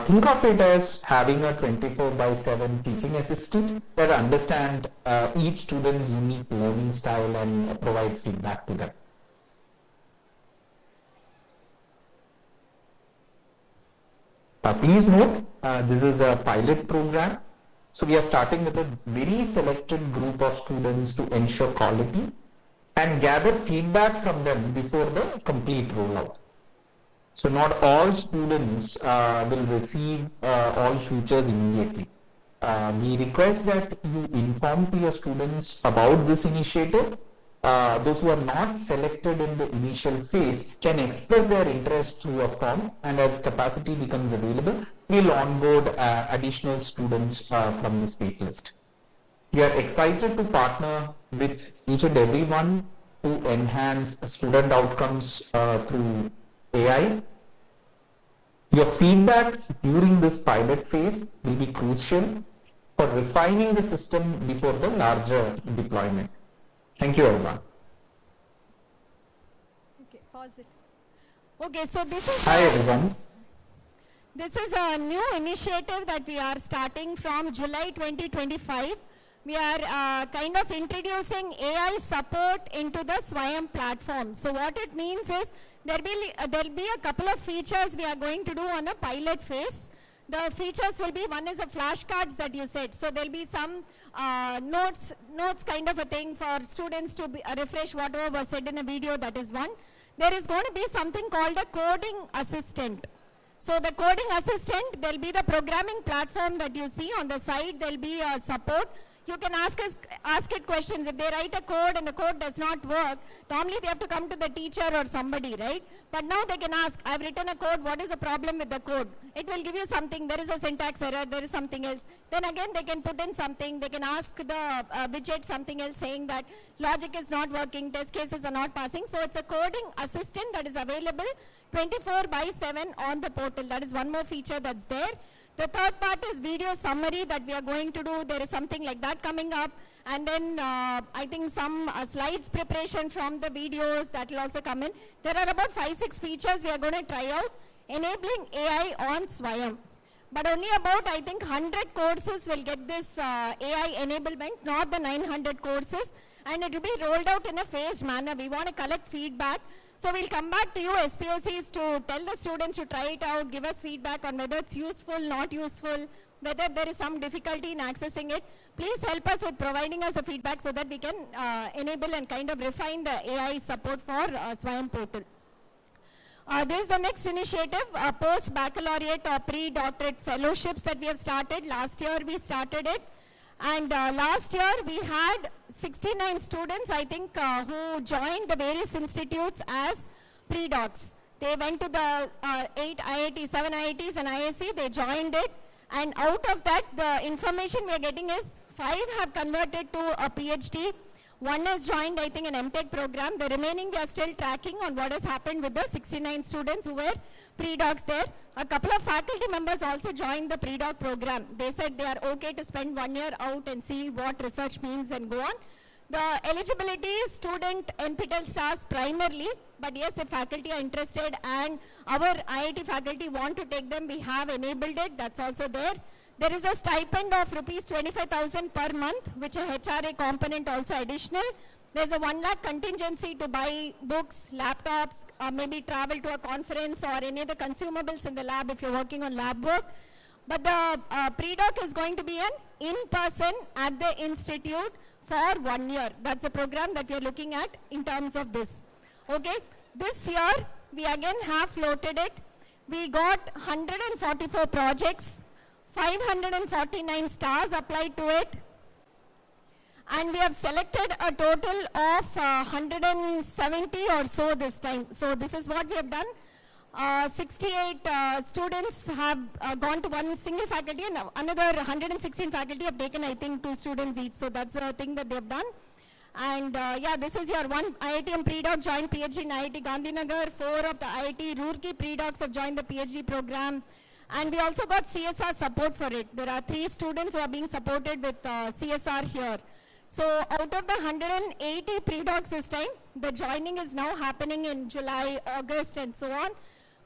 Think of it as having a 24/7 teaching assistant that understands each student's unique learning style and provide feedback to them. Please note, this is a pilot program. So we are starting with a very selected group of students to ensure quality and gather feedback from them before the complete rollout. So not all students will receive all features immediately. We request that you inform to your students about this initiative. Those who are not selected in the initial phase can express their interest through a form, and as capacity becomes available, we'll onboard additional students from this wait list. We are excited to partner with each and every one to enhance student outcomes through AI. Your feedback during this pilot phase will be crucial for refining the system before the larger deployment. Thank you, everyone.
Okay, pause it. Okay, so this is
Hi, everyone.
This is a new initiative that we are starting from July 2025. We are kind of introducing AI support into the Swayam platform. So what it means is there'll be a couple of features we are going to do on a pilot phase. The features will be, one is the flashcards that you said. So there'll be some notes kind of a thing for students to refresh whatever was said in a video. That is one. There is going to be something called a coding assistant. So the coding assistant, there'll be the programming platform that you see on the side. There'll be a support. You can ask it questions. If they write a code and the code does not work, normally they have to come to the teacher or somebody, right? But now they can ask, I've written a code, what is the problem with the code? It will give you something, there is a syntax error, there is something else. Then again they can put in something, they can ask the widget something else saying that logic is not working, test cases are not passing. So it's a coding assistant that is available 24/7 on the portal. That is one more feature that's there. The third part is video summary that we are going to do. There is something like that coming up.
And then I think some slides preparation from the videos that will also come in. There are about 5-6 features we are going to try out, enabling AI on Swayam. But only about, I think, 100 courses will get this AI enablement, not the 900 courses. And it will be rolled out in a phased manner. We want to collect feedback. So we'll come back to you, SPOCs, to tell the students to try it out, give us feedback on whether it's useful, not useful, whether there is some difficulty in accessing it. Please help us with providing us the feedback so that we can enable and kind of refine the AI support for Swayam portal. This is the next initiative, post-baccalaureate or pre-doctorate fellowships that we have started. Last year we started it. And last year we had 69 students, I think, who joined the various institutes as pre-docs. They went to the 8 IITs, 7 IITs and ISC, they joined it. And out of that, the information we are getting is 5 have converted to a PhD. 1 has joined, I think, an MTech program. The remaining, we are still tracking on what has happened with the 69 students who were pre-docs there. A couple of faculty members also joined the pre-doc program. They said they are okay to spend 1 year out and see what research means and go on. The eligibility is student NPTEL Stars primarily, but yes, if faculty are interested and our IIT faculty want to take them, we have enabled it. That's also there. There is a stipend of rupees 25,000 per month, which a HRA component also additional. There's a 1 lakh contingency to buy books, laptops, maybe travel to a conference or any of the consumables in the lab if you're working on lab work. But the pre-doc is going to be an in-person at the institute for 1 year. That's a program that we are looking at in terms of this. Okay, this year we again have floated it. We got 144 projects, 549 stars applied to it. And we have selected a total of 170 or so this time. So this is what we have done. 68 students have gone to one single faculty and another 116 faculty have taken, I think, 2 students each. So that's the thing that they have done. And yeah, this is your 1 IITM pre-doc joined PhD in IIT Gandhinagar. 4 of the IIT Roorkee pre-docs have joined the PhD program. And we also got CSR support for it. There are 3 students who are being supported with CSR here. So out of the 180 pre-docs this time, the joining is now happening in July, August and so on.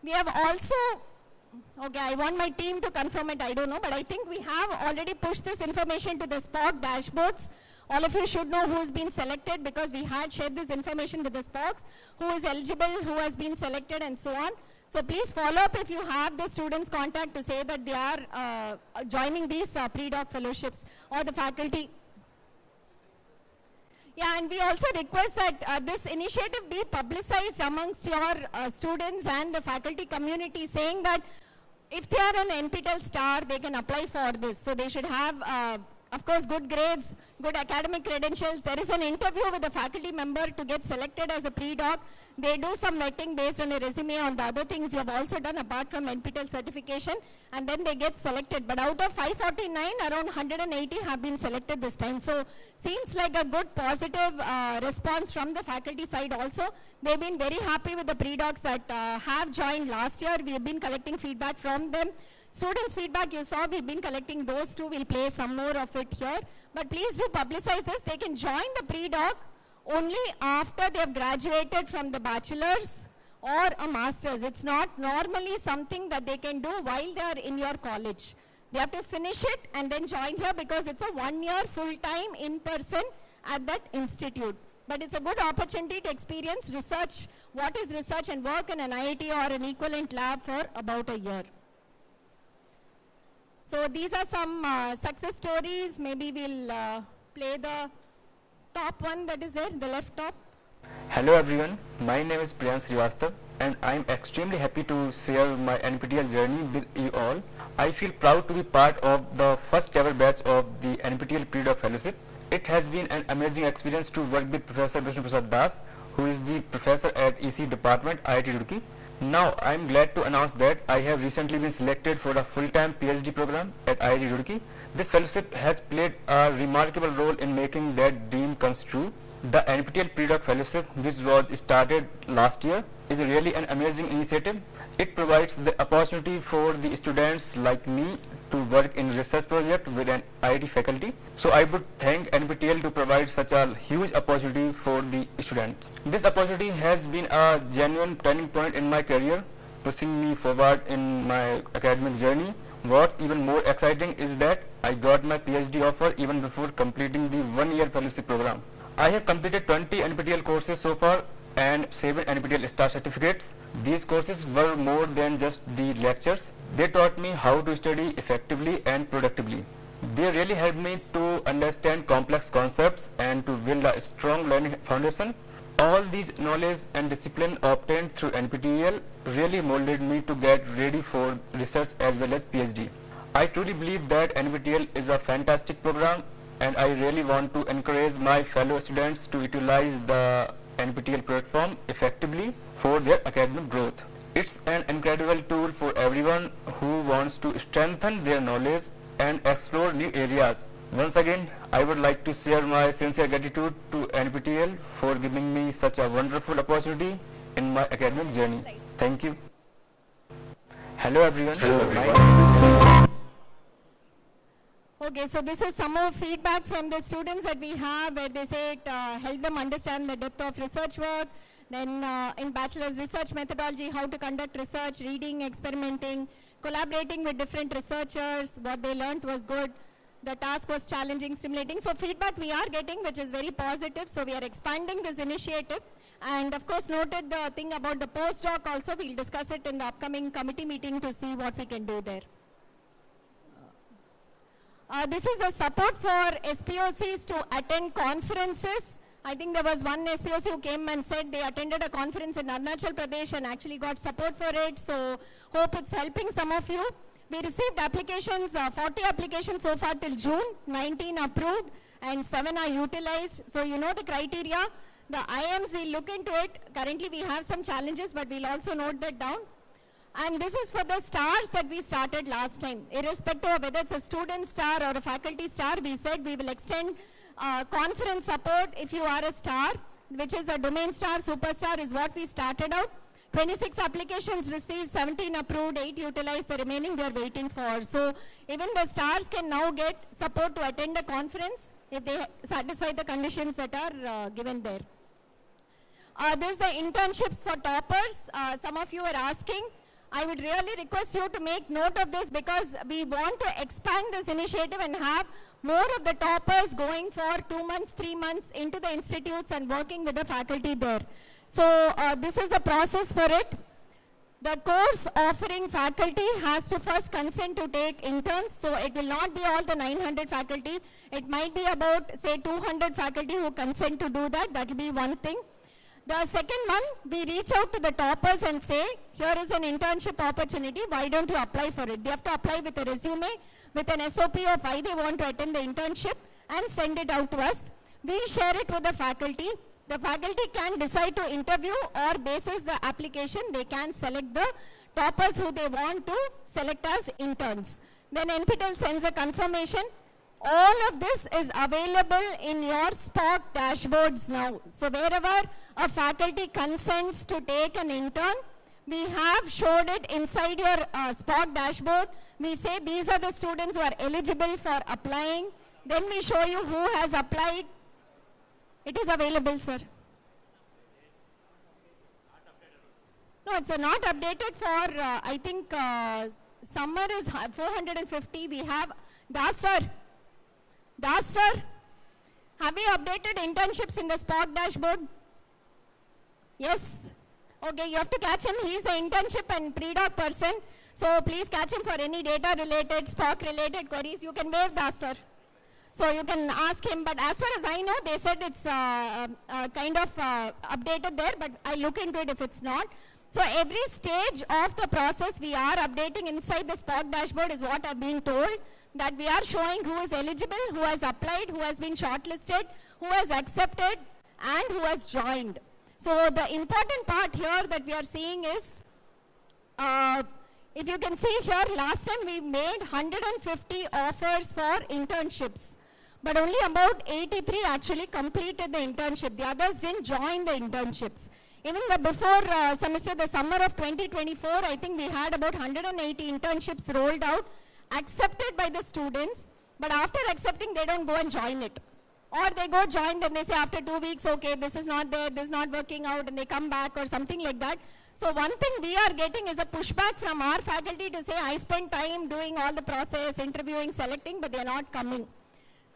We have also, okay, I want my team to confirm it, I don't know, but I think we have already pushed this information to the SPOC dashboards. All of you should know who has been selected because we had shared this information with the SPOCs, who is eligible, who has been selected and so on. So please follow up if you have the students' contact to say that they are joining these pre-doc fellowships or the faculty. Yeah, and we also request that this initiative be publicized amongst your students and the faculty community, saying that if they are an NPTEL Star, they can apply for this. So they should have, of course, good grades, good academic credentials. There is an interview with a faculty member to get selected as a pre-doc. They do some vetting based on a resume on the other things you have also done apart from NPTEL certification, and then they get selected. But out of 549, around 180 have been selected this time. So seems like a good positive response from the faculty side also. They've been very happy with the pre-docs that have joined last year. We have been collecting feedback from them. Students' feedback you saw, we've been collecting those too. We'll play some more of it here. But please do publicize this. They can join the pre-doc only after they have graduated from the bachelor's or a master's. It's not normally something that they can do while they are in your college. They have to finish it and then join here because it's a 1 year full-time in person at that institute. But it's a good opportunity to experience research, what is research, and work in an IIT or an equivalent lab for about a year. So these are some success stories. Maybe we'll play the top one that is there, the left top.
Hello everyone, my name is Priyan Srivastav and I am extremely happy to share my NPTEL journey with you all. I feel proud to be part of the first ever batch of the NPTEL Pre-Doc Fellowship. It has been an amazing experience to work with Professor Vishnu Prasad Das, who is the professor at EC Department, IIT Roorkee. Now I am glad to announce that I have recently been selected for the full-time PhD program at IIT Roorkee. This fellowship has played a remarkable role in making that dream come true. The NPTEL Pre-Doc Fellowship, which was started last year, is really an amazing initiative It provides the opportunity for the students like me to work in research project with an IIT faculty. So I would thank NPTEL to provide such a huge opportunity for the students. This opportunity has been a genuine turning point in my career, pushing me forward in my academic journey. What's even more exciting is that I got my PhD offer even before completing the one-year fellowship program. I have completed 20 NPTEL courses so far and 7 NPTEL Star certificates. These courses were more than just the lectures. They taught me how to study effectively and productively. They really helped me to understand complex concepts and to build a strong learning foundation. All these knowledge and discipline obtained through NPTEL really molded me to get ready for research as well as PhD. I truly believe that NPTEL is a fantastic program, and I really want to encourage my fellow students to utilize the NPTEL platform effectively for their academic growth. It's an incredible tool for everyone who wants to strengthen their knowledge and explore new areas. Once again, I would like to share my sincere gratitude to NPTEL for giving me such a wonderful opportunity in my academic journey. Thank you. Hello everyone.
Hello everyone.
Okay, so this is some more feedback from the students that we have where they say it helped them understand the depth of research work. Then in bachelor's research methodology, how to conduct research, reading, experimenting, collaborating with different researchers. What they learned was good. The task was challenging, stimulating. So feedback we are getting, which is very positive. So we are expanding this initiative. And of course noted the thing about the postdoc also. We'll discuss it in the upcoming committee meeting to see what we can do there. This is the support for SPOCs to attend conferences. I think there was one SPOC who came and said they attended a conference in Arunachal Pradesh and actually got support for it. So hope it's helping some of you. We received applications, 40 applications so far till June, 19 approved and 7 are utilized. So you know the criteria. The IMs, we'll look into it. Currently we have some challenges, but we'll also note that down. And this is for the stars that we started last time. Irrespective of whether it's a student star or a faculty star, we said we will extend conference support if you are a star, which is a domain star, superstar is what we started out. 26 applications received, 17 approved, 8 utilized, the remaining we are waiting for. So even the stars can now get support to attend a conference if they satisfy the conditions that are given there. This is the internships for toppers. Some of you are asking. I would really request you to make note of this because we want to expand this initiative and have more of the toppers going for 2 months, 3 months into the institutes and working with the faculty there. So this is the process for it. The course offering faculty has to first consent to take interns. So it will not be all the 900 faculty. It might be about say 200 faculty who consent to do that. That will be one thing. The second one, we reach out to the toppers and say, here is an internship opportunity, why don't you apply for it? They have to apply with a resume, with an SOP of why they want to attend the internship and send it out to us. We share it with the faculty. The faculty can decide to interview or basis the application, they can select the toppers who they want to select as interns. Then NPTEL sends a confirmation. All of this is available in your SPOC dashboards now. So wherever a faculty consents to take an intern, we have showed it inside your SPOC dashboard. We say these are the students who are eligible for applying. Then we show you who has applied. It is available, sir. No, it's not updated for, I think, summer is 450. We have, Das sir, have we updated internships in the SPOC dashboard? Yes. Okay, you have to catch him. He is the internship and pre-doc person. So please catch him for any data related, SPOC related queries. You can waive that, sir. So you can ask him. But as far as I know, they said it's kind of updated there, but I'll look into it if it's not. So every stage of the process we are updating inside the SPOC dashboard is what I've been told, that we are showing who is eligible, who has applied, who has been shortlisted, who has accepted, and who has joined. So the important part here that we are seeing is, if you can see here, last time we made 150 offers for internships, but only about 83 actually completed the internship. The others didn't join the internships. Even the before semester, the summer of 2024, I think we had about 180 internships rolled out, accepted by the students, but after accepting, they don't go and join it. Or they go join, then they say after 2 weeks, okay, this is not there, this is not working out, and they come back or something like that. So one thing we are getting is a pushback from our faculty to say, I spend time doing all the process, interviewing, selecting, but they are not coming.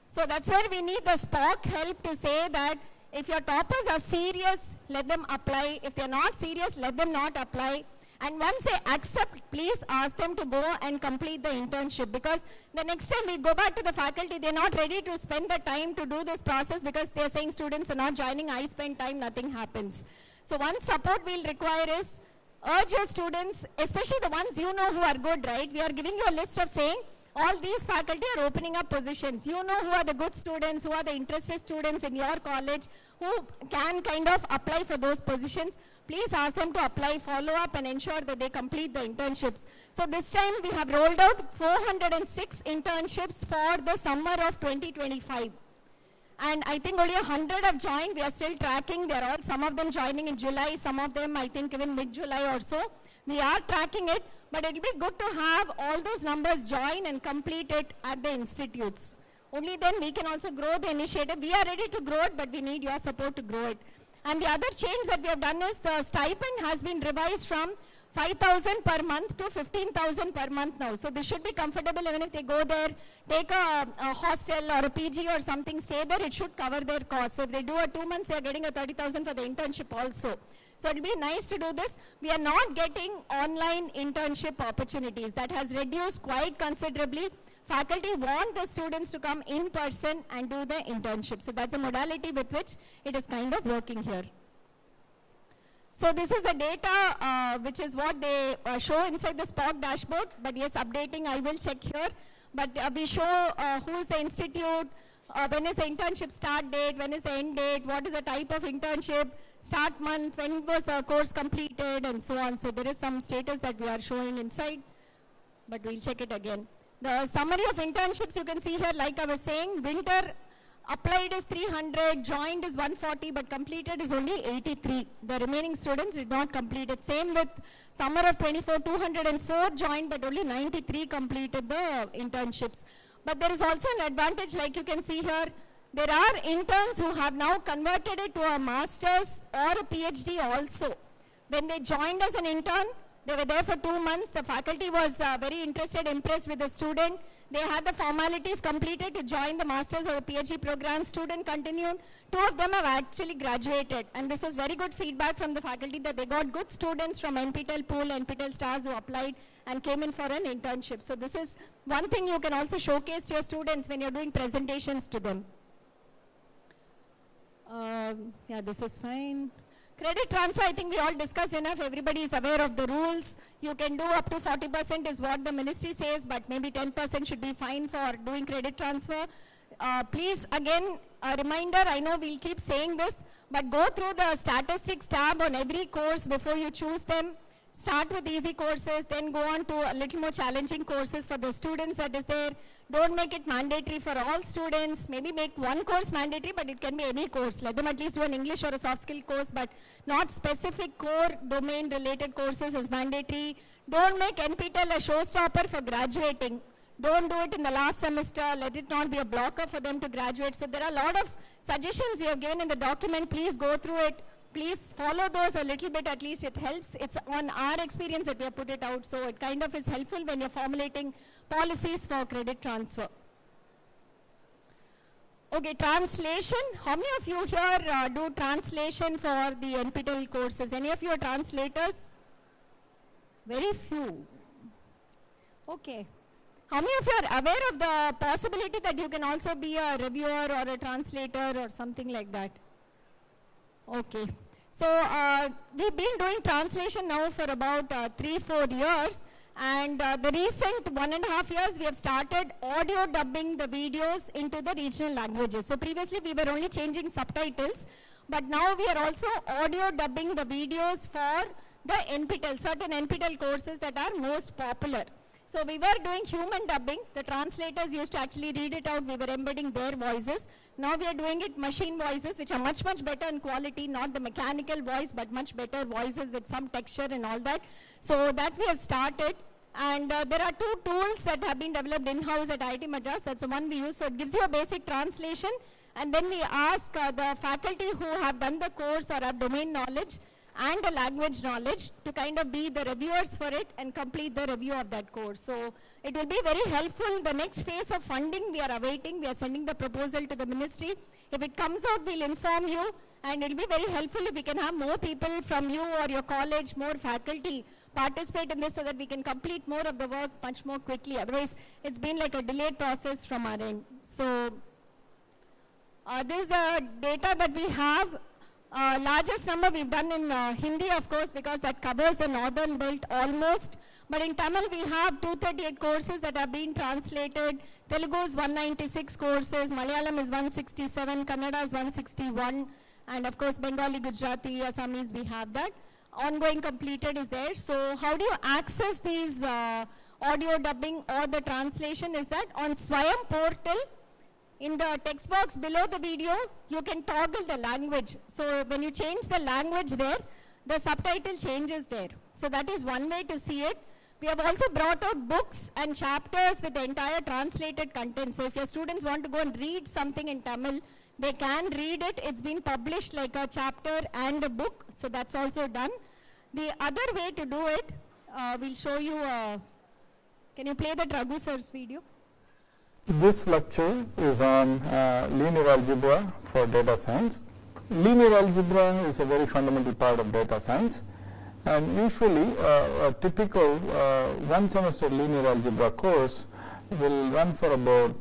So that's where we need the SPOC help to say that if your toppers are serious, let them apply. If they're not serious, let them not apply. And once they accept, please ask them to go and complete the internship, because the next time we go back to the faculty, they're not ready to spend the time to do this process because they're saying students are not joining, I spend time, nothing happens. So one support we'll require is urge your students, especially the ones you know who are good, right? We are giving you a list of saying all these faculty are opening up positions. You know who are the good students, who are the interested students in your college, who can kind of apply for those positions. Please ask them to apply, follow up, and ensure that they complete the internships. So this time we have rolled out 406 internships for the summer of 2025. And I think only 100 have joined. We are still tracking. There are some of them joining in July, some of them I think even mid-July or so. We are tracking it, but it will be good to have all those numbers join and complete it at the institutes. Only then we can also grow the initiative. We are ready to grow it, but we need your support to grow it. And the other change that we have done is the stipend has been revised from 5,000 per month to 15,000 per month now. So this should be comfortable even if they go there, take a hostel or a PG or something, stay there, it should cover their costs. So if they do a 2 months, they are getting a 30,000 for the internship also. So it will be nice to do this. We are not getting online internship opportunities. That has reduced quite considerably. Faculty want the students to come in person and do the internship. So that's a modality with which it is kind of working here. So this is the data, which is what they show inside the SPOC dashboard. But yes, updating, I will check here. But we show who is the institute, when is the internship start date, when is the end date, what is the type of internship, start month, when was the course completed, and so on. So there is some status that we are showing inside, but we'll check it again. The summary of internships you can see here, like I was saying, winter applied is 300, joined is 140, but completed is only 83. The remaining students did not complete it. Same with summer of 24, 204 joined, but only 93 completed the internships. But there is also an advantage, like you can see here. There are interns who have now converted it to a master's or a PhD also. When they joined as an intern, they were there for 2 months. The faculty was very interested, impressed with the student. They had the formalities completed to join the master's or the PhD program. Student continued. 2 of them have actually graduated. And this was very good feedback from the faculty that they got good students from NPTEL Pool, NPTEL Stars who applied and came in for an internship. So this is one thing you can also showcase to your students when you're doing presentations to them. Yeah, this is fine. Credit transfer, I think we all discussed enough. Everybody is aware of the rules. You can do up to 40% is what the ministry says, but maybe 10% should be fine for doing credit transfer. Please, again, a reminder, I know we'll keep saying this, but go through the statistics tab on every course before you choose them. Start with easy courses, then go on to a little more challenging courses for the students that is there. Don't make it mandatory for all students. Maybe make one course mandatory, but it can be any course. Let them at least do an English or a soft skill course, but not specific core domain related courses as mandatory. Don't make NPTEL a showstopper for graduating. Don't do it in the last semester. Let it not be a blocker for them to graduate. So there are a lot of suggestions we have given in the document. Please go through it. Please follow those a little bit, at least it helps. It's on our experience that we have put it out, so it kind of is helpful when you're formulating policies for credit transfer. Okay, translation. How many of you here do translation for the NPTEL courses? Any of you are translators? Very few. Okay. How many of you are aware of the possibility that you can also be a reviewer or a translator or something like that? Okay. So we've been doing translation now for about 3-4 years, and the recent 1.5 years we have started audio dubbing the videos into the regional languages. So previously we were only changing subtitles, but now we are also audio dubbing the videos for the NPTEL, certain NPTEL courses that are most popular. So we were doing human dubbing. The translators used to actually read it out. We were embedding their voices. Now we are doing it machine voices, which are much, much better in quality, not the mechanical voice, but much better voices with some texture and all that. So that we have started. And there are 2 tools that have been developed in-house at IIT Madras. That's the one we use. So it gives you a basic translation. And then we ask the faculty who have done the course or have domain knowledge and the language knowledge to kind of be the reviewers for it and complete the review of that course. So it will be very helpful. The next phase of funding we are awaiting. We are sending the proposal to the ministry. If it comes out, we'll inform you, and it will be very helpful if we can have more people from you or your college, more faculty participate in this so that we can complete more of the work much more quickly. Otherwise, it's been like a delayed process from our end. So this is the data that we have. Largest number we've done in Hindi, of course, because that covers the northern belt almost. But in Tamil, we have 238 courses that are being translated. Telugu is 196 courses. Malayalam is 167. Kannada is 161. And of course, Bengali, Gujarati, Assamese, we have that. Ongoing completed is there. So how do you access these audio dubbing or the translation is that on Swayam portal, in the text box below the video, you can toggle the language. So when you change the language there, the subtitle changes there. So that is one way to see it. We have also brought out books and chapters with the entire translated content. So if your students want to go and read something in Tamil, they can read it. It's been published like a chapter and a book. So that's also done. The other way to do it, we'll show you. Can you play the Raghu sir's video?
This lecture is on linear algebra for data science. Linear algebra is a very fundamental part of data science, and usually a typical one semester linear algebra course will run for about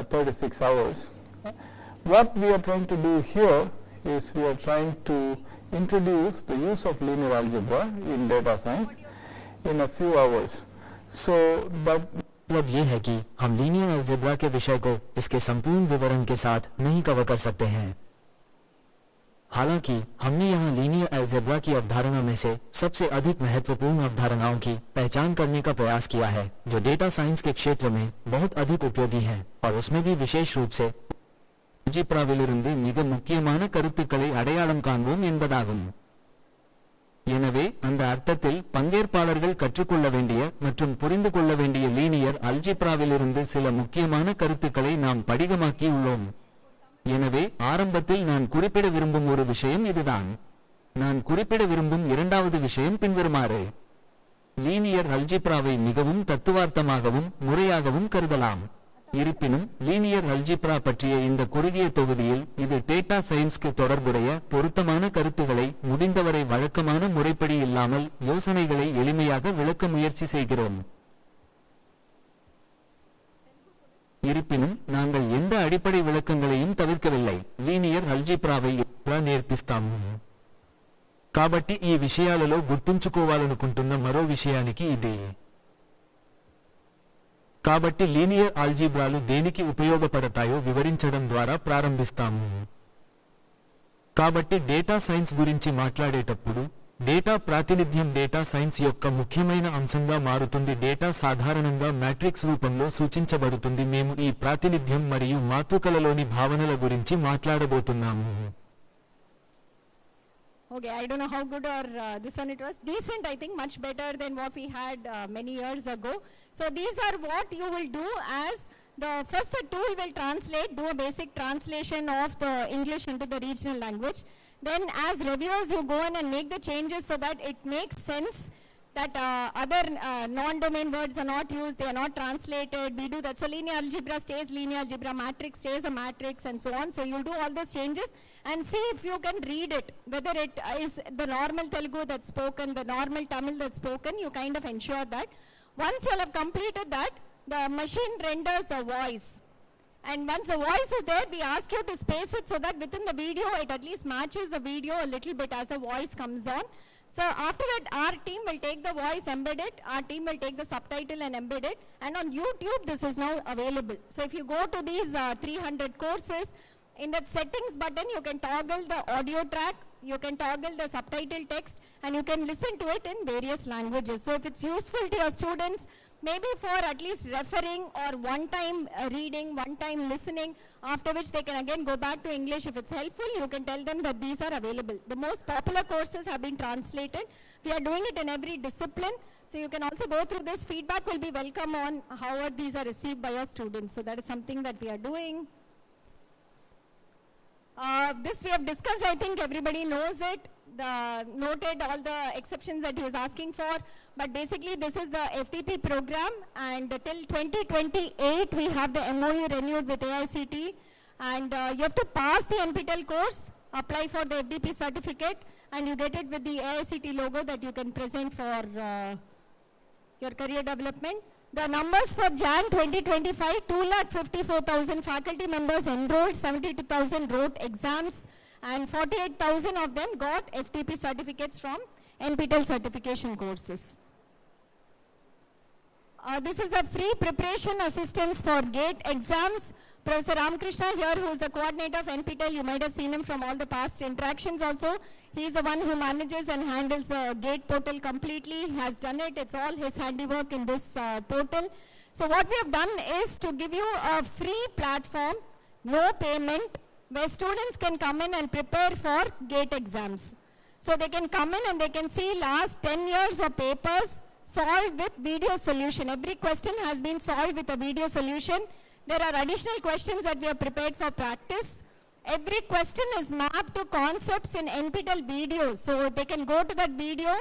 36 hours. What we are trying to do here is we are trying to introduce the use of linear algebra in data science in a few hours. So, but
मतलब ये है कि हम linear algebra के विषय को इसके संपूर्ण विवरण के साथ नहीं कवर कर सकते हैं। हालांकि हमने यहाँ लीनियर अलजेब्रा की अवधारणा में से सबसे अधिक महत्वपूर्ण अवधारणाओं की पहचान करने का प्रयास किया है, जो डेटा साइंस के क्षेत्र में बहुत अधिक उपयोगी हैं, और उसमें भी विशेष रूप से அல்ஜிப்ராவிலிருந்து மிக முக்கியமான கருத்துக்களை அடையாளம் காண்போம் என்பதாகும். எனவே அந்த அர்த்தத்தில் பங்கேற்பாளர்கள் கற்றுக்கொள்ள வேண்டிய மற்றும் புரிந்து கொள்ள வேண்டிய லீனியர் அல்ஜிப்ராவிலிருந்து சில முக்கியமான கருத்துக்களை நாம் படிகமாக்கி உள்ளோம். எனவே ஆரம்பத்தில் நான் குறிப்பிட விரும்பும் ஒரு விஷயம் இதுதான். நான் குறிப்பிட விரும்பும் இரண்டாவது விஷயம் பின்வருமாறு. லீனியர் அல்ஜிப்ராவை மிகவும் தத்துவார்த்தமாகவும் முறையாகவும் கருதலாம். இருப்பினும் லீனியர் அல்ஜிப்ரா பற்றிய இந்த குறுகிய தொகுதியில் இது டேட்டா சயின்ஸ்க்கு தொடர்புடைய பொருத்தமான கருத்துக்களை முடிந்தவரை வழக்கமான முறைப்படி இல்லாமல் யோசனைகளை எளிமையாக விளக்க முயற்சி செய்கிறோம். இருப்பினும் நாங்கள் எந்த அடிப்படை விளக்கங்களையும் தவிர்க்கவில்லை. లీనియర్ అల్జీబ్రాவை ఎలా నేర్పిస్తాము. కాబట్టి ఈ విషయాలలో గుర్తుంచుకోవాలనుకుంటున్న మరో విషయానికి ఇది. కాబట్టి లీనియర్ ఆల్జీబ్రాలు దేనికి ఉపయోగపడతాయో వివరించడం ద్వారా ప్రారంభిస్తాము. కాబట్టి డేటా సైన్స్ గురించి మాట్లాడేటప్పుడు డేటా ప్రాతినిధ్యం డేటా సైన్స్ యొక్క ముఖ్యమైన అంశంగా మారుతుంది. డేటా సాధారణంగా మ్యాట్రిక్స్ రూపంలో సూచించబడుతుంది. మేము ఈ ప్రాతినిధ్యం మరియు మాతృకలలోని భావనల గురించి మాట్లాడబోతున్నాము.
Okay, I don't know how good or this one it was. Decent, I think, much better than what we had many years ago. So these are what you will do as the first the tool will translate, do a basic translation of the English into the regional language. Then as reviewers you go in and make the changes so that it makes sense that other non-domain words are not used, they are not translated. We do that. So linear algebra stays linear algebra, matrix stays a matrix, and so on. So you'll do all these changes and see if you can read it, whether it is the normal Telugu that's spoken, the normal Tamil that's spoken. You kind of ensure that. Once you have completed that, the machine renders the voice. And once the voice is there, we ask you to space it so that within the video, it at least matches the video a little bit as the voice comes on. So after that, our team will take the voice, embed it, our team will take the subtitle and embed it, and on YouTube, this is now available. So if you go to these 300 courses, in that settings button, you can toggle the audio track, you can toggle the subtitle text, and you can listen to it in various languages. So if it's useful to your students, maybe for at least referring or one-time reading, one-time listening, after which they can again go back to English. If it's helpful, you can tell them that these are available. The most popular courses have been translated. We are doing it in every discipline. So you can also go through this. Feedback will be welcome on how these are received by your students. So that is something that we are doing. This we have discussed, I think everybody knows it. Noted all the exceptions that he was asking for. But basically this is the FTP program, and till 2028 we have the MOU renewed with AICTE, and you have to pass the NPTEL course, apply for the FDP certificate, and you get it with the AICTE logo that you can present for your career development. The numbers for Jan 2025, 2,54,000 faculty members enrolled, 72,000 wrote exams, and 48,000 of them got FTP certificates from NPTEL certification courses. This is a free preparation assistance for GATE exams. Professor Ramakrishna here, who is the coordinator of NPTEL, you might have seen him from all the past interactions also. He is the one who manages and handles the GATE portal completely. He has done it. It's all his handiwork in this portal. So what we have done is to give you a free platform, no payment, where students can come in and prepare for GATE exams. So they can come in and they can see last 10 years of papers solved with video solution. Every question has been solved with a video solution. There are additional questions that we have prepared for practice. Every question is mapped to concepts in NPTEL videos. So they can go to that video.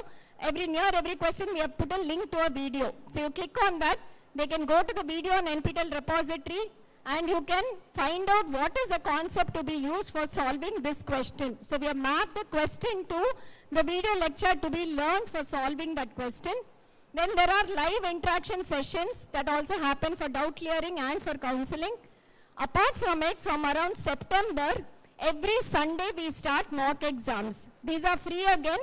Near every question we have put a link to a video. So you click on that. They can go to the video on NPTEL repository, and you can find out what is the concept to be used for solving this question. So we have mapped the question to the video lecture to be learned for solving that question. Then there are live interaction sessions that also happen for doubt clearing and for counseling. Apart from it, from around September, every Sunday we start mock exams. These are free again.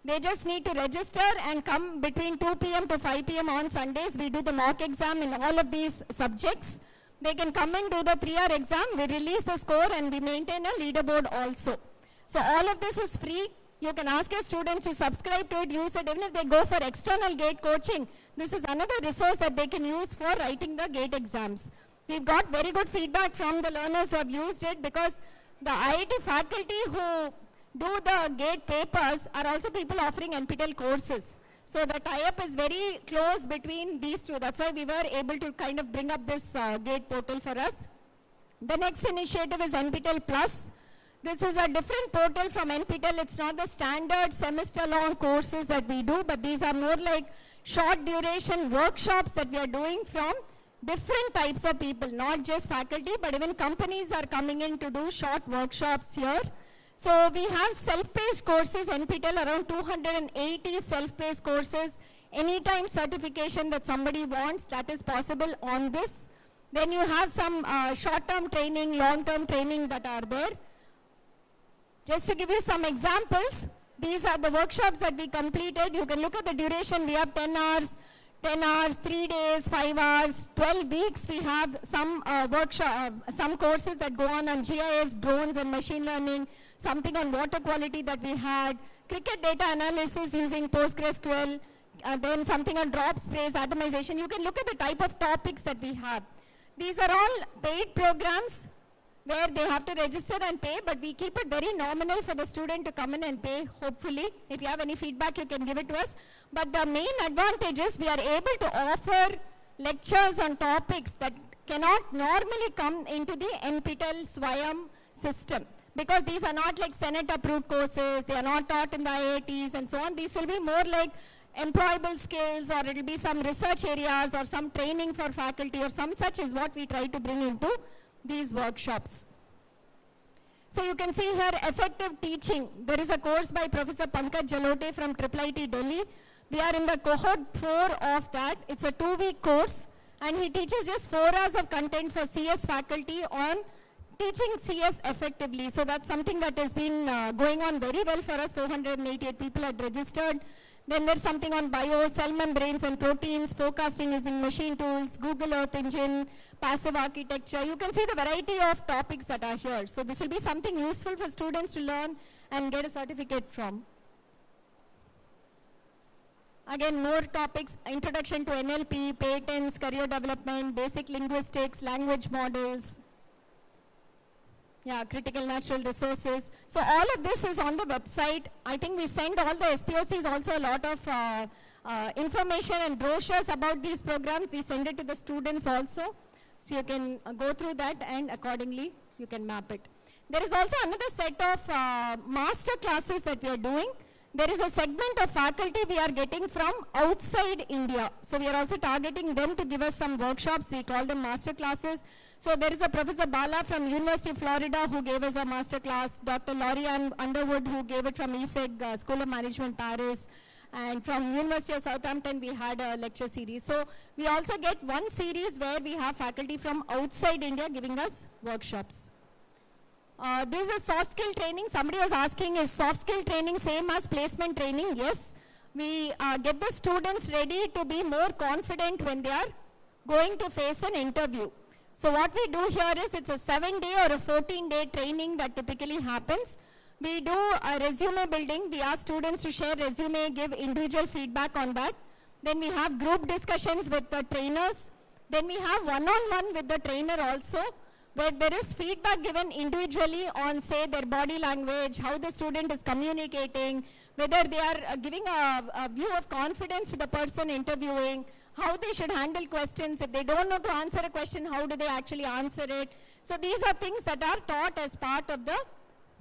They just need to register and come between 2 p.m. to 5 p.m. on Sundays. We do the mock exam in all of these subjects. They can come and do the 3-hour exam. We release the score and we maintain a leaderboard also. So all of this is free. You can ask your students to subscribe to it, use it. Even if they go for external GATE coaching, this is another resource that they can use for writing the GATE exams. We've got very good feedback from the learners who have used it, because the IIT faculty who do the GATE papers are also people offering NPTEL courses. So the tie-up is very close between these two. That's why we were able to kind of bring up this GATE portal for us. The next initiative is NPTEL Plus. This is a different portal from NPTEL. It's not the standard semester-long courses that we do, but these are more like short duration workshops that we are doing from different types of people, not just faculty, but even companies are coming in to do short workshops here. So we have self-paced courses, NPTEL, around 280 self-paced courses. Anytime certification that somebody wants, that is possible on this. Then you have some short-term training, long-term training that are there. Just to give you some examples, these are the workshops that we completed. You can look at the duration. We have 10 hours, 3 days, 5 hours, 12 weeks. We have some some courses that go on GIS, drones and machine learning, something on water quality that we had, cricket data analysis using PostgreSQL, then something on drop sprays, atomization. You can look at the type of topics that we have. These are all paid programs where they have to register and pay, but we keep it very nominal for the student to come in and pay, hopefully. If you have any feedback, you can give it to us. But the main advantage is we are able to offer lectures on topics that cannot normally come into the NPTEL Swayam system, because these are not like Senate-approved courses, they are not taught in the IITs and so on. These will be more like employable skills, or it will be some research areas or some training for faculty or some such is what we try to bring into these workshops. So you can see here effective teaching. There is a course by Professor Pankaj Jalote from IIIT Delhi. We are in the cohort 4 of that. It's a 2-week course, and he teaches just 4 hours of content for CS faculty on teaching CS effectively. So that's something that has been going on very well for us. 488 people had registered. Then there's something on bio, cell membranes and proteins, forecasting using machine tools, Google Earth Engine, passive architecture. You can see the variety of topics that are here. So this will be something useful for students to learn and get a certificate from. Again, more topics, introduction to NLP, patents, career development, basic linguistics, language models, critical natural resources. So all of this is on the website. I think we send all the SPOCs also a lot of information and brochures about these programs. We send it to the students also. So you can go through that and accordingly you can map it. There is also another set of master classes that we are doing. There is a segment of faculty we are getting from outside India. So we are also targeting them to give us some workshops. We call them master classes. So there is a Professor Bala from University of Florida who gave us a master class. Dr. Laurie Ann Underwood who gave it from ESEG, School of Management, Paris. And from University of Southampton we had a lecture series. So we also get one series where we have faculty from outside India giving us workshops. This is soft skill training. Somebody was asking, is soft skill training same as placement training? Yes. We get the students ready to be more confident when they are going to face an interview. So what we do here is it's a 7-day or a 14-day training that typically happens. We do a resume building. We ask students to share resume, give individual feedback on that. Then we have group discussions with the trainers. Then we have one-on-one with the trainer also, where there is feedback given individually on, say, their body language, how the student is communicating, whether they are giving a view of confidence to the person interviewing, how they should handle questions. If they don't know to answer a question, how do they actually answer it? So these are things that are taught as part of the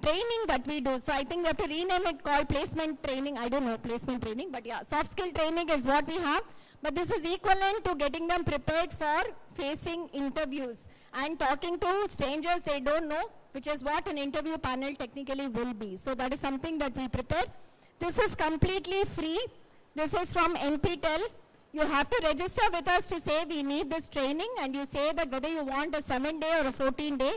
training that we do. So I think we have to rename it called placement training. I don't know placement training, but yeah, soft skill training is what we have. But this is equivalent to getting them prepared for facing interviews and talking to strangers they don't know, which is what an interview panel technically will be. So that is something that we prepare. This is completely free. This is from NPTEL. You have to register with us to say we need this training, and you say that whether you want a 7-day or a 14-day.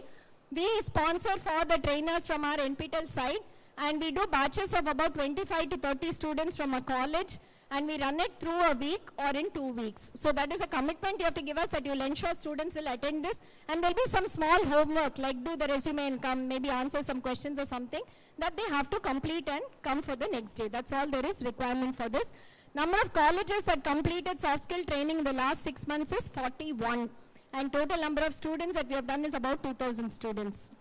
We sponsor for the trainers from our NPTEL side, and we do batches of about 25 to 30 students from a college, and we run it through a week or in 2 weeks. So that is a commitment you have to give us, that you'll ensure students will attend this, and there'll be some small homework like do the resume and come, maybe answer some questions or something that they have to complete and come for the next day. That's all there is requirement for this. Number of colleges that completed soft skill training in the last 6 months is 41. And total number of students that we have done is about 2,000 students.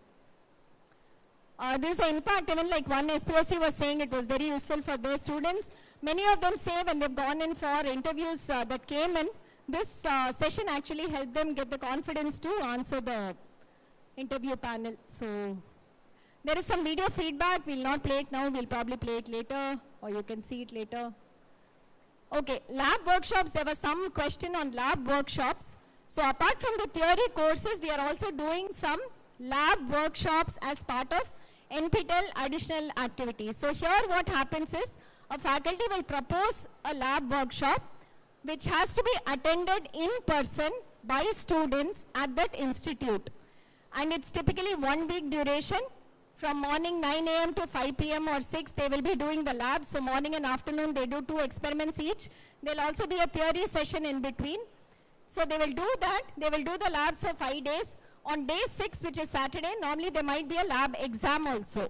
This is the impact. Even like one SPOC was saying it was very useful for their students. Many of them say when they've gone in for interviews that came in, this session actually helped them get the confidence to answer the interview panel. So there is some video feedback. We'll not play it now. We'll probably play it later, or you can see it later. Okay, lab workshops. There was some question on lab workshops. So apart from the theory courses, we are also doing some lab workshops as part of NPTEL additional activities. So here what happens is, a faculty will propose a lab workshop which has to be attended in person by students at that institute. And it's typically 1 week duration. From morning 9 a.m. to 5 p.m. or 6, they will be doing the labs. So morning and afternoon, they do 2 experiments each. There'll also be a theory session in between. So they will do that. They will do the labs for 5 days. On day 6, which is Saturday, normally there might be a lab exam also.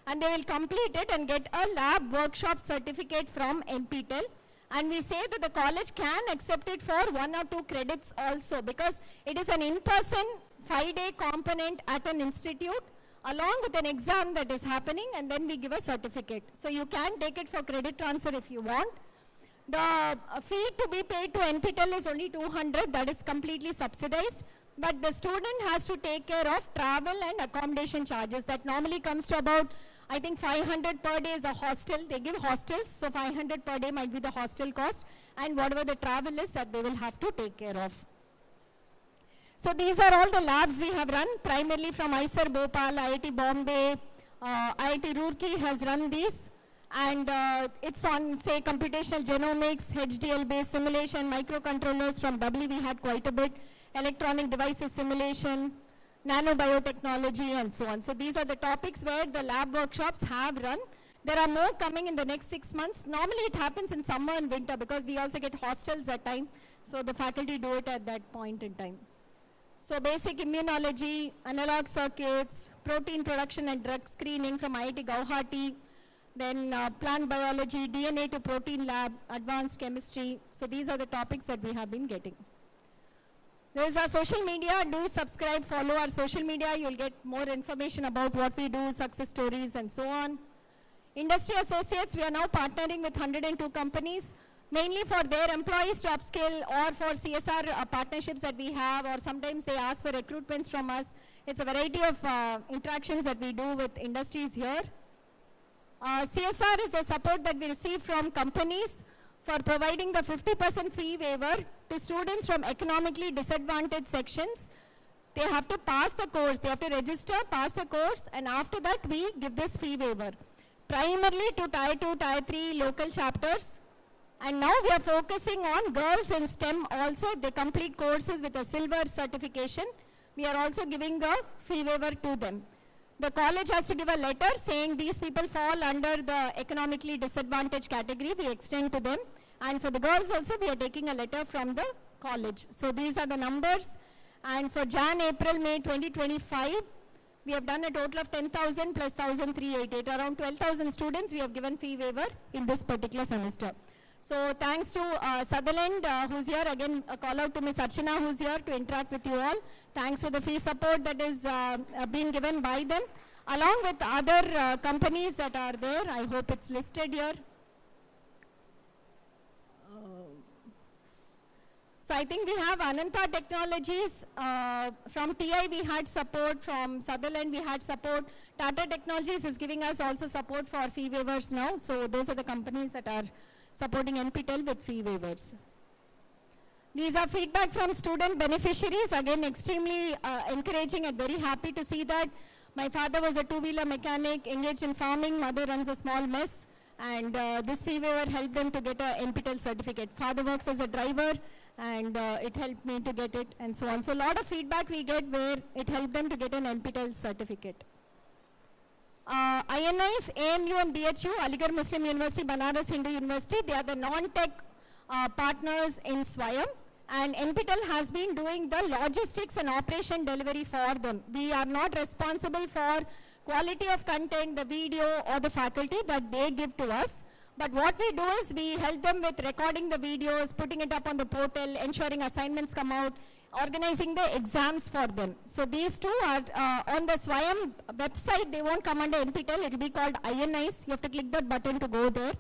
And they will complete it and get a lab workshop certificate from NPTEL. And we say that the college can accept it for 1 or 2 credits also, because it is an in-person 5-day component at an institute along with an exam that is happening, and then we give a certificate. So you can take it for credit transfer if you want. The fee to be paid to NPTEL is only 200, that is completely subsidized. But the student has to take care of travel and accommodation charges. That normally comes to about, I think 500 per day is the hostel. They give hostels, so 500 per day might be the hostel cost. And whatever the travel is, that they will have to take care of. So these are all the labs we have run, primarily from IISER Bhopal, IIT Bombay, IIT Roorkee has run these. And it's on, say, computational genomics, HDL-based simulation, microcontrollers. From W we had quite a bit, electronic devices simulation, nanobiotechnology, and so on. So these are the topics where the lab workshops have run. There are more coming in the next 6 months. Normally it happens in summer and winter because we also get hostels at time. So the faculty do it at that point in time. So basic immunology, analog circuits, protein production and drug screening from IIT Guwahati, then plant biology, DNA to protein lab, advanced chemistry. So these are the topics that we have been getting. There is our social media. Do subscribe, follow our social media. You'll get more information about what we do, success stories, and so on. Industry associates, we are now partnering with 102 companies, mainly for their employees to upskill or for CSR partnerships that we have, or sometimes they ask for recruitments from us. It's a variety of interactions that we do with industries here. CSR is the support that we receive from companies for providing the 50% fee waiver to students from economically disadvantaged sections. They have to pass the course, they have to register, pass the course, and after that we give this fee waiver. Primarily to Tier 2, Tier 3 local chapters. And now we are focusing on girls in STEM also. They complete courses with a silver certification. We are also giving a fee waiver to them. The college has to give a letter saying these people fall under the economically disadvantaged category. We extend to them. And for the girls also, we are taking a letter from the college. So these are the numbers. And for Jan, April, May 2025, we have done a total of 10,000 plus 1,388. Around 12,000 students we have given fee waiver in this particular semester. So thanks to Sutherland who's here. Again, a call out to Ms. Archana who's here to interact with you all. Thanks for the fee support that is being given by them. Along with other companies that are there, I hope it's listed here. So I think we have Ananta Technologies, from TI we had support, from Sutherland we had support. Tata Technologies is giving us also support for fee waivers now. So those are the companies that are supporting NPTEL with fee waivers. These are feedback from student beneficiaries. Again, extremely encouraging and very happy to see that. My father was a two-wheeler mechanic, engaged in farming. Mother runs a small mess. And this fee waiver helped them to get a NPTEL certificate. Father works as a driver, and it helped me to get it, and so on. So a lot of feedback we get where it helped them to get an NPTEL certificate. INIs, AMU and BHU, Aligarh Muslim University, Banaras Hindu University, they are the non-tech partners in SWAYAM, and NPTEL has been doing the logistics and operation delivery for them. We are not responsible for quality of content, the video or the faculty that they give to us. But what we do is we help them with recording the videos, putting it up on the portal, ensuring assignments come out, organizing the exams for them. So these two are on the SWAYAM website. They won't come under NPTEL. It will be called INIs. You have to click that button to go there.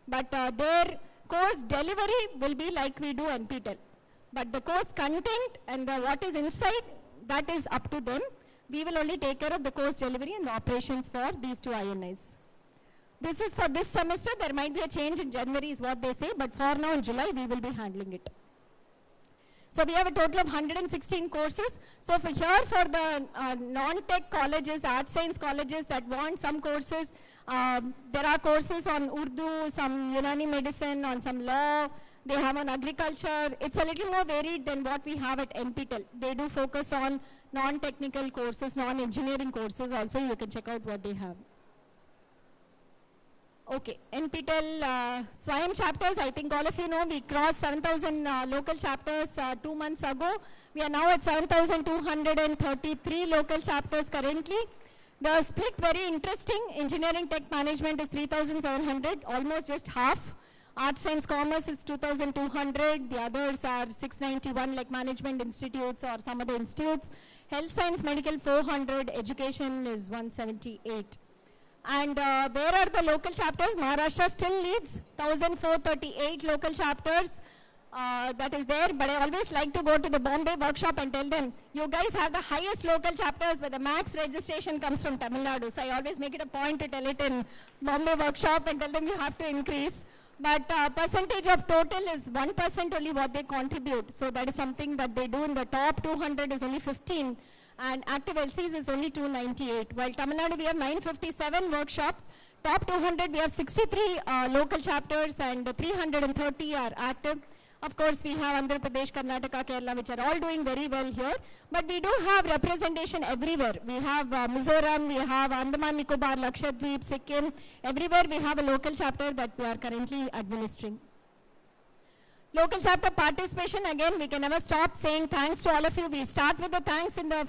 But their course delivery will be like we do NPTEL. But the course content and what is inside, that is up to them. We will only take care of the course delivery and the operations for these two INIs. This is for this semester. There might be a change in January is what they say, but for now in July we will be handling it. So we have a total of 116 courses. So for here for the non-tech colleges, the art science colleges that want some courses, there are courses on Urdu, some Unani medicine, on some law, they have on agriculture. It's a little more varied than what we have at NPTEL. They do focus on non-technical courses, non-engineering courses also. You can check out what they have. Okay, NPTEL SWAYAM chapters, I think all of you know we crossed 7,000 local chapters 2 months ago. We are now at 7,233 local chapters currently. The split very interesting. Engineering tech management is 3,700, almost just half. Arts science commerce is 2,200. The others are 691 like management institutes or some other institutes. Health science medical 400, education is 178. And where are the local chapters? Maharashtra still leads, 1,438 local chapters that is there. But I always like to go to the Bombay workshop and tell them, you guys have the highest local chapters, but the max registration comes from Tamil Nadu. So I always make it a point to tell it in Bombay workshop and tell them you have to increase. But percentage of total is 1% only what they contribute. So that is something that they do. In the top 200 is only 15. And active LCs is only 298. While Tamil Nadu we have 957 workshops, top 200 we have 63 local chapters and 330 are active. Of course we have Andhra Pradesh, Karnataka, Kerala which are all doing very well here. But we do have representation everywhere. We have Mizoram, we have Andaman Nicobar, Lakshadweep, Sikkim. Everywhere we have a local chapter that we are currently administering. Local chapter participation, again, we can never stop saying thanks to all of you. We start with the thanks in the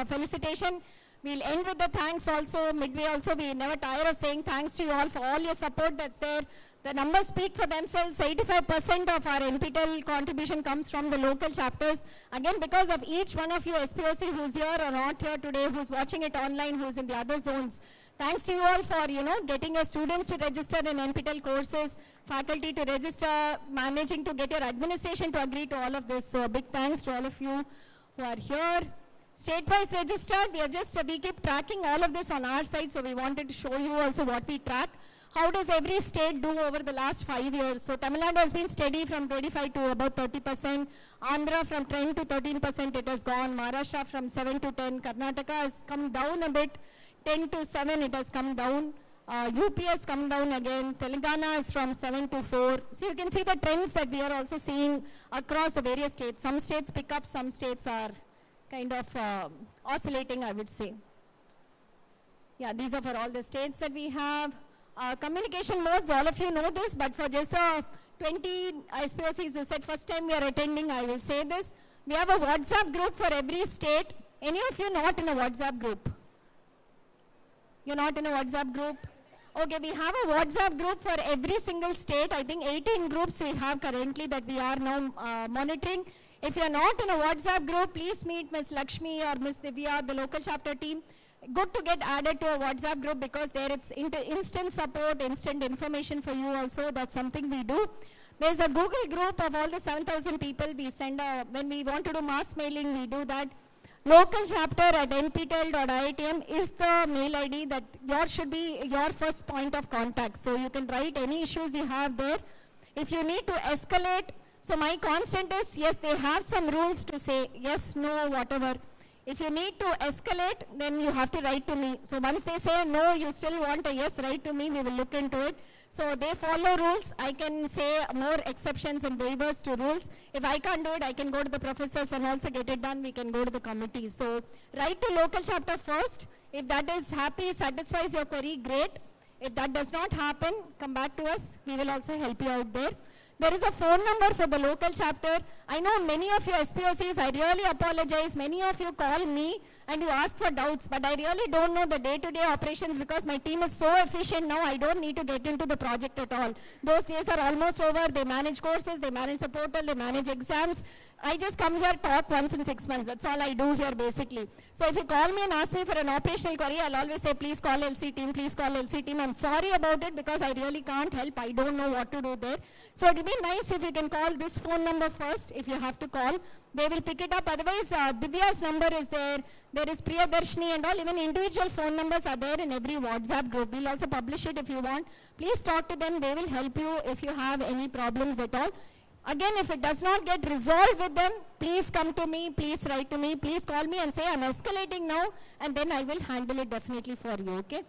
felicitation. We'll end with the thanks also. Midway also, we never tire of saying thanks to you all for all your support that's there. The numbers speak for themselves. 85% of our NPTEL contribution comes from the local chapters. Again, because of each one of you SPOC who's here or not here today, who's watching it online, who's in the other zones. Thanks to you all for, getting your students to register in NPTEL courses, faculty to register, managing to get your administration to agree to all of this. So a big thanks to all of you who are here. State-wise registered, we keep tracking all of this on our side, so we wanted to show you also what we track. How does every state do over the last 5 years? So Tamil Nadu has been steady from 25 to about 30%. Andhra from 10 to 13% it has gone. Maharashtra from 7 to 10. Karnataka has come down a bit. 10 to 7 it has come down. UP has come down again. Telangana is from 7 to 4. So you can see the trends that we are also seeing across the various states. Some states pick up, some states are kind of oscillating, I would say. Yeah, these are for all the states that we have. Communication modes, all of you know this, but for just the 20 SPOCs who said first time we are attending, I will say this. We have a WhatsApp group for every state. Any of you not in a WhatsApp group? You're not in a WhatsApp group? Okay, we have a WhatsApp group for every single state. I think 18 groups we have currently that we are now monitoring. If you're not in a WhatsApp group, please meet Ms. Lakshmi or Ms. Divya, the local chapter team. Good to get added to a WhatsApp group because there it's instant support, instant information for you also. That's something we do. There's a Google group of all the 7,000 people. We send when we want to do mass mailing, we do that. Local chapter at nptel.iitm is the mail ID that should be your first point of contact. So you can write any issues you have there. If you need to escalate, so my constant is, yes, they have some rules to say yes, no, whatever. If you need to escalate, then you have to write to me. So once they say no, you still want a yes, write to me, we will look into it. So they follow rules. I can say more exceptions and waivers to rules. If I can't do it, I can go to the professors and also get it done. We can go to the committee. So write to local chapter first. If that is happy, satisfies your query, great. If that does not happen, come back to us. We will also help you out there. There is a phone number for the local chapter. I know many of you SPOCs, I really apologize. Many of you call me and you ask for doubts, but I really don't know the day-to-day operations because my team is so efficient now, I don't need to get into the project at all. Those days are almost over. They manage courses, they manage the portal, they manage exams. I just come here, talk once in 6 months. That's all I do here basically. So if you call me and ask me for an operational query, I'll always say, please call LC team, please call LC team. I'm sorry about it because I really can't help. I don't know what to do there. So it would be nice if you can call this phone number first if you have to call. They will pick it up. Otherwise, Divya's number is there. There is Priyadarshini and all. Even individual phone numbers are there in every WhatsApp group. We'll also publish it if you want. Please talk to them. They will help you if you have any problems at all. Again, if it does not get resolved with them, please come to me, please write to me, please call me and say I'm escalating now, and then I will handle it definitely for you, okay?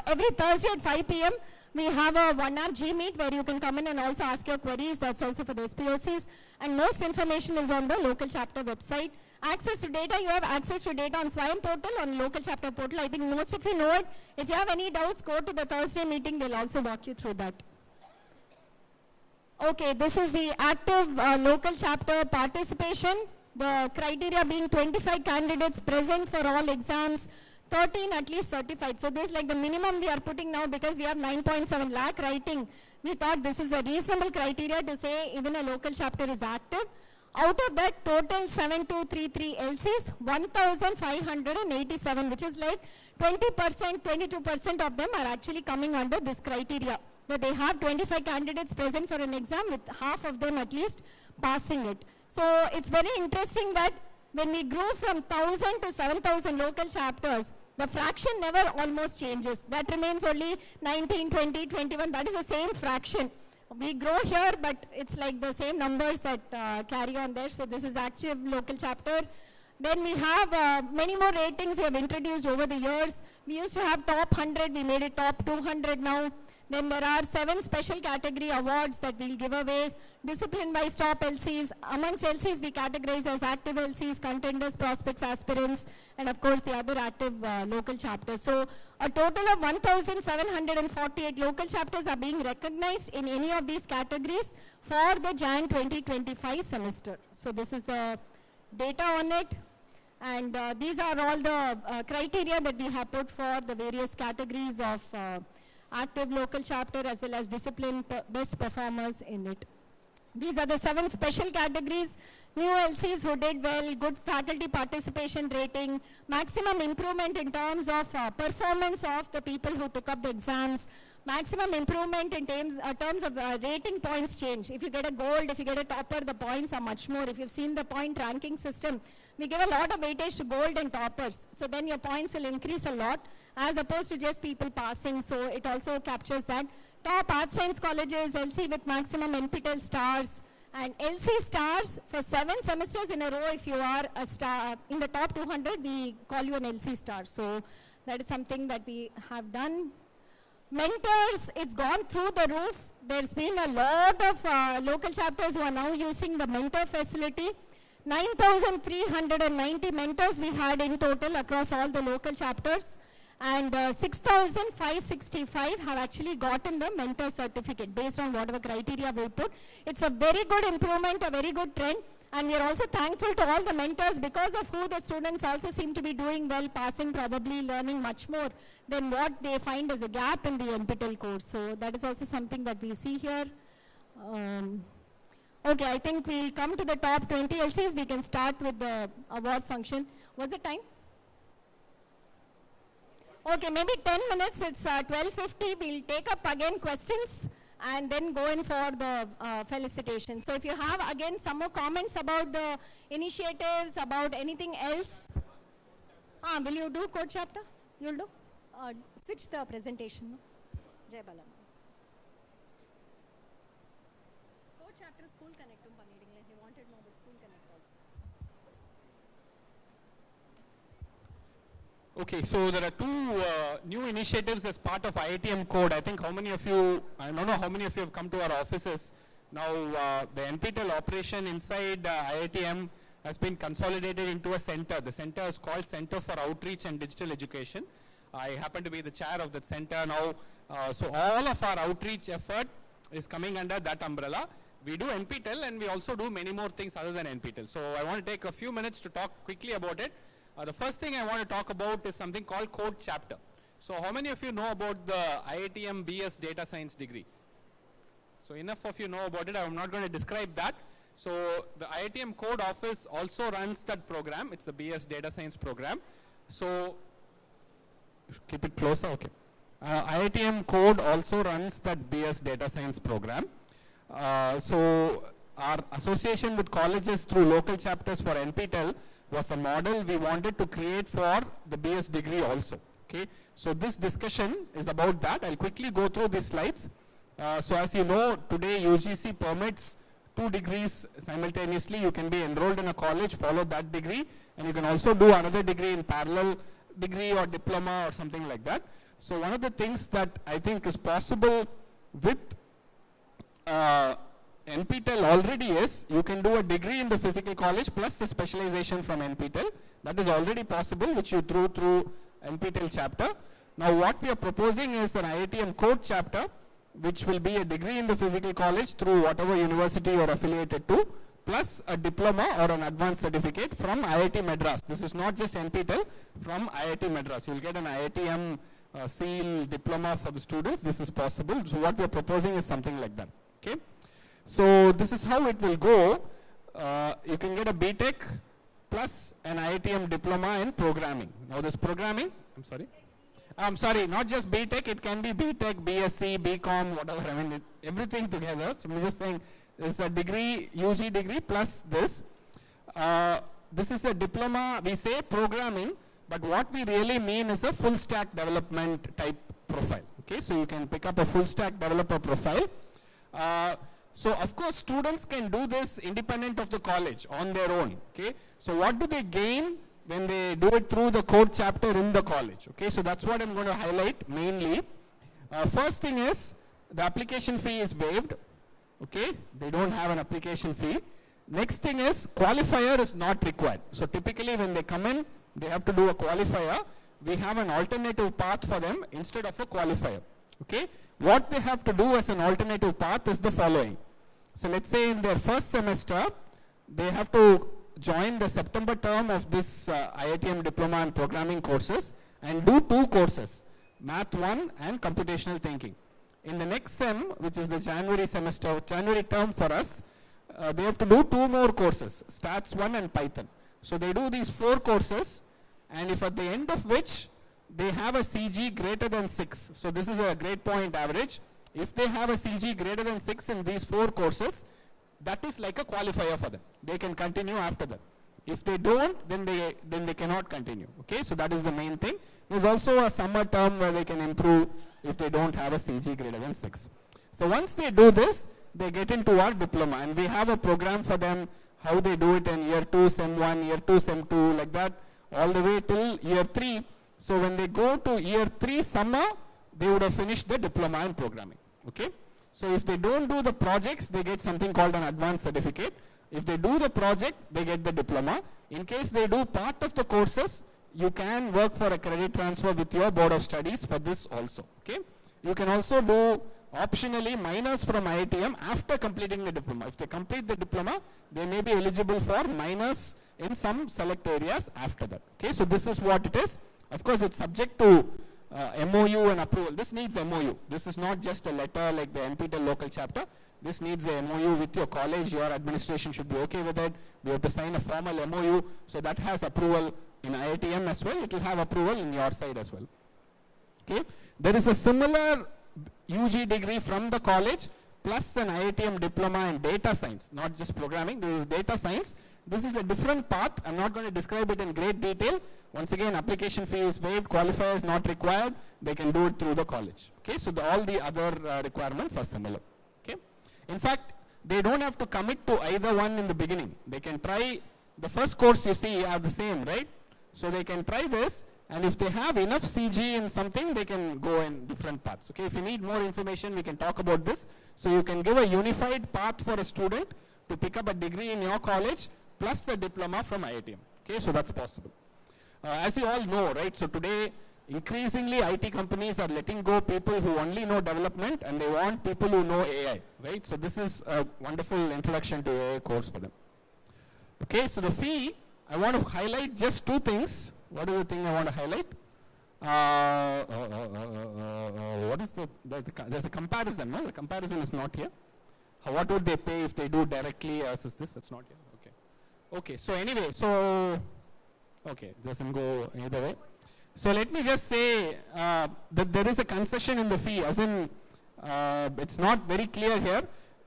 Every Thursday at 5 p.m., we have a 1-hour G-Meet where you can come in and also ask your queries. That's also for the SPOCs. And most information is on the local chapter website. Access to data, you have access to data on SWAYAM portal, on local chapter portal. I think most of you know it. If you have any doubts, go to the Thursday meeting. They'll also walk you through that. Okay, this is the active local chapter participation. The criteria being 25 candidates present for all exams, 13 at least certified. So this is like the minimum we are putting now because we have 9.7 lakh writing. We thought this is a reasonable criteria to say even a local chapter is active. Out of that, total 7233 LCs, 1,587, which is like 20%, 22% of them are actually coming under this criteria. That they have 25 candidates present for an exam with half of them at least passing it. So it's very interesting that when we grew from 1,000 to 7,000 local chapters, the fraction never almost changes. That remains only 19, 20, 21, that is the same fraction. We grow here, but it's like the same numbers that carry on there. So this is active local chapter. Then we have many more ratings we have introduced over the years. We used to have top 100, we made it top 200 now. Then there are 7 special category awards that we'll give away. Discipline-wise top LCs. Amongst LCs, we categorize as active LCs, contenders, prospects, aspirants, and of course the other active local chapters. So a total of 1,748 local chapters are being recognized in any of these categories for the Jan 2025 semester. So this is the data on it. And these are all the criteria that we have put for the various categories of active local chapter as well as discipline best performers in it. These are the 7 special categories. New LCs who did well, good faculty participation rating, maximum improvement in terms of performance of the people who took up the exams, maximum improvement in terms of rating points change. If you get a gold, if you get a topper, the points are much more. If you've seen the point ranking system, we give a lot of weightage to gold and toppers. So then your points will increase a lot as opposed to just people passing. So it also captures that. Top arts science colleges, LC with maximum NPTEL Stars, and LC Stars for 7 semesters in a row. If you are a star in the top 200, we call you an LC Star. So that is something that we have done. Mentors, it's gone through the roof. There's been a lot of local chapters who are now using the mentor facility. 9,390 mentors we had in total across all the local chapters. And 6,565 have actually gotten the mentor certificate based on whatever criteria we put. It's a very good improvement, a very good trend. And we are also thankful to all the mentors because of who the students also seem to be doing well, passing, probably learning much more than what they find as a gap in the NPTEL course. So that is also something that we see here. Okay, I think we'll come to the top 20 LCs. We can start with the award function. What's the time? Okay, maybe 10 minutes. It's 12:50. We'll take up again questions and then go in for the felicitation. So if you have again some more comments about the initiatives, about anything else. Will you do code chapter? You'll do? Switch the presentation. No? Jai Balam. Code chapter school connect. He wanted more with school connect also.
Okay, so there are 2 new initiatives as part of IITM Code. I think how many of you, I don't know how many of you have come to our offices. Now the NPTEL operation inside IITM has been consolidated into a center. The center is called Center for Outreach and Digital Education. I happen to be the chair of that center now. So all of our outreach effort is coming under that umbrella. We do NPTEL and we also do many more things other than NPTEL. So I want to take a few minutes to talk quickly about it. The first thing I want to talk about is something called Code Chapter. So how many of you know about the IITM BS Data Science degree? So enough of you know about it. I'm not going to describe that. So the IITM Code office also runs that program. It's a BS Data Science program. So keep it closer, okay. IITM Code also runs that BS Data Science program. So our association with colleges through local chapters for NPTEL was a model we wanted to create for the BS degree also. Okay, so this discussion is about that. I'll quickly go through these slides. So as you know, today UGC permits 2 degrees simultaneously. You can be enrolled in a college, follow that degree, and you can also do another degree in parallel, degree or diploma or something like that. So one of the things that I think is possible with NPTEL already is you can do a degree in the physical college plus a specialization from NPTEL. That is already possible, which you do through NPTEL chapter. Now what we are proposing is an IITM Code chapter, which will be a degree in the physical college through whatever university you are affiliated to, plus a diploma or an advanced certificate from IIT Madras. This is not just NPTEL, from IIT Madras. You will get an IITM seal diploma for the students. This is possible. So what we are proposing is something like that. Okay. So this is how it will go. You can get a BTech plus an IITM diploma in programming. Now this programming, I'm sorry, not just BTech, it can be BTech, BSc, BCom, whatever, I mean everything together. So I'm just saying this is a degree, UG degree plus this. This is a diploma, we say programming, but what we really mean is a full stack development type profile. Okay, so you can pick up a full stack developer profile. So of course students can do this independent of the college on their own. Okay, so what do they gain when they do it through the code chapter in the college? Okay, so that's what I'm going to highlight mainly. First thing is the application fee is waived. Okay, they don't have an application fee. Next thing is qualifier is not required. So typically when they come in, they have to do a qualifier. We have an alternative path for them instead of a qualifier. Okay, what they have to do as an alternative path is the following. So let's say in their first semester, they have to join the September term of this IITM Diploma in Programming courses and do 2 courses, Math 1 and Computational Thinking. In the next sem, which is the January semester, January term for us, they have to do 2 more courses, Stats 1 and Python. So they do these 4 courses, and if at the end of which they have a CG greater than 6, so this is a grade point average, if they have a CG greater than 6 in these 4 courses, that is like a qualifier for them. They can continue after that. If they don't, then they cannot continue. Okay, so that is the main thing. There's also a summer term where they can improve if they don't have a CG greater than 6. So once they do this, they get into our diploma, and we have a program for them how they do it in year 2, sem 1, year 2, sem 2, like that, all the way till year 3. So when they go to year 3 summer, they would have finished the diploma in programming. Okay. So if they don't do the projects, they get something called an advanced certificate. If they do the project, they get the diploma. In case they do part of the courses, you can work for a credit transfer with your board of studies for this also. Okay. You can also do optionally minors from IITM after completing the diploma. If they complete the diploma, they may be eligible for minors in some select areas after that. Okay. So this is what it is. Of course, it's subject to MOU and approval. This needs MOU. This is not just a letter like the NPTEL local chapter. This needs a MOU with your college. Your administration should be okay with it. We have to sign a formal MOU. So that has approval in IITM as well. It will have approval in your side as well. Okay. There is a similar UG degree from the college plus an IITM diploma in data science, not just programming. This is data science. This is a different path. I'm not going to describe it in great detail. Once again, application fee is waived, qualifier is not required. They can do it through the college. Okay, so all the other requirements are similar. Okay, in fact, they don't have to commit to either one in the beginning. They can try the first course you see are the same, right? So they can try this, and if they have enough CG in something, they can go in different paths. Okay, if you need more information, we can talk about this. So you can give a unified path for a student to pick up a degree in your college plus a diploma from IITM. Okay, so that's possible. As you all know, right, so today increasingly IT companies are letting go people who only know development, and they want people who know AI, right? So this is a wonderful introduction to AI course for them. Okay, so the fee, I want to highlight just 2 things. What is the thing I want to highlight? What is there's a comparison, no? The comparison is not here. What would they pay if they do directly versus this? That's not here. Okay. Okay, so anyway, so okay, doesn't go either way. So let me just say that there is a concession in the fee, as in it's not very clear here.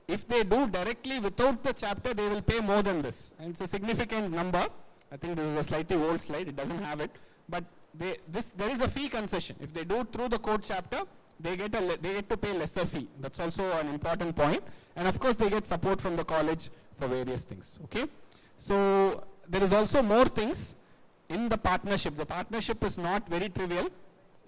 If they do directly without the chapter, they will pay more than this, and it's a significant number. I think this is a slightly old slide, it doesn't have it, but there is a fee concession. If they do through the code chapter, they get to pay lesser fee. That's also an important point, and of course they get support from the college for various things. Okay, so there is also more things in the partnership. The partnership is not very trivial.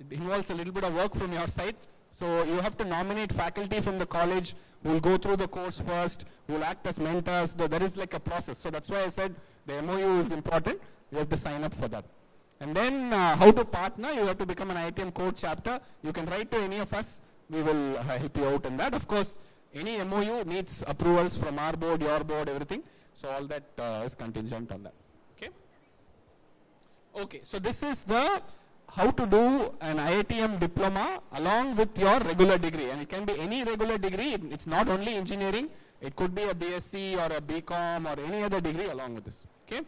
It involves a little bit of work from your side. So you have to nominate faculty from the college who will go through the course first, who will act as mentors. There is like a process. So that's why I said the MOU is important. You have to sign up for that. And then how to partner, you have to become an IITM code chapter. You can write to any of us. We will help you out in that. Of course, any MOU needs approvals from our board, your board, everything. So all that is contingent on that. Okay. Okay, so this is the how to do an IITM diploma along with your regular degree, and it can be any regular degree. It's not only engineering. It could be a BSc or a BCom or any other degree along with this. Okay,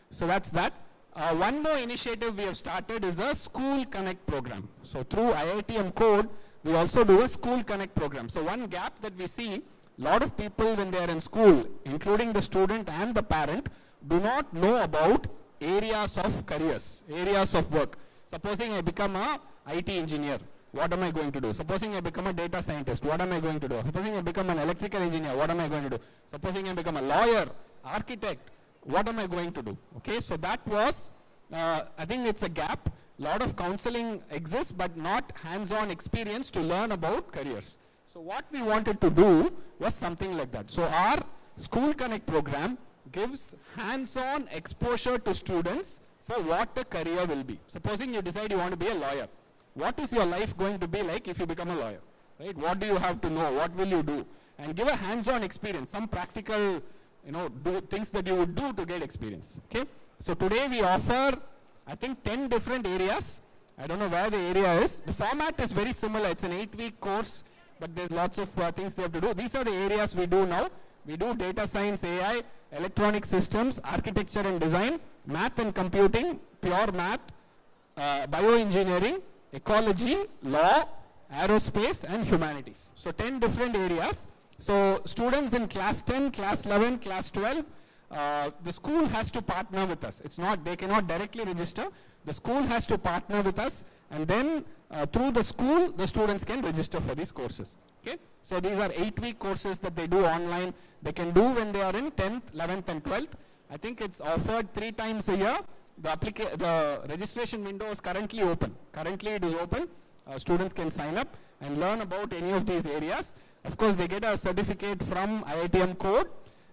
so that's that. One more initiative we have started is a School Connect program. So through IITM Code, we also do a School Connect program. So one gap that we see, a lot of people when they are in school, including the student and the parent, do not know about areas of careers, areas of work. Supposing I become a IT engineer, what am I going to do? Supposing I become a data scientist, what am I going to do? Supposing I become an electrical engineer, what am I going to do? Supposing I become a lawyer, architect, what am I going to do? Okay, so that was, I think it's a gap. A lot of counseling exists, but not hands-on experience to learn about careers. So what we wanted to do was something like that. So our School Connect program gives hands-on exposure to students for what a career will be. Supposing you decide you want to be a lawyer. What is your life going to be like if you become a lawyer? Right? What do you have to know? What will you do? And give a hands-on experience, some practical do things that you would do to get experience. Okay. So today we offer, I think, 10 different areas. I don't know where the area is. The format is very similar. It's an 8-week course, but there's lots of things they have to do. These are the areas we do now. We do data science, AI, electronic systems, architecture and design, math and computing, pure math, bioengineering, ecology, law, aerospace and humanities. So 10 different areas. So students in class 10, class 11, class 12, the school has to partner with us. It's not, they cannot directly register. The school has to partner with us, and then through the school, the students can register for these courses. Okay. So these are 8-week courses that they do online. They can do when they are in 10th, 11th and 12th. I think it's offered 3 times a year. The registration window is currently open. Currently it is open. Students can sign up and learn about any of these areas. Of course, they get a certificate from IITM Code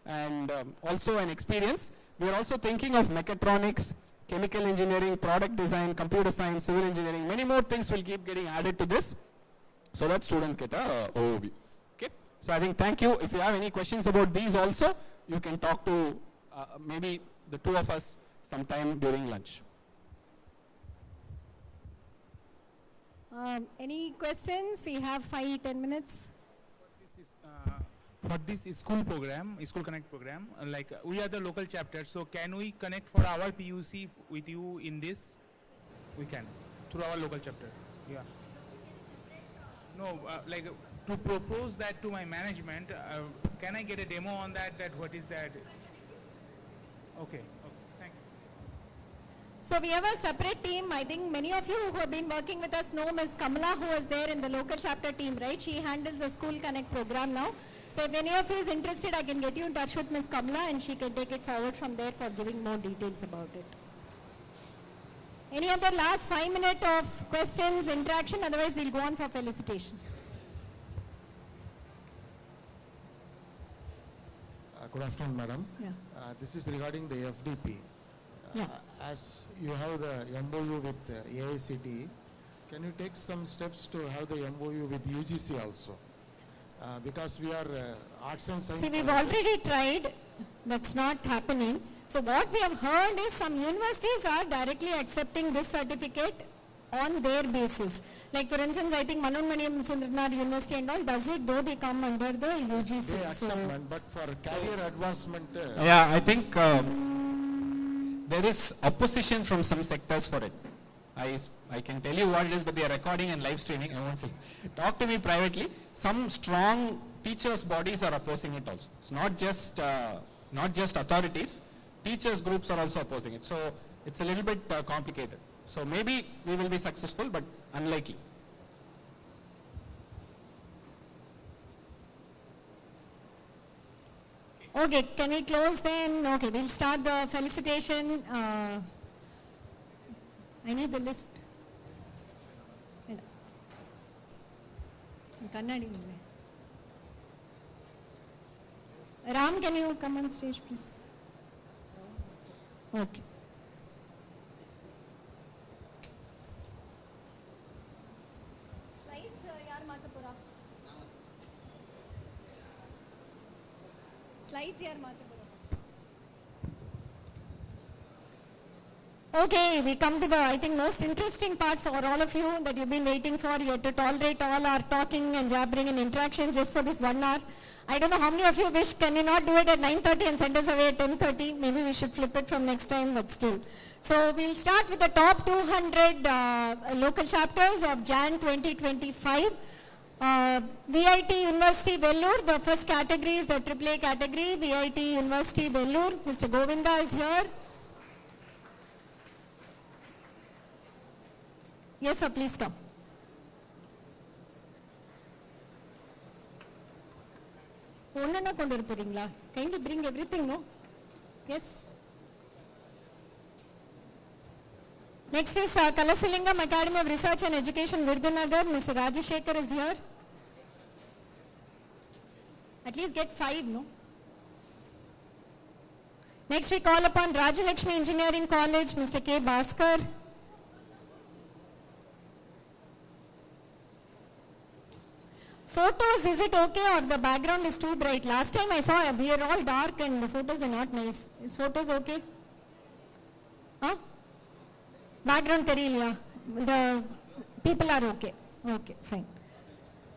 and also an experience. We are also thinking of mechatronics, chemical engineering, product design, computer science, civil engineering. Many more things will keep getting added to this so that students get a overview. Okay. So I think thank you. If you have any questions about these also, you can talk to maybe the 2 of us sometime during lunch.
Any questions? We have 5-10 minutes.
For this school program, School Connect program, like we are the local chapter, so can we connect for our PUC with you in this? We can, through our local chapter. Yeah. No, like to propose that to my management, can I get a demo on that, what is that? Okay, thank you.
So we have a separate team. I think many of you who have been working with us know Ms. Kamala, who was there in the local chapter team, right? She handles the School Connect program now. So if any of you is interested, I can get you in touch with Ms. Kamala and she can take it forward from there for giving more details about it. Any other last 5 minutes of questions, interaction? Otherwise, we'll go on for felicitation.
Good afternoon, madam.
Yeah.
This is regarding the FDP.
Yeah.
As you have the MOU with AICTE, can you take some steps to have the MOU with UGC also? Because we are arts and science.
See, we've already tried. That's not happening. So what we have heard is some universities are directly accepting this certificate on their basis. Like for instance, I think Manonmaniam Sundarnar University and all does it, though they come under the UGC.
They accept, but for career advancement.
Yeah, I think there is opposition from some sectors for it. I can tell you what it is, but they are recording and live streaming. I won't say. Talk to me privately. Some strong teachers' bodies are opposing it also. It's not just authorities. Teachers' groups are also opposing it. So it's a little bit complicated. So maybe we will be successful, but unlikely.
Okay, can we close then? Okay, we'll start the felicitation. I need the list. Ram, can you come on stage, please? Okay. Slides, yaar Matapura. Slides, yaar Matapura. Okay, we come to the, I think, most interesting part for all of you that you've been waiting for. You have to tolerate all our talking and jabbering and interactions just for this 1 hour. I don't know how many of you wish, can you not do it at 9:30 and send us away at 10:30? Maybe we should flip it from next time, but still. So we'll start with the top 200 local chapters of Jan 2025. VIT University Vellore, the first category is the AAA category. VIT University Vellore, Mr. Govinda is here. Yes, sir, please come. Kindly bring everything, no? Yes. Next is Kalasilingam Academy of Research and Education, Virdhanagar. Mr. Rajashekar is here. At least get 5, no? Next we call upon Rajalakshmi Engineering College, Mr. K. Bhaskar. Photos, is it okay or the background is too bright? Last time I saw we are all dark and the photos are not nice. Is photos okay? Huh? Background theriyala. The people are okay. Okay, fine.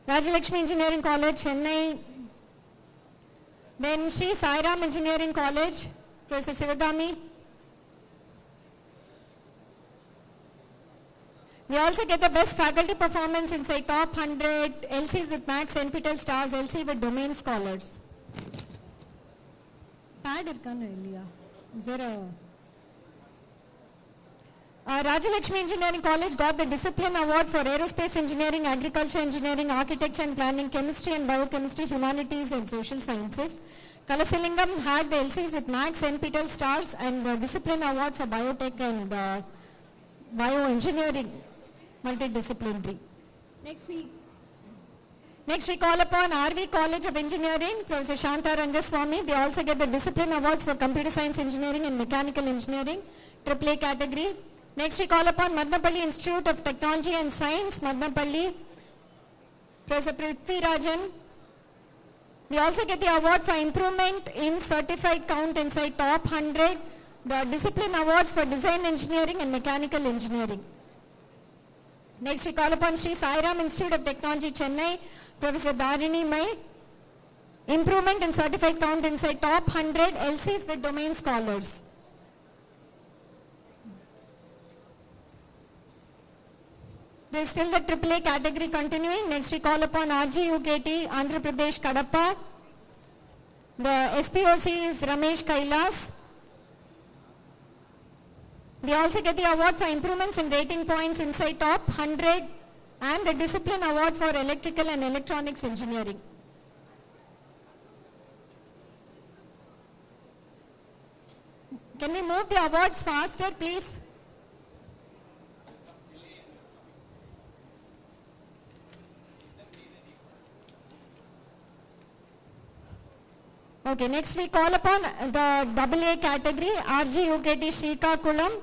Rajalakshmi Engineering College, Chennai. Then Sri Sai Ram Engineering College, Professor Sivagami. We also get the best faculty performance inside top 100, LCs with max, NPTEL Stars, LC with domain scholars. Pad irkana illiya? Is there a... Rajalakshmi Engineering College got the Discipline Award for Aerospace Engineering, Agriculture Engineering, Architecture and Planning, Chemistry and Biochemistry, Humanities and Social Sciences. Kalasalingam had the LCs with max, NPTEL Stars and the Discipline Award for Biotech and Bioengineering, multidisciplinary. Next we call upon RV College of Engineering, Professor Shanta Rangaswamy. They also get the Discipline Awards for Computer Science Engineering and Mechanical Engineering, AAA category. Next we call upon Madnapalli Institute of Technology and Science, Madnapalli, Professor Prithvi Rajan. We also get the award for improvement in certified count inside top 100, the Discipline Awards for Design Engineering and Mechanical Engineering. Next we call upon Sri Sai Ram Institute of Technology, Chennai, Professor Dharini Mai. Improvement in certified count inside top 100, LCs with domain scholars. There is still the AAA category continuing. Next we call upon RGUKT, Andhra Pradesh, Kadapa. The SPOC is Ramesh Kailas. They also get the award for improvements in rating points inside top 100 and the Discipline Award for Electrical and Electronics Engineering. Can we move the awards faster, please? Okay, next we call upon the AA category, RGUKT Srikakulam.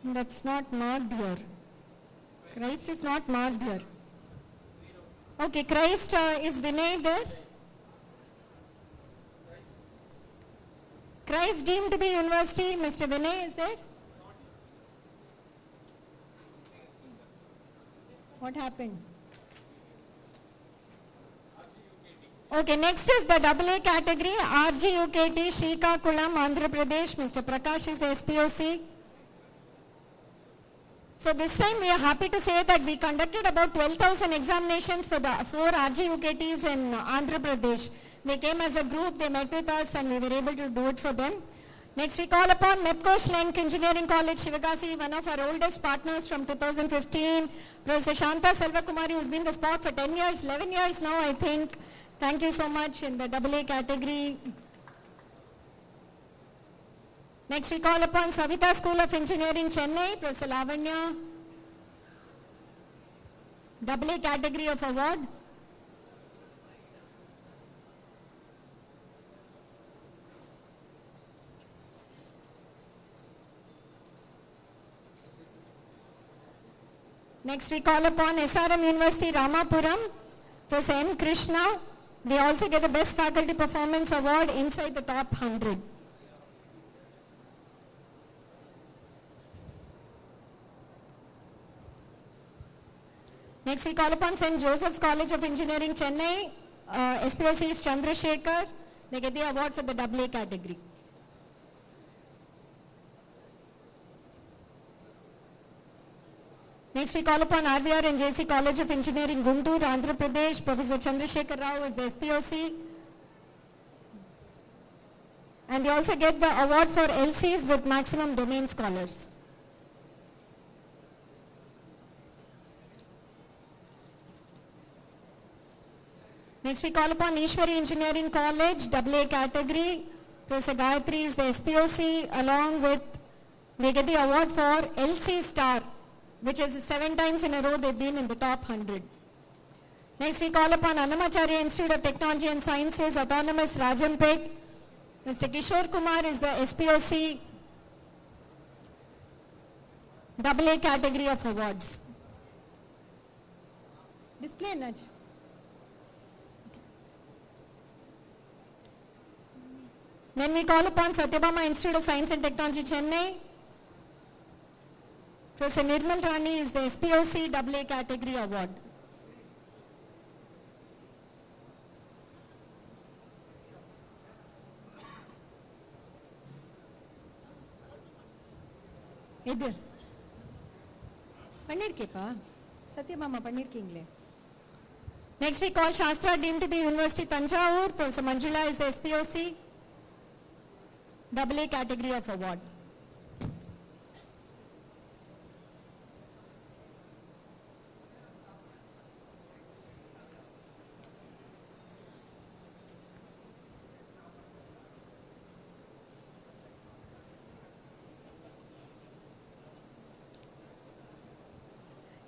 That's not marked here. Christ is not marked here. Okay, Christ is Vinay there. Christ deemed to be university, Mr. Vinay is there. What happened? Okay, next is the AA category, RGUKT Srikakulam, Andhra Pradesh. Mr. Prakash is the SPOC. So this time we are happy to say that we conducted about 12,000 examinations for the 4 RGUKTs in Andhra Pradesh. They came as a group, they met with us and we were able to do it for them. Next we call upon MEPCO Schlenk Engineering College, Shivagasi, one of our oldest partners from 2015. Professor Shanta Selvakumari, who's been the SPOC for 10 years, 11 years now I think. Thank you so much in the AA category. Next we call upon Savita School of Engineering, Chennai, Professor Lavanya. AA category of award. Next we call upon SRM University, Ramapuram, Professor M. Krishna. They also get the Best Faculty Performance Award inside the top 100. Next we call upon St. Joseph's College of Engineering, Chennai. SPOC is Chandrasekhar. They get the award for the AA category. Next we call upon RVR and JC College of Engineering, Guntur, Andhra Pradesh. Professor Chandrasekhar Rao is the SPOC. And they also get the award for LCs with maximum domain scholars. Next we call upon Ishwari Engineering College, AA category. Professor Gayatri is the SPOC, along with, they get the award for LC Star, which is 7 times in a row they've been in the top 100. Next we call upon Annamacharya Institute of Technology and Sciences, Autonomous Rajampet. Mr. Kishore Kumar is the SPOC. AA category of awards. Display, Naj. Then we call upon Satyabama Institute of Science and Technology, Chennai. Professor Nirmal Rani is the SPOC AA category award. இது பண்ணிருக்கேப்பா Satyabhama பண்ணிருக்கீங்களே. Next we call Shastra deemed to be University Tanjavur. Professor Manjula is the SPOC AA category of award.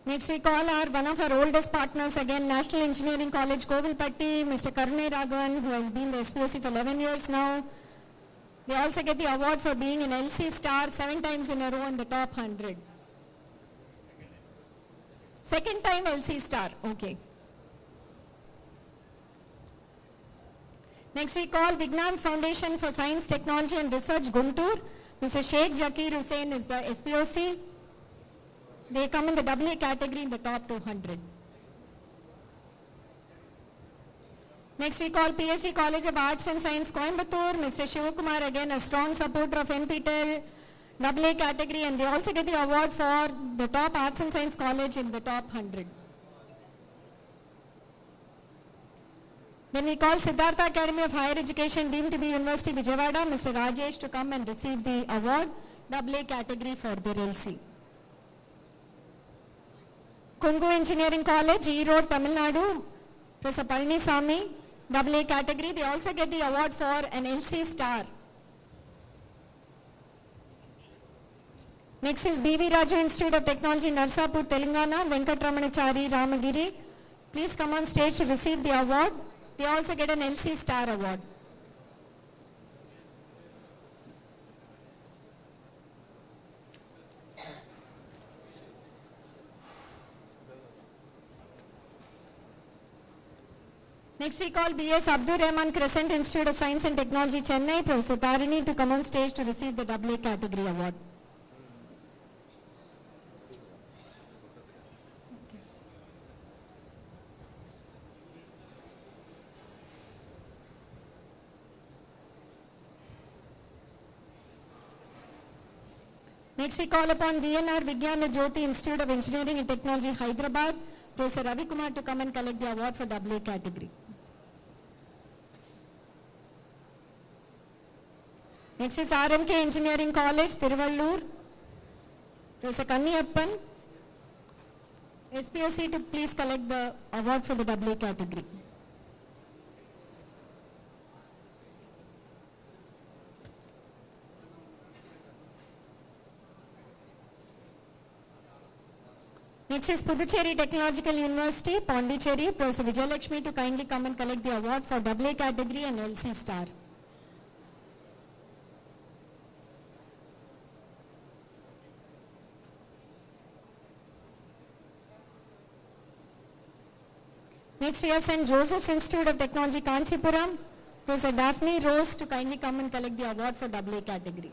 Next we call one of our oldest partners again, National Engineering College, Kovilpatti, Mr. Karune Raghavan, who has been the SPOC for 11 years now. They also get the award for being an LC star 7 times in a row in the top 100. Second time LC star, okay. Next we call Vignan's Foundation for Science, Technology and Research, Guntur. Mr. Sheikh Zakir Hussain is the SPOC. They come in the AA category in the top 200. Next we call PSG College of Arts and Science, Coimbatore. Mr. Shivakumar, again a strong supporter of NPTEL AA category, and they also get the award for the top Arts and Science college in the top 100. Then we call Siddhartha Academy of Higher Education deemed to be University Vijayawada, Mr. Rajesh, to come and receive the award AA category for their LC. Kungu Engineering College, E-Road, Tamil Nadu, Professor Palnisamy, AA category. They also get the award for an LC star. Next is B.V. Raju Institute of Technology, Narsapur, Telangana, Venkataramanachari Ramagiri. Please come on stage to receive the award. They also get an LC star award. Next we call B.S. Abdur Rahman Crescent Institute of Science and Technology, Chennai. Professor Tarini to come on stage to receive the AA category award. Next we call upon VNR Vigyana Jyoti Institute of Engineering and Technology, Hyderabad. Professor Ravi Kumar to come and collect the award for AA category. Next is RMK Engineering College, Tiruvallur. Professor Kanniyappan, SPOC, to please collect the award for the AA category. Next is Puducherry Technological University, Pondicherry. Professor Vijayalakshmi to kindly come and collect the award for AA category and LC star. Next we have St. Joseph's Institute of Technology, Kanchipuram. Professor Daphne Rose to kindly come and collect the award for AA category.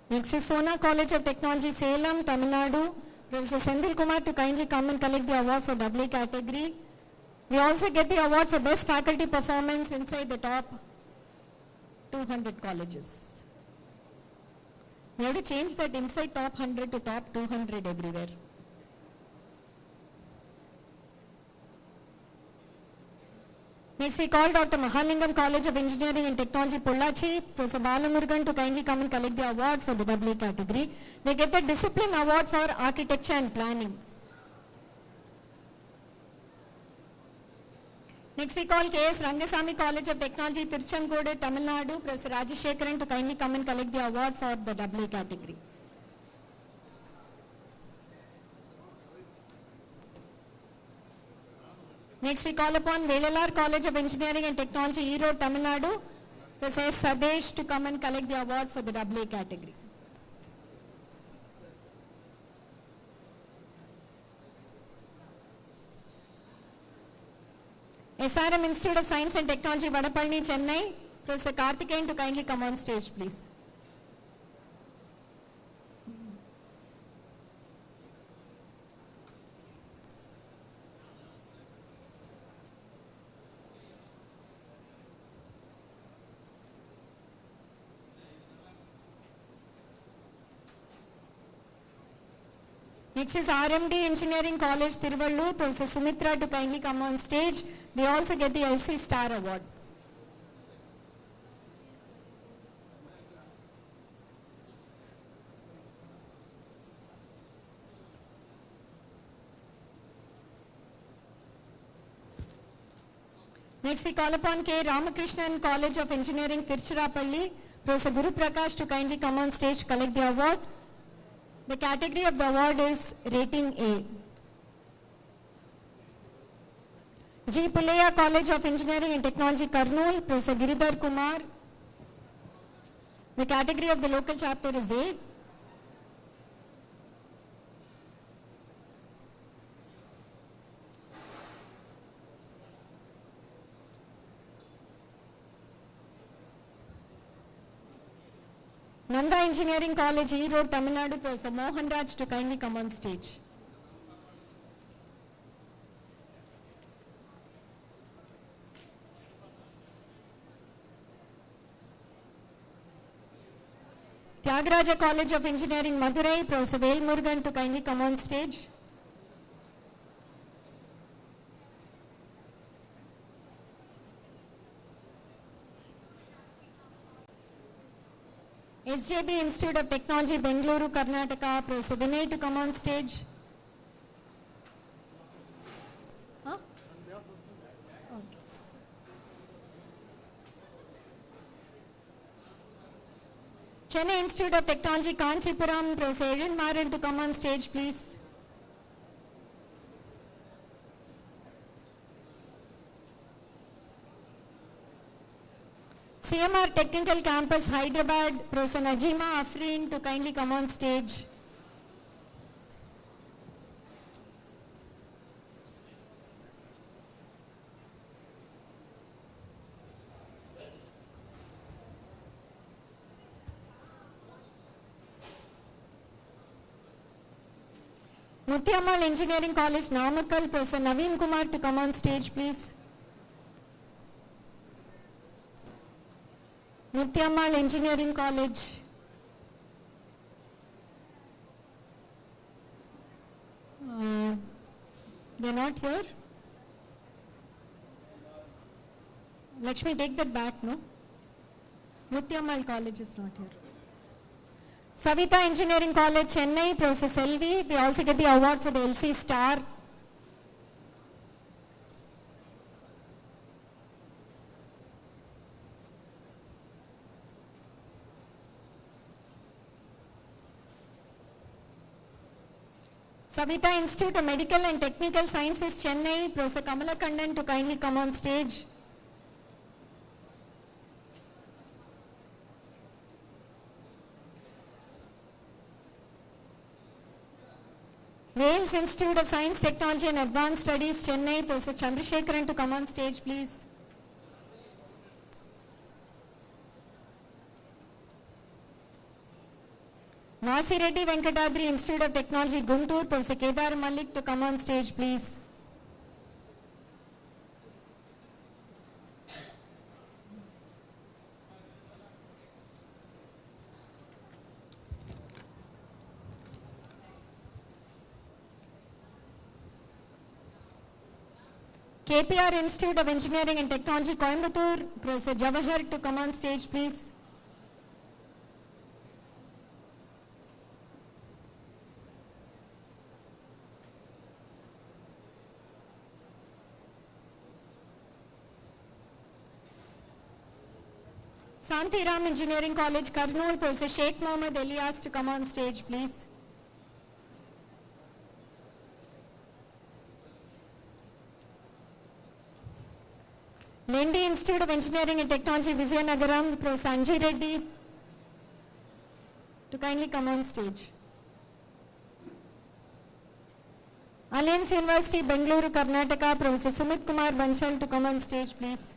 Next is Sona College of Technology, Salem, Tamil Nadu. Professor Sendil Kumar to kindly come and collect the award for AA category. We also get the award for best faculty performance inside the top 200 colleges. We have to change that inside top 100 to top 200 everywhere. Next we call Dr. Mahalingam College of Engineering and Technology, Pollachi. Professor Balamurugan to kindly come and collect the award for the AA category. They get the Discipline Award for Architecture and Planning. Next we call K.S. Rangasamy College of Technology, Tiruchenkodu, Tamil Nadu. Professor Rajashekaran to kindly come and collect the award for the AA category. Next we call upon Velalar College of Engineering and Technology, Erode, Tamil Nadu, Professor S. Sadesh to come and collect the award for the AA category. SRM Institute of Science and Technology, Vadapalni, Chennai, Professor Karthikeyan to kindly come on stage, please. Next is RMD Engineering College, Tiruvallur, Professor Sumitra to kindly come on stage. They also get the LC Star Award. Next we call upon K. Ramakrishnan College of Engineering, Tiruchirappalli, Professor Guru Prakash to kindly come on stage to collect the award. The category of the award is Rating A. G. Pulleya College of Engineering and Technology, Kurnool, Professor Giridhar Kumar. The category of the local chapter is A. Nanda Engineering College, Erode, Tamil Nadu, Professor Mohan Raj to kindly come on stage. Tyagaraja College of Engineering, Madurai, Professor Vel Murugan to kindly come on stage. SJB Institute of Technology, Bengaluru, Karnataka, Professor Vinay to come on stage. Huh? Okay. Chennai Institute of Technology, Kanchipuram, Professor Edin Maran to come on stage, please. CMR Technical Campus, Hyderabad, Professor Najima Afreen to kindly come on stage. Muthiammal Engineering College, Namakkal, Professor Naveen Kumar to come on stage, please. Muthiammal Engineering College. They are not here. Lakshmi, take that back, no? Muthiammal College is not here. Savita Engineering College, Chennai, Professor Selvi. They also get the award for the LC Star. Savita Institute of Medical and Technical Sciences, Chennai, Professor Kamala Kandan to kindly come on stage. Wales Institute of Science, Technology and Advanced Studies, Chennai, Professor Chandrasekharan to come on stage, please. Nasi Reddy Venkatadri Institute of Technology, Guntur, Professor Kedar Malik to come on stage, please. KPR Institute of Engineering and Technology, Coimbatore, Professor Jawahar to come on stage, please. Santiram Engineering College, Kurnool, Professor Sheikh Mohammed Elias to come on stage, please. Lendi Institute of Engineering and Technology, Vizianagaram, Professor Sanjay Reddy, to kindly come on stage. Alliance University, Bengaluru, Karnataka, Professor Sumit Kumar Banshal, to come on stage, please.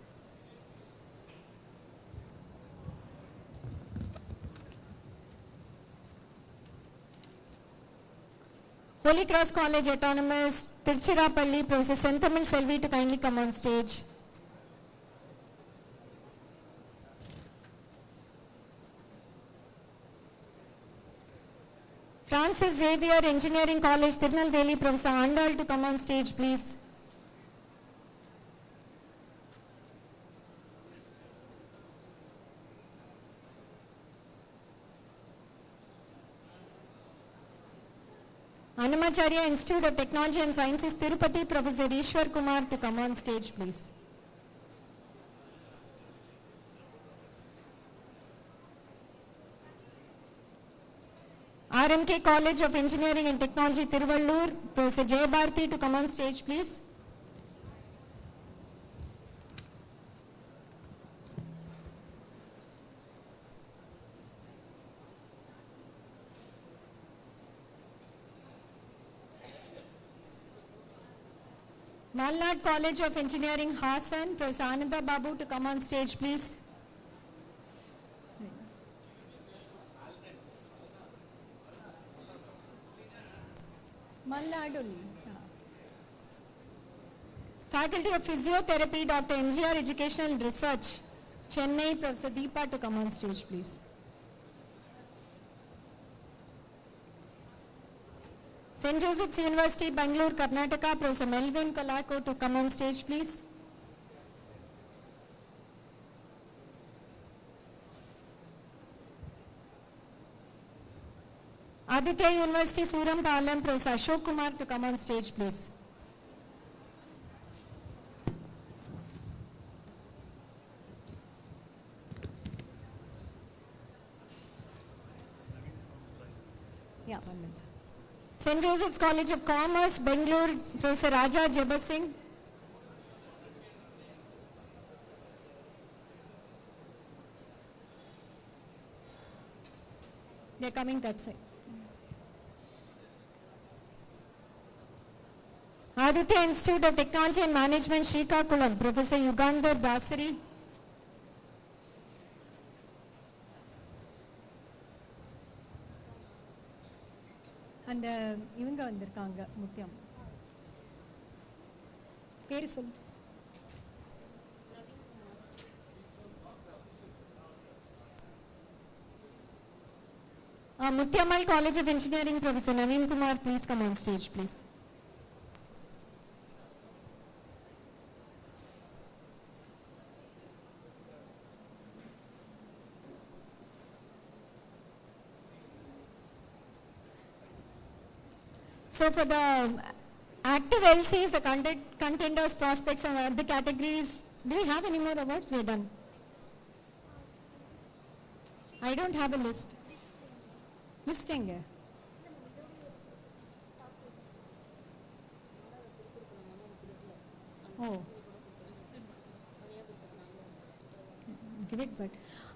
Holy Cross College Autonomous, Tiruchirappalli, Professor Senthamil Selvi, to kindly come on stage. Francis Xavier Engineering College, Tirunelveli, Professor Andal, to come on stage, please. Annamacharya Institute of Technology and Sciences, Tirupati, Professor Ishwar Kumar, to come on stage, please. RMK College of Engineering and Technology, Tiruvallur, Professor Jayabharati, to come on stage, please. Malnad College of Engineering, Hassan, Professor Ananda Babu, to come on stage, please. Malnad only. Faculty of Physiotherapy, Dr. MGR Educational Research, Chennai, Professor Deepa, to come on stage, please. St. Joseph's University, Bangalore, Karnataka, Professor Melvin Kolako, to come on stage, please. Aditya University, Surampalam, Professor Ashok Kumar, to come on stage, please. Yeah, 1 minute. St. Joseph's College of Commerce, Bangalore, Professor Raja Jabasingh. They're coming that side. Aditya Institute of Technology and Management, Srikakulam, Professor Yugandhar Dasari. And இவங்க வந்திருக்காங்க முத்தியம் பேரு சொல்லு Mutyamal College of Engineering, Professor Naveen Kumar, please come on stage, please. So for the active LCs, the contenders, prospects and other categories, do we have any more awards? We're done. I don't have a list. Listing. Oh. Give it, but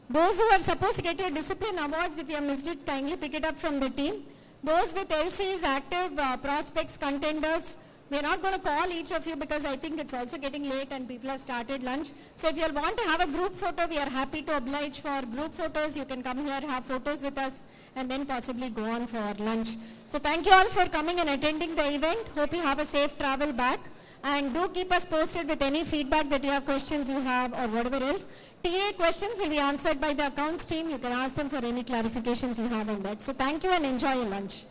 those who are supposed to get your discipline awards, if you have missed it, kindly pick it up from the team. Those with LCs, active prospects, contenders, we're not going to call each of you because I think it's also getting late and people have started lunch. So if you want to have a group photo, we are happy to oblige for group photos. You can come here, have photos with us, and then possibly go on for lunch. So thank you all for coming and attending the event. Hope you have a safe travel back. And do keep us posted with any feedback that you have, questions you have, or whatever else. TA questions will be answered by the accounts team. You can ask them for any clarifications you have on that. So thank you and enjoy your lunch.